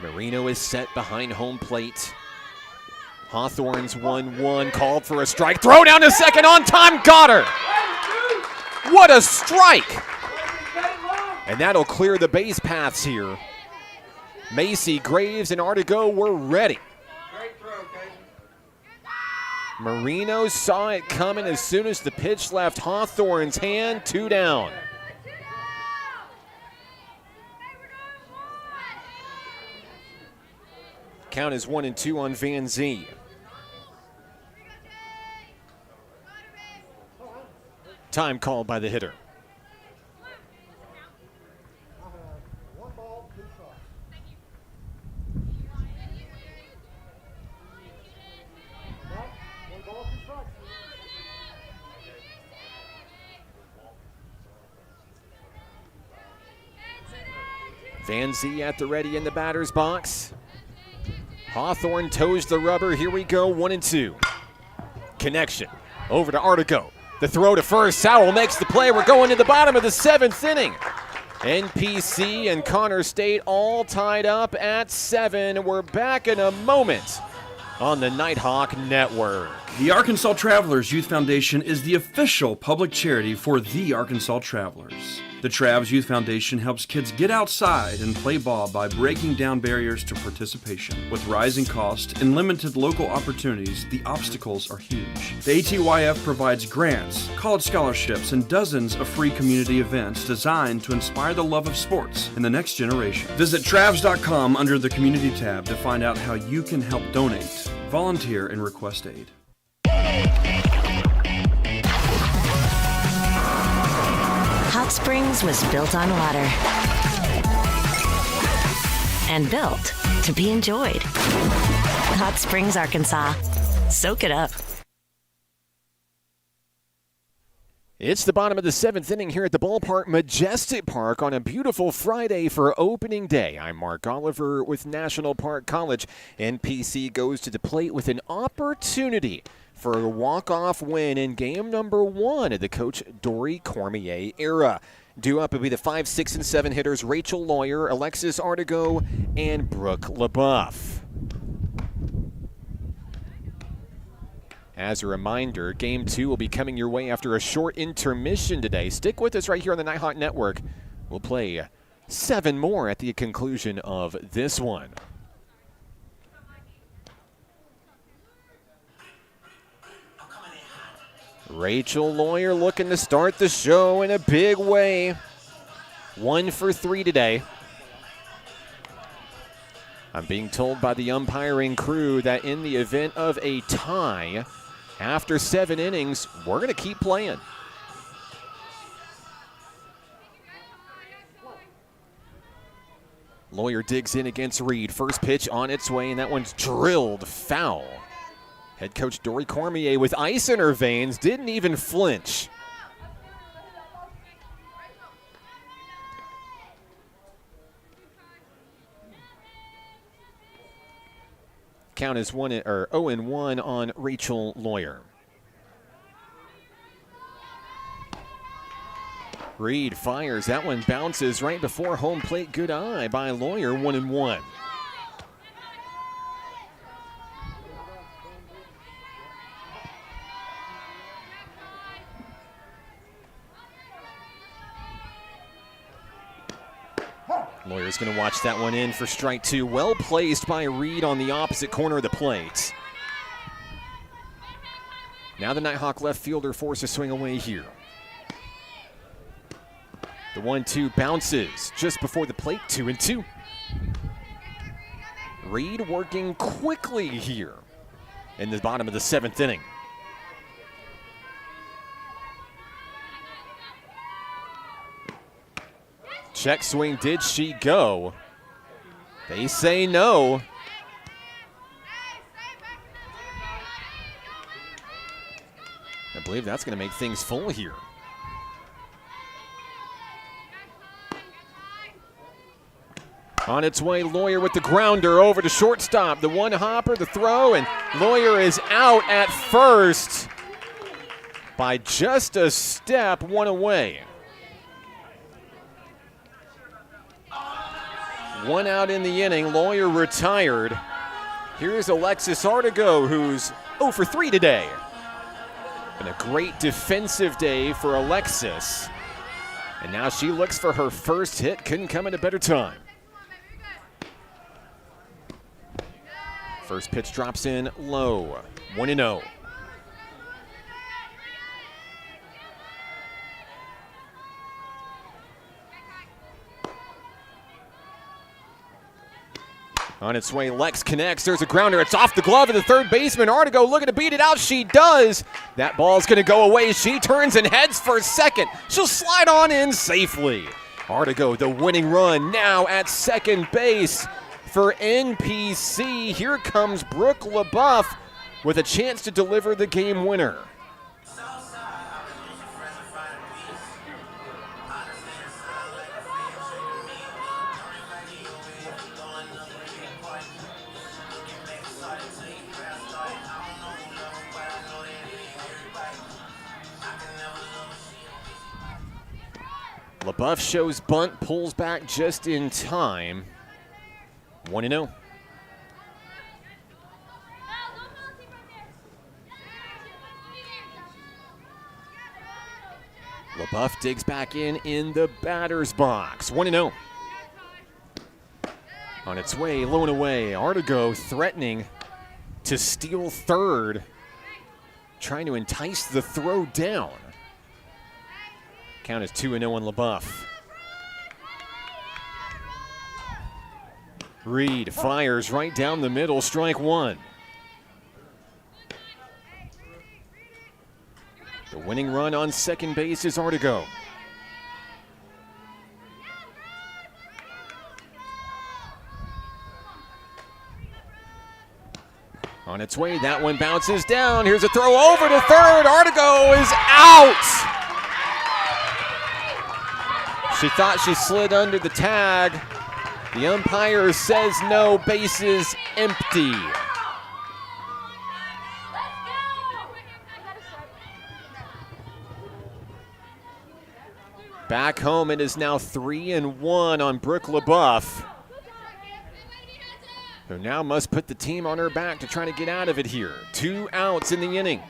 Marino is set behind home plate. Hawthorne's 1-1, called for a strike. Throw down to second, on time, got her. What a strike! And that'll clear the base paths here. Macy, Graves, and Artigo were ready. Marino saw it coming as soon as the pitch left Hawthorne's hand. 2 down. Count is 1-2 on Van Zee. Time called by the hitter. One ball, 2 strikes. One ball, 2 strikes. Van Zee at the ready in the batter's box. Hawthorne toes the rubber. Here we go, 1-2. Connection over to Artigo. The throw to first. Sowell makes the play. We're going to the bottom of the 7th inning. NPC and Connor State all tied up at 7. We're back in a moment on the Nighthawk Network. The Arkansas Travelers Youth Foundation is the official public charity for the Arkansas Travelers. The Travs Youth Foundation helps kids get outside and play ball by breaking down barriers to participation. With rising costs and limited local opportunities, the obstacles are huge. The ATYF provides grants, college scholarships, and dozens of free community events designed to inspire the love of sports in the next generation. Visit Travs.com under the Community tab to find out how you can help donate, volunteer, and request aid. Hot Springs was built on water and built to be enjoyed. Hot Springs, Arkansas. Soak it up. It's the bottom of the 7th inning here at the ballpark, Majestic Park, on a beautiful Friday for opening day. I'm Mark Oliver with National Park College. NPC goes to the plate with an opportunity for a walk-off win in game number 1 of the Coach Dory Cormier era. Due up will be the 5, 6, and 7 hitters Rachel Lawyer, Alexis Artigo, and Brooke LaBeouf. As a reminder, Game 2 will be coming your way after a short intermission today. Stick with us right here on the Nighthawk Network. We'll play 7 more at the conclusion of this one. Rachel Lawyer looking to start the show in a big way. 1 for 3 today. I'm being told by the umpiring crew that in the event of a tie, after 7 innings, we're going to keep playing. Lawyer digs in against Reed. First pitch on its way, and that one's drilled foul. Head coach Dory Cormier with ice in her veins didn't even flinch. Count is 0-1 on Rachel Lawyer. Reed fires. That one bounces right before home plate. Good eye by Lawyer, 1-1. Lawyer's going to watch that one in for strike 2. Well placed by Reed on the opposite corner of the plate. Now the Nighthawk left fielder forced to swing away here. The 1-2 bounces just before the plate, 2-2. Reed working quickly here in the bottom of the 7th inning. Check swing, did she go? They say no. I believe that's going to make things full here. On its way, Lawyer with the grounder over to shortstop. The one hopper, the throw, and Lawyer is out at first by just a step, one away. One out in the inning. Lawyer retired. Here's Alexis Artigo, who's 0 for 3 today. Been a great defensive day for Alexis. And now she looks for her first hit. Couldn't come at a better time. First pitch drops in low. 1-0. On its way, Lex connects. There's a grounder. It's off the glove of the third baseman. Artigo looking to beat it out. She does. That ball's going to go away. She turns and heads for second. She'll slide on in safely. Artigo, the winning run, now at second base for NPC. Here comes Brooke LaBeouf with a chance to deliver the game winner. LaBeouf shows bunt, pulls back just in time. 1-0. LaBeouf digs back in the batter's box. 1-0. On its way, low and away. Artigo threatening to steal third, trying to entice the throw down. Count is 2-0 on LaBeouf. Reed fires right down the middle, strike one. The winning run on second base is Artigo. On its way, that one bounces down. Here's a throw over to third. Artigo is out. She thought she slid under the tag. The umpire says no, bases empty. Back home, it is now 3-1 on Brooke LaBeouf, who now must put the team on her back to try to get out of it here. 2 outs in the inning.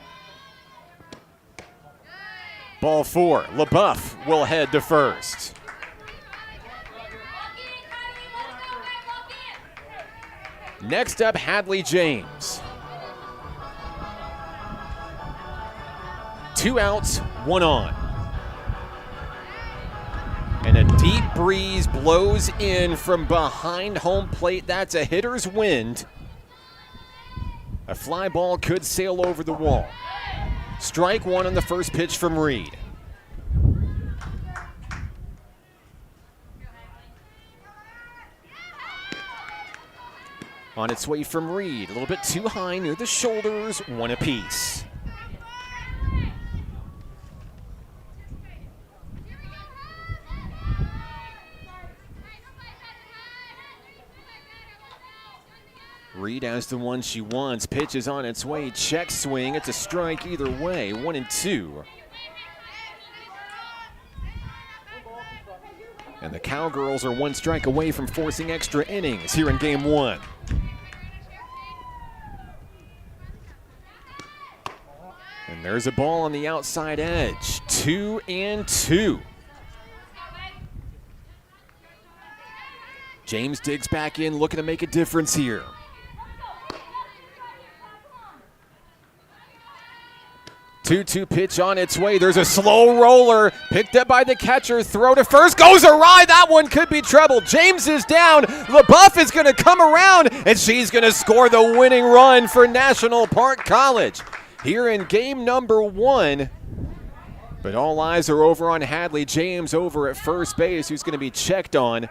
Ball 4. LaBeouf will head to first. Next up, Hadley James. 2 outs, 1 on. And a deep breeze blows in from behind home plate. That's a hitter's wind. A fly ball could sail over the wall. Strike one on the first pitch from Reed. On its way from Reed, a little bit too high near the shoulders, 1 apiece. Reed has the one she wants. Pitch is on its way. Check swing. It's a strike either way. 1-2. And the Cowgirls are 1 strike away from forcing extra innings here in Game 1. And there's a ball on the outside edge. 2-2. James digs back in, looking to make a difference here. 2-2 pitch on its way. There's a slow roller picked up by the catcher. Throw to first goes awry. That one could be trouble. James is down. LaBeouf is going to come around, and she's going to score the winning run for National Park College here in game number 1. But all eyes are over on Hadley James over at first base, who's going to be checked on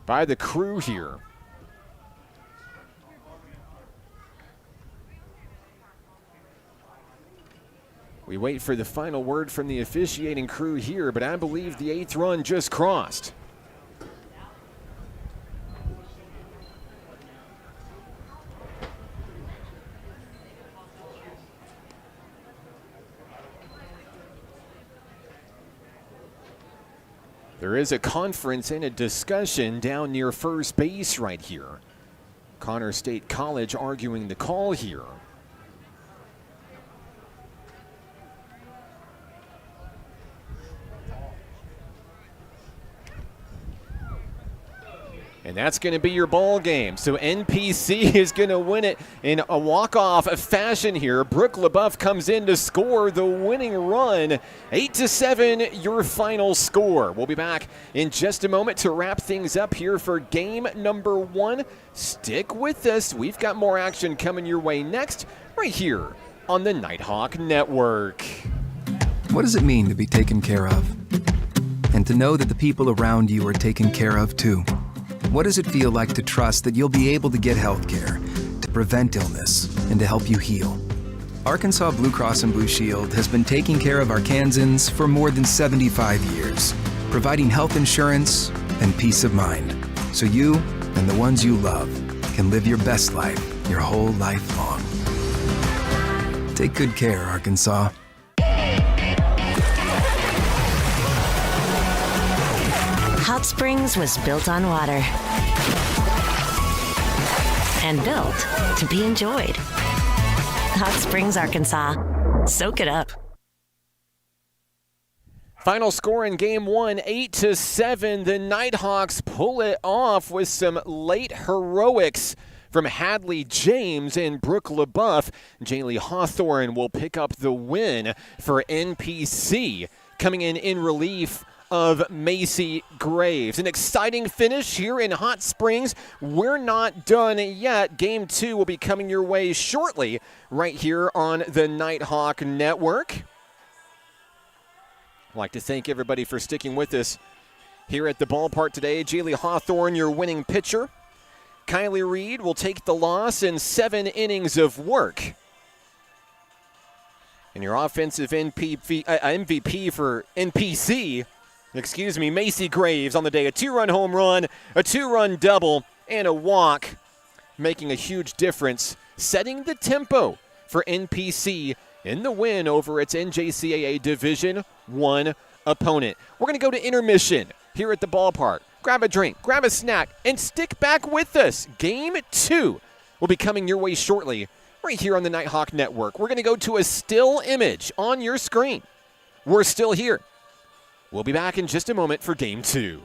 by the crew here. We wait for the final word from the officiating crew here, but I believe the 8th run just crossed. There is a conference and a discussion down near first base right here. Connor State College arguing the call here. And that's going to be your ball game. So NPC is going to win it in a walk-off fashion here. Brooke LaBeouf comes in to score the winning run. 8-7, your final score. We'll be back in just a moment to wrap things up here for game number 1. Stick with us. We've got more action coming your way next, right here on the Nighthawk Network. What does it mean to be taken care of? And to know that the people around you are taken care of too? What does it feel like to trust that you'll be able to get health care, to prevent illness, and to help you heal? Arkansas Blue Cross and Blue Shield has been taking care of Arkansans for more than 75 years, providing health insurance and peace of mind, so you and the ones you love can live your best life your whole life long. Take good care, Arkansas. Hot Springs was built on water and built to be enjoyed. Hot Springs, Arkansas. Soak it up. Final score in game 1, 8-7. The Nighthawks pull it off with some late heroics from Hadley James and Brooke LaBeouf. Jaylee Hawthorne will pick up the win for NPC. Coming in relief of Macy Graves. An exciting finish here in Hot Springs. We're not done yet. Game 2 will be coming your way shortly right here on the Nighthawk Network. I'd like to thank everybody for sticking with us here at the ballpark today. Jaylee Hawthorne, your winning pitcher. Kylie Reed will take the loss in 7 innings of work. And your offensive MVP for NPC, Macy Graves on the day. A 2-run home run, a 2-run double, and a walk, making a huge difference, setting the tempo for NPC in the win over its NJCAA Division I opponent. We're going to go to intermission here at the ballpark. Grab a drink, grab a snack, and stick back with us. Game 2 will be coming your way shortly right here on the Nighthawk Network. We're going to go to a still image on your screen. We're still here. We'll be back in just a moment for Game 2.